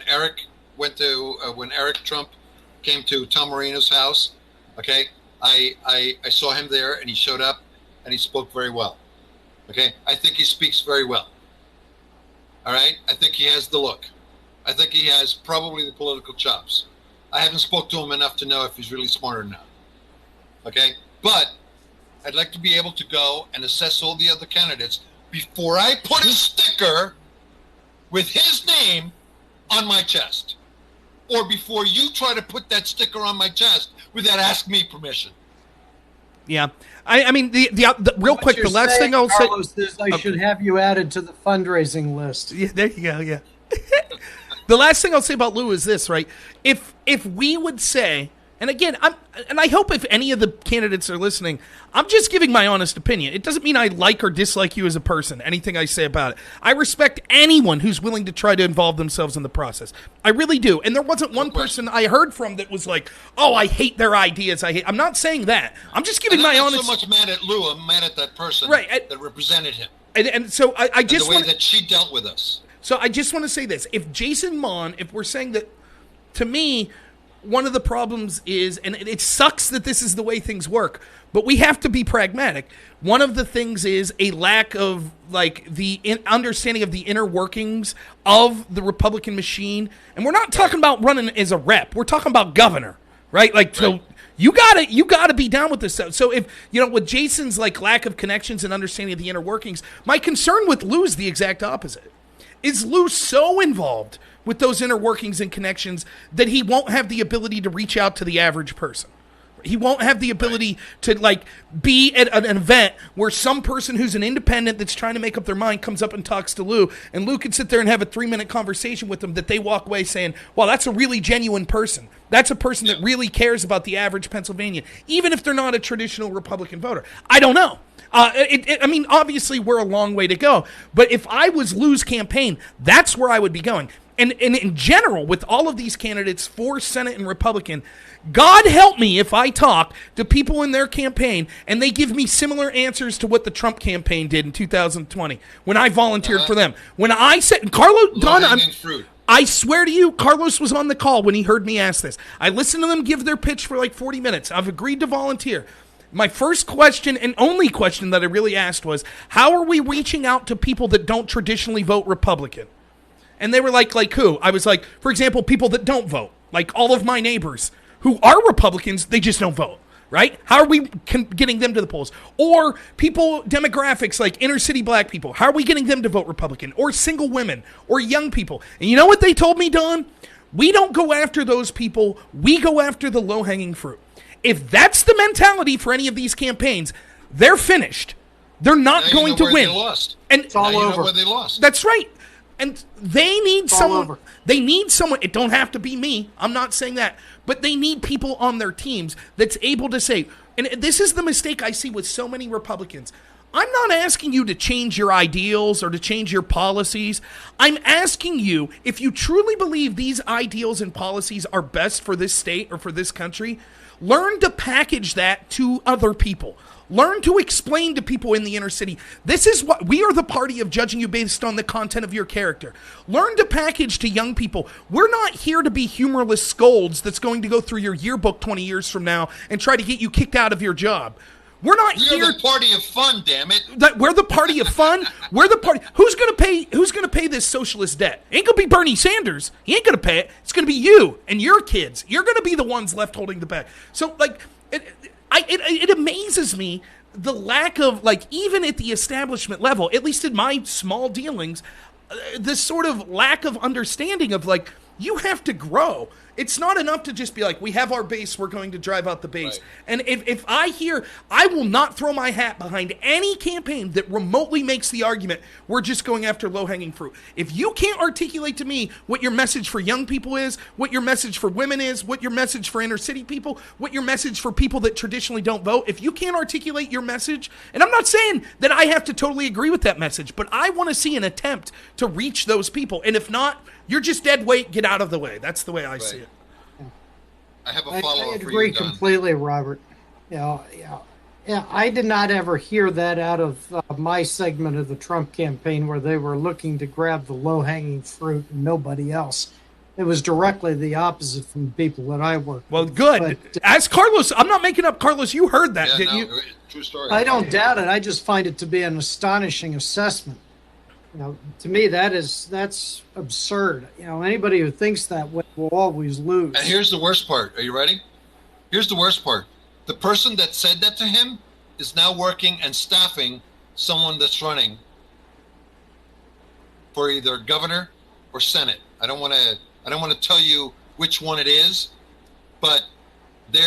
Eric Trump came to Tom Marino's house. Okay, I saw him there, and he showed up, and he spoke very well. Okay, I think he speaks very well. All right, I think he has the look. I think he has probably the political chops. I haven't spoke to him enough to know if he's really smart or not. Okay, but I'd like to be able to go and assess all the other candidates before I put a sticker with his name on my chest, or before you try to put that sticker on my chest without asking me permission. Yeah, I mean the real quick. The last thing I'll say, Carlos, is I should have you added to the fundraising list. Yeah, there you go. Yeah. The last thing I'll say about Lou is this, right? If we would say, and again, I hope if any of the candidates are listening, I'm just giving my honest opinion. It doesn't mean I like or dislike you as a person, anything I say about it. I respect anyone who's willing to try to involve themselves in the process. I really do. And there wasn't one person I heard from that was like, "Oh, I hate their ideas. I'm not saying that. I'm just giving my honest. I'm not so much mad at Lou. I'm mad at that person that represented him. And so I just the way that she dealt with us. So I just want to say this. If Jason Mon, if we're saying that, to me, one of the problems is, and it sucks that this is the way things work, but we have to be pragmatic. One of the things is a lack of the understanding of the inner workings of the Republican machine. And we're not talking about running as a rep. We're talking about governor, right? So you gotta be down with this stuff. So if, with Jason's lack of connections and understanding of the inner workings, my concern with Lou is the exact opposite. Is Lou so involved with those inner workings and connections that he won't have the ability to reach out to the average person? He won't have the ability to be at an event where some person who's an independent that's trying to make up their mind comes up and talks to Lou, and Lou can sit there and have a 3-minute conversation with them that they walk away saying, "Wow, that's a really genuine person. That's a person that really cares about the average Pennsylvanian, even if they're not a traditional Republican voter." I don't know. I mean, obviously, we're a long way to go. But if I was Lou's campaign, that's where I would be going. And in general, with all of these candidates for Senate and Republican, God help me if I talk to people in their campaign and they give me similar answers to what the Trump campaign did in 2020 when I volunteered for them. When I said, I swear to you, Carlos was on the call when he heard me ask this. I listened to them give their pitch for 40 minutes. I've agreed to volunteer. My first question and only question that I really asked was, how are we reaching out to people that don't traditionally vote Republican? And they were like who? I was like, for example, people that don't vote. Like all of my neighbors who are Republicans, they just don't vote. Right? How are we getting them to the polls? Or people, demographics like inner city black people, how are we getting them to vote Republican? Or single women, or young people? And you know what they told me, Don? We don't go after those people. We go after the low-hanging fruit. If that's the mentality for any of these campaigns, they're finished. They're not going to win. They lost. And it's all over. Where they lost. That's right. And they need someone. Over. They need someone. It don't have to be me. I'm not saying that. But they need people on their teams that's able to say, and this is the mistake I see with so many Republicans. I'm not asking you to change your ideals or to change your policies. I'm asking you, if you truly believe these ideals and policies are best for this state or for this country, learn to package that to other people. Learn to explain to people in the inner city, this is what we are, the party of judging you based on the content of your character. Learn to package to young people. We're not here to be humorless scolds that's going to go through your yearbook 20 years from now and try to get you kicked out of your job. We're not here. We're the party of fun, damn it. We're the party of fun. We're the party. Who's gonna pay this socialist debt? Ain't gonna be Bernie Sanders. He ain't gonna pay it. It's gonna be you and your kids. You're gonna be the ones left holding the bag. So like, it amazes me the lack of, like, even at the establishment level, at least in my small dealings, this sort of lack of understanding of, like, you have to grow. It's not enough to just be like, we have our base, we're going to drive out the base. Right. And if I hear, I will not throw my hat behind any campaign that remotely makes the argument, we're just going after low-hanging fruit. If you can't articulate to me what your message for young people is, what your message for women is, what your message for inner city people, what your message for people that traditionally don't vote, if you can't articulate your message, and I'm not saying that I have to totally agree with that message, but I want to see an attempt to reach those people. And if not, you're just dead weight, get out of the way. That's the way I see it. I have a follow-up for you, agree completely, Robert. Yeah. I did not ever hear that out of my segment of the Trump campaign where they were looking to grab the low-hanging fruit and nobody else. It was directly the opposite from the people that I work with. Well, good. But, as Carlos, I'm not making up, Carlos, you heard that, didn't you? True story. I don't doubt it. I just find it to be an astonishing assessment. To me, that's absurd. Anybody who thinks that way will always lose. And here's the worst part. Are you ready? Here's the worst part. The person that said that to him is now working and staffing someone that's running for either governor or Senate. I don't want to tell you which one it is, but they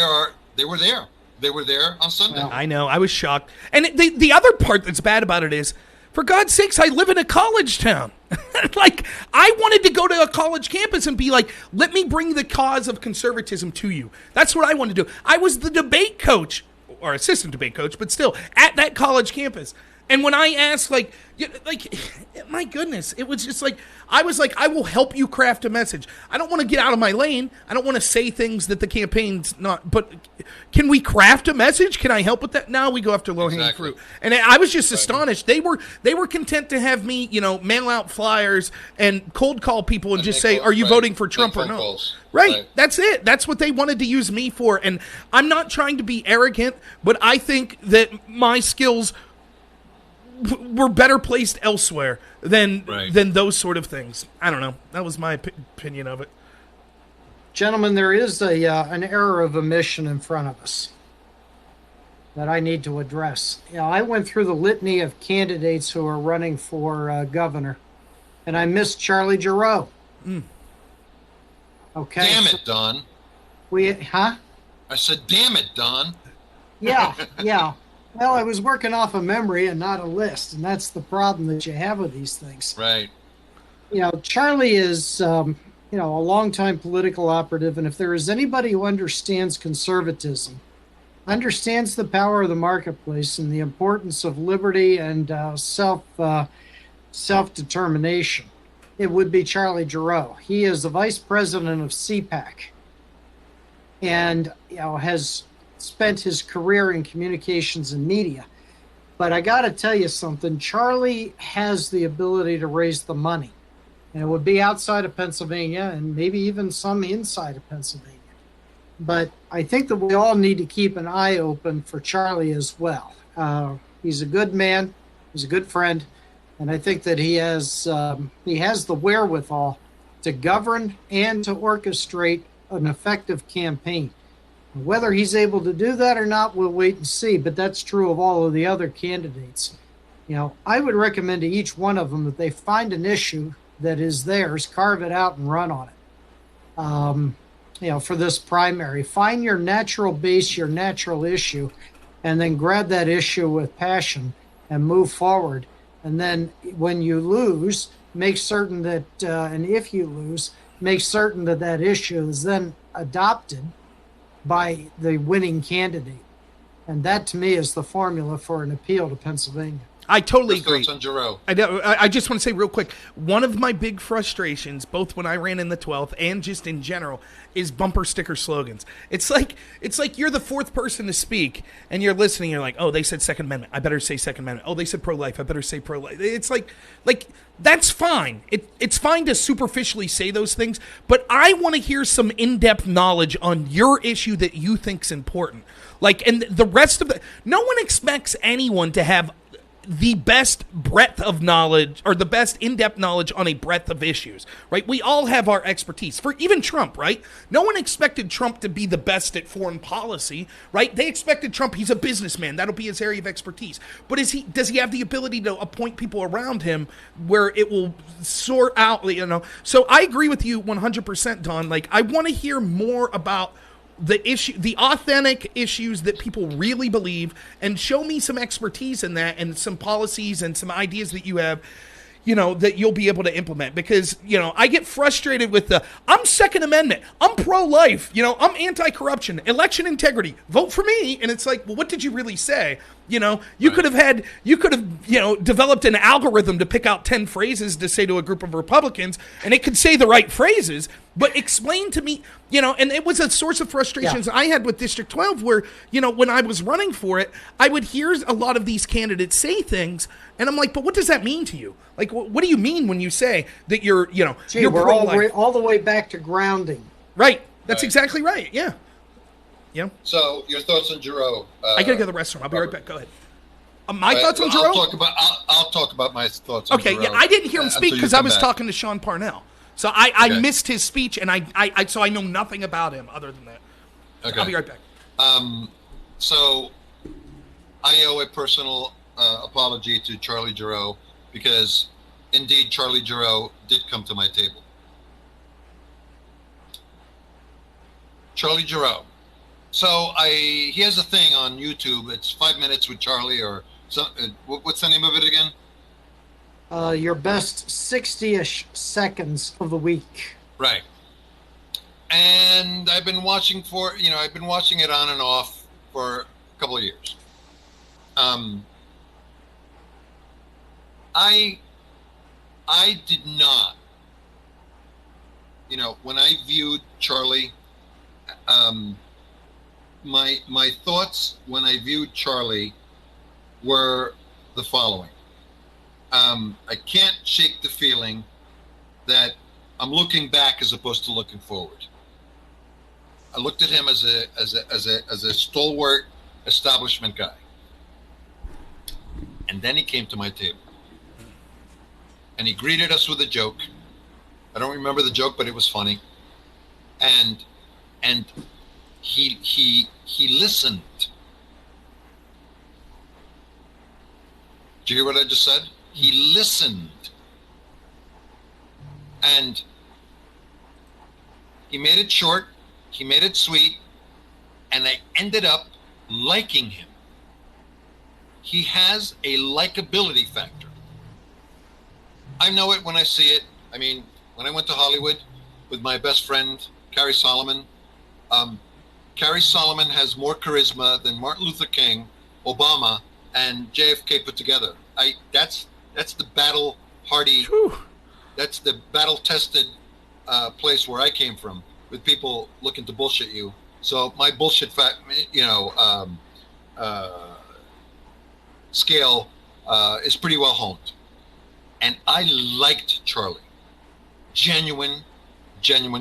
were there. They were there on Sunday. Well, I know. I was shocked. And the other part that's bad about it is, for God's sakes, I live in a college town. Like, I wanted to go to a college campus and be like, let me bring the cause of conservatism to you. That's what I wanted to do. I was the debate coach, or assistant debate coach, but still, at that college campus. And when I asked, like, my goodness, it was just like, I was like, I will help you craft a message. I don't want to get out of my lane. I don't want to say things that the campaign's not, but can we craft a message? Can I help with that? Now we go after low-hanging fruit. And I was just astonished. They were content to have me, mail out flyers and cold call people and just say, are you voting for Trump or no? Right. That's it. That's what they wanted to use me for. And I'm not trying to be arrogant, but I think that my skills were better placed elsewhere than those sort of things. I don't know. That was my opinion of it. Gentlemen, there is an error of omission in front of us that I need to address. I went through the litany of candidates who are running for governor, and I missed Charlie Giroux. Okay. Damn it, Don. I said, damn it, Don. Yeah. Well, I was working off a memory and not a list, and that's the problem that you have with these things. Right. Charlie is, a longtime political operative, and if there is anybody who understands conservatism, understands the power of the marketplace and the importance of liberty and self-determination, it would be Charlie Giroux. He is the vice president of CPAC, and has spent his career in communications and media. But I got to tell you something. Charlie has the ability to raise the money. And it would be outside of Pennsylvania and maybe even some inside of Pennsylvania. But I think that we all need to keep an eye open for Charlie as well. He's a good man. He's a good friend. And I think that he has the wherewithal to govern and to orchestrate an effective campaign. Whether he's able to do that or not, we'll wait and see. But that's true of all of the other candidates. I would recommend to each one of them that they find an issue that is theirs, carve it out, and run on it. For this primary, find your natural base, your natural issue, and then grab that issue with passion and move forward. And then when you lose, make certain that, and if you lose, make certain that that issue is then adopted by the winning candidate. And that, to me, is the formula for an appeal to Pennsylvania. I totally agree. I just want to say real quick, one of my big frustrations, both when I ran in the 12th and just in general, is bumper sticker slogans. It's like you're the fourth person to speak, and you're listening. You're like, oh, they said Second Amendment. I better say Second Amendment. Oh, they said pro-life. I better say pro-life. It's like that's fine. It's fine to superficially say those things, but I want to hear some in-depth knowledge on your issue that you think's important. And the rest of no one expects anyone to have the best breadth of knowledge or the best in-depth knowledge on a breadth of issues, right? We all have our expertise. For even Trump, right? No one expected Trump to be the best at foreign policy, right? They expected Trump, he's a businessman. That'll be his area of expertise. But does he have the ability to appoint people around him where it will sort out, So I agree with you 100%, Don. I want to hear more about the authentic issues that people really believe, and show me some expertise in that and some policies and some ideas that you have, that you'll be able to implement. Because, I get frustrated with I'm Second Amendment, I'm pro-life, I'm anti-corruption, election integrity, vote for me. And it's like, well, what did you really say? You could have developed an algorithm to pick out 10 phrases to say to a group of Republicans, and it could say the right phrases, but explain to me, and it was a source of frustrations I had with District 12 where, when I was running for it, I would hear a lot of these candidates say things, and I'm like, but what does that mean to you? What do you mean when you say that you're pro-life? all the way back to grounding. Right. That's exactly right. Yeah. Yeah. So your thoughts on Giroux? I gotta go to the restroom. I'll be right back. Go ahead. My thoughts on Giroux? I'll talk about my thoughts on Giroux. Okay. Yeah, I didn't hear him speak because I was talking to Sean Parnell, so I missed his speech, and so I know nothing about him other than that. Okay. I'll be right back. So I owe a personal apology to Charlie Giroux because indeed Charlie Giroux did come to my table. Charlie Giroux. So he has a thing on YouTube. It's 5 minutes with Charlie, or what's the name of it again? Your best 60-ish seconds of the week. Right. And I've been watching it on and off for a couple of years. I did not, when I viewed Charlie, my thoughts when I viewed Charlie were the following. I can't shake the feeling that I'm looking back as opposed to looking forward. I looked at him as a stalwart establishment guy. And then he came to my table. And he greeted us with a joke. I don't remember the joke, but it was funny. And he listened. Do you hear what I just said? He listened. And he made it short, he made it sweet, and I ended up liking him. He has a likability factor. I know it when I see it. I mean, when I went to Hollywood with my best friend, Carrie Solomon, Carrie Solomon has more charisma than Martin Luther King, Obama, and JFK put together. That's the battle-hardy, that's the battle-tested place where I came from, with people looking to bullshit you. So my bullshit scale is pretty well honed. And I liked Charlie. Genuine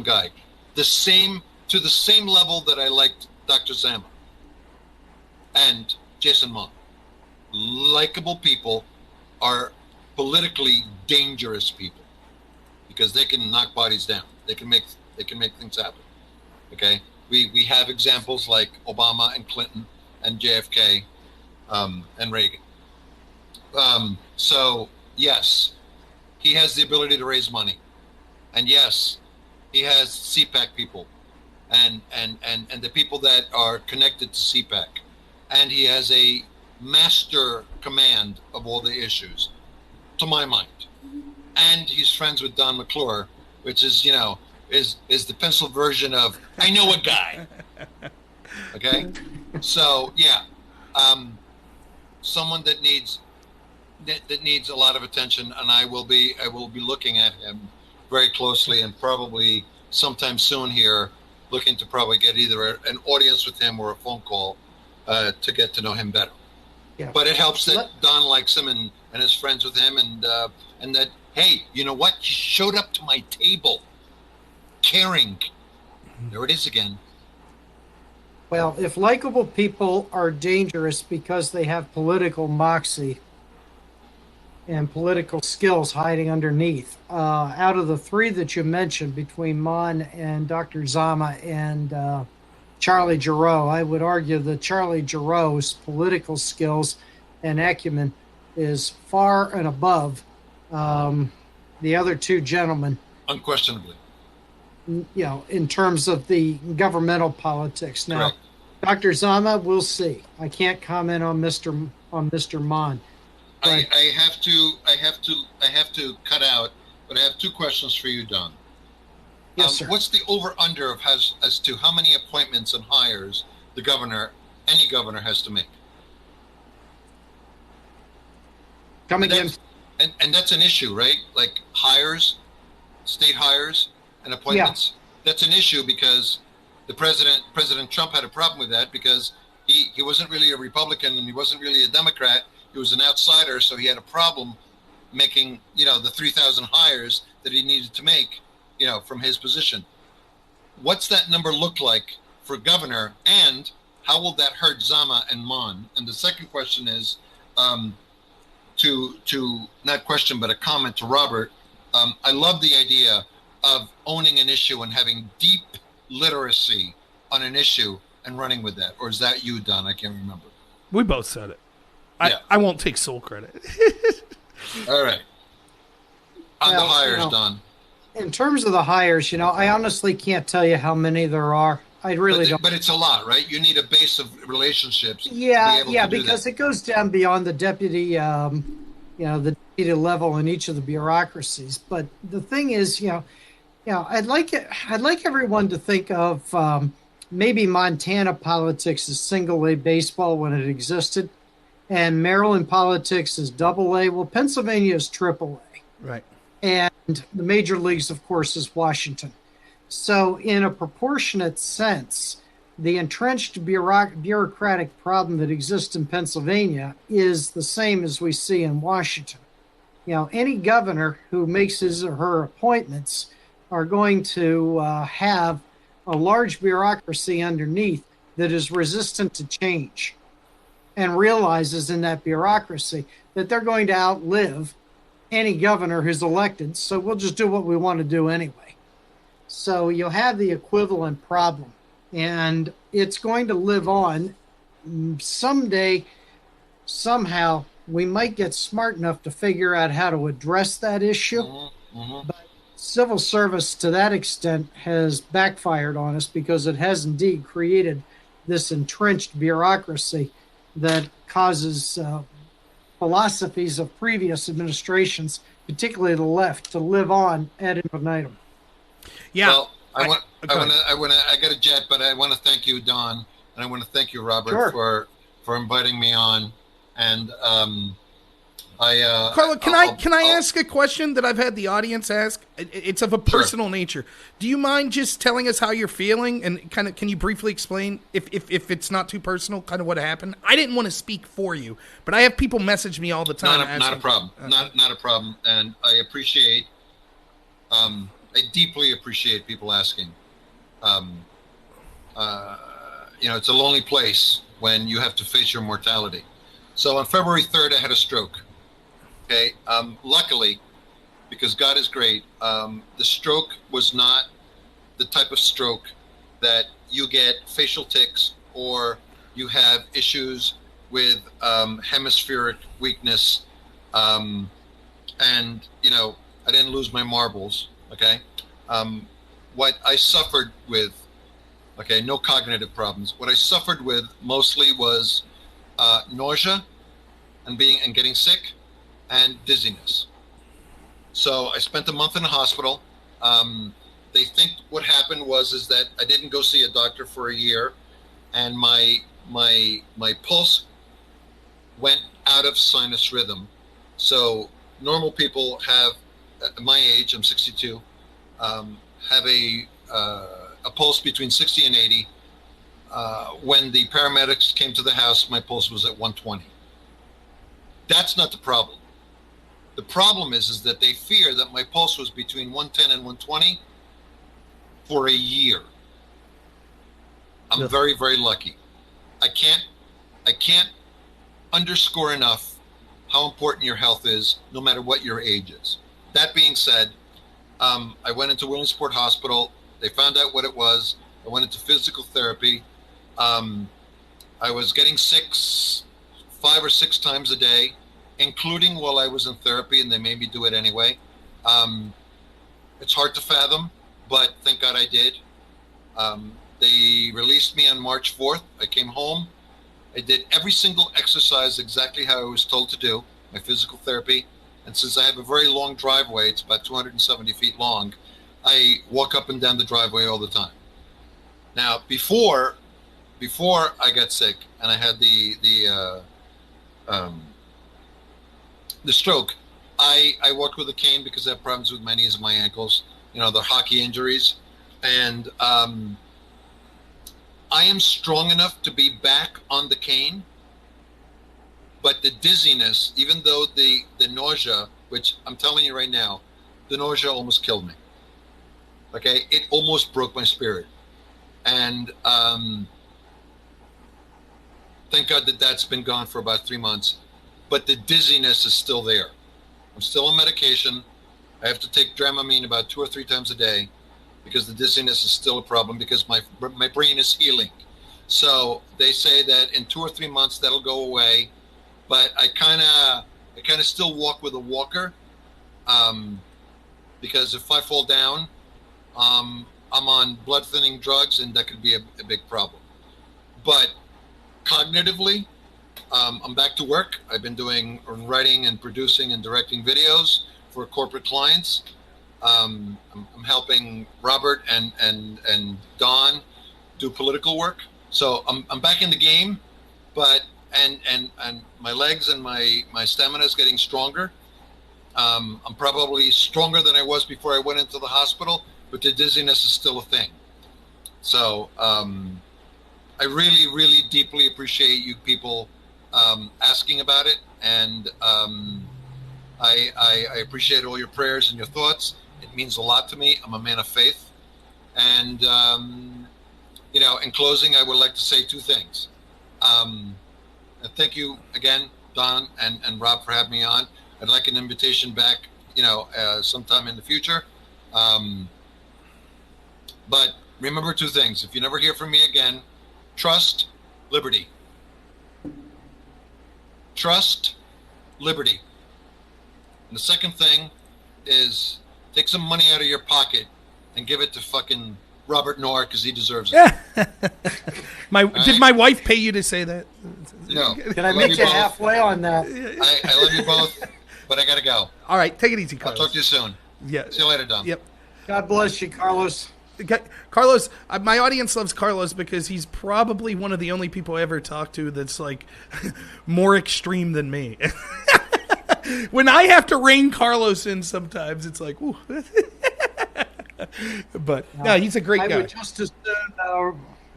guy. The same to the same level that I liked Dr. Zama and Jason Mon. Likable people are politically dangerous people because they can knock bodies down. They can make things happen. Okay, we have examples like Obama and Clinton and JFK and Reagan. So yes, he has the ability to raise money, and yes, he has CPAC people, and the people that are connected to CPAC, and he has a master command of all the issues, to my mind. And he's friends with Don McClure, which is, is the pencil version of I know a guy. Okay, so yeah, someone that needs a lot of attention, and I will be looking at him very closely, and probably sometime soon here, looking to probably get either an audience with him or a phone call to get to know him better. Yeah. But it helps that Don likes him and is friends with him, and that, hey, you know what? He showed up to my table, caring. There it is again. Well, if likable people are dangerous because they have political moxie and political skills hiding underneath, out of the three that you mentioned, between Mon and Dr. Zama and Charlie Giroux, I would argue that Charlie Giroux's political skills and acumen is far and above the other two gentlemen. Unquestionably. In terms of the governmental politics. Now, correct. Dr. Zama, we'll see. I can't comment on Mr. Mon. I have to cut out, but I have two questions for you, Don. Yes, sir. What's the over-under of as to how many appointments and hires any governor has to make? Come again. And that's an issue, right? Like hires, state hires, and appointments. Yeah. That's an issue because President Trump had a problem with that because he wasn't really a Republican and he wasn't really a Democrat. He was an outsider, so he had a problem making the 3,000 hires that he needed to make. From his position. What's that number look like for governor, and how will that hurt Zama and Mon? And the second question is, to not question, but a comment to Robert. I love the idea of owning an issue and having deep literacy on an issue and running with that. Or is that you, Don? I can't remember. We both said it. I won't take sole credit. All right. On the hires, Don. In terms of the hires, I honestly can't tell you how many there are. I really don't. But it's a lot, right? You need a base of relationships. Yeah, because it goes down beyond the deputy, the deputy level in each of the bureaucracies. But the thing is, I'd like everyone to think of maybe Montana politics as single A baseball when it existed, and Maryland politics as double A. Well, Pennsylvania is triple A. Right. And the major leagues, of course, is Washington. So in a proportionate sense, the entrenched bureaucratic problem that exists in Pennsylvania is the same as we see in Washington. Any governor who makes his or her appointments are going to have a large bureaucracy underneath that is resistant to change and realizes in that bureaucracy that they're going to outlive any governor who's elected, so we'll just do what we want to do anyway. So you'll have the equivalent problem, and it's going to live on. Someday, somehow, we might get smart enough to figure out how to address that issue, but civil service to that extent has backfired on us because it has indeed created this entrenched bureaucracy that causes philosophies of previous administrations, particularly the left, to live on ad infinitum. Yeah. Well, I got a jet, but I want to thank you, Don, and I want to thank you, Robert, for inviting me on. And Carlo, can I ask a question that I've had the audience ask? It's of a personal nature. Do you mind just telling us how you're feeling, and kind of can you briefly explain, if it's not too personal, kind of what happened? I didn't want to speak for you, but I have people message me all the time. Not a problem. Not a problem, and I appreciate. I deeply appreciate people asking. it's a lonely place when you have to face your mortality. So on February 3rd, I had a stroke. Okay. Luckily, because God is great, the stroke was not the type of stroke that you get facial tics or you have issues with hemispheric weakness. And, I didn't lose my marbles. Okay. What I suffered with, no cognitive problems. What I suffered with mostly was nausea and getting sick and dizziness. So I spent a month in the hospital. They think what happened is that I didn't go see a doctor for a year, and my pulse went out of sinus rhythm. So normal people have, at my age, I'm 62, have a pulse between 60 and 80. When the paramedics came to the house, my pulse was at 120. That's not the problem. The problem is that they fear that my pulse was between 110 and 120 for a year. I'm very, very lucky. I can't underscore enough how important your health is, no matter what your age is. That being said, I went into Williamsport Hospital. They found out what it was. I went into physical therapy. I was getting sick 5 or 6 times a day, including while I was in therapy, and they made me do it anyway. It's hard to fathom, but thank God I did. They released me on March 4th. I came home. I did every single exercise exactly how I was told to do, my physical therapy. And since I have a very long driveway, it's about 270 feet long, I walk up and down the driveway all the time. Now, before I got sick and I had the stroke, I walked with a cane because I have problems with my knees and my ankles, the hockey injuries. And I am strong enough to be back on the cane, but the dizziness, even though the nausea, which I'm telling you right now, the nausea almost killed me. Okay, it almost broke my spirit. And thank God that's been gone for about 3 months, but the dizziness is still there. I'm still on medication. I have to take Dramamine about 2 or 3 times a day because the dizziness is still a problem because my brain is healing. So they say that in 2 or 3 months that'll go away, but I kind of still walk with a walker because if I fall down, I'm on blood thinning drugs and that could be a big problem. But cognitively, I'm back to work. I've been doing writing and producing and directing videos for corporate clients. I'm helping Robert and Don do political work. So I'm back in the game, but and my legs and my stamina is getting stronger. I'm probably stronger than I was before I went into the hospital, but the dizziness is still a thing. So I really, really deeply appreciate you people asking about it, and I appreciate all your prayers and your thoughts. It means a lot to me. I'm a man of faith. And, in closing, I would like to say 2 things. Thank you again, Don and Rob, for having me on. I'd like an invitation back, sometime in the future. But remember 2 things. If you never hear from me again, trust, liberty. Trust, liberty. And the second thing is take some money out of your pocket and give it to fucking Robert Noerr because he deserves it. Did my wife pay you to say that? No. Can I make you halfway on that? I love you both, but I got to go. All right. Take it easy, Carlos. I'll talk to you soon. Yeah. See you later, Don. Yep. God bless you, Carlos. Carlos, my audience loves Carlos because he's probably one of the only people I ever talk to that's like more extreme than me. When I have to rein Carlos in sometimes, it's like, ooh. But no, he's a great guy. I would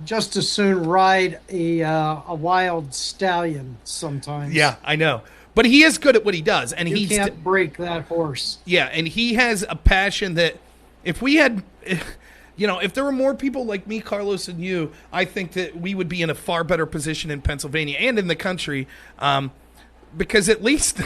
just as soon ride a wild stallion sometimes. Yeah, I know. But he is good at what he does, and you can't break that horse. Yeah, and he has a passion that if we had if there were more people like me, Carlos, and you, I think that we would be in a far better position in Pennsylvania and in the country, because at least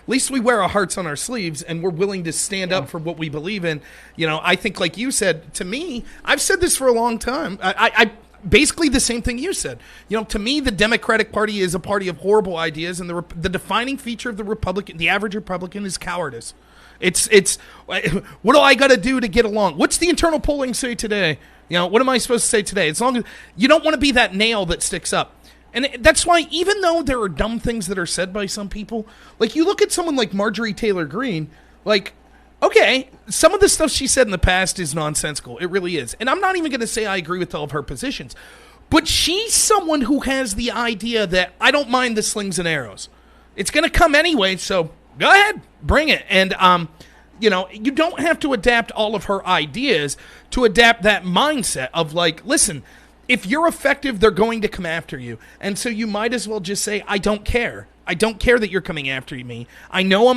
we wear our hearts on our sleeves and we're willing to stand up for what we believe in. I think, like you said, to me, I've said this for a long time. I basically the same thing you said. To me, the Democratic Party is a party of horrible ideas, and the defining feature of the average Republican, is cowardice. It's what do I got to do to get along? What's the internal polling say today? What am I supposed to say today? As long as you don't want to be that nail that sticks up. And that's why, even though there are dumb things that are said by some people, like you look at someone like Marjorie Taylor Greene, like, okay, some of the stuff she said in the past is nonsensical. It really is. And I'm not even going to say I agree with all of her positions. But she's someone who has the idea that I don't mind the slings and arrows. It's going to come anyway, so go ahead, bring it. And, you don't have to adapt all of her ideas to adapt that mindset of like, listen, if you're effective, they're going to come after you. And so you might as well just say, I don't care. I don't care that you're coming after me. I know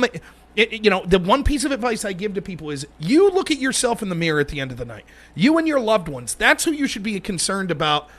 the one piece of advice I give to people is you look at yourself in the mirror at the end of the night. You and your loved ones. That's who you should be concerned about,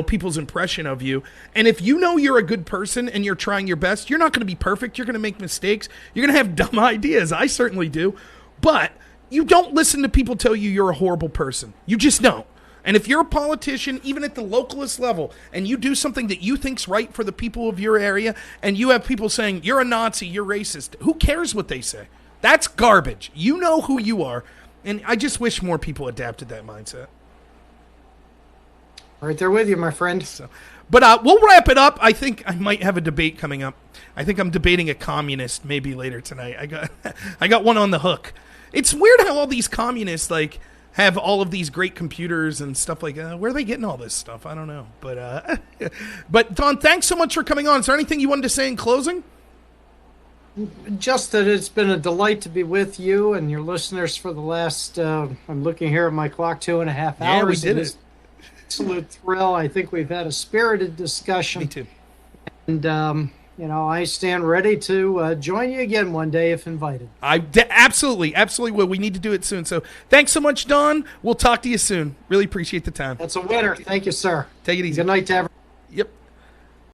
people's impression of you. And if you know you're a good person and you're trying your best, you're not going to be perfect. You're going to make mistakes. You're going to have dumb ideas. I certainly do. But you don't listen to people tell you you're a horrible person. You just don't. And if you're a politician, even at the localist level, and you do something that you think's right for the people of your area, and you have people saying, you're a Nazi, you're racist, who cares what they say? That's garbage. You know who you are. And I just wish more people adapted that mindset. Right there with you, my friend. But we'll wrap it up. I think I might have a debate coming up. I think I'm debating a communist maybe later tonight. I got one on the hook. It's weird how all these communists have all of these great computers and stuff like that. Where are they getting all this stuff? I don't know. But Don, thanks so much for coming on. Is there anything you wanted to say in closing? Just that it's been a delight to be with you and your listeners for the last, I'm looking here at my clock, 2.5 hours. Yeah, we did it. Absolute thrill. I think we've had a spirited discussion. Me too. And, I stand ready to join you again one day if invited. Absolutely will. We need to do it soon. So thanks so much, Don. We'll talk to you soon. Really appreciate the time. That's a winner. Thank you, sir. Take it easy. Good night to everyone. Yep.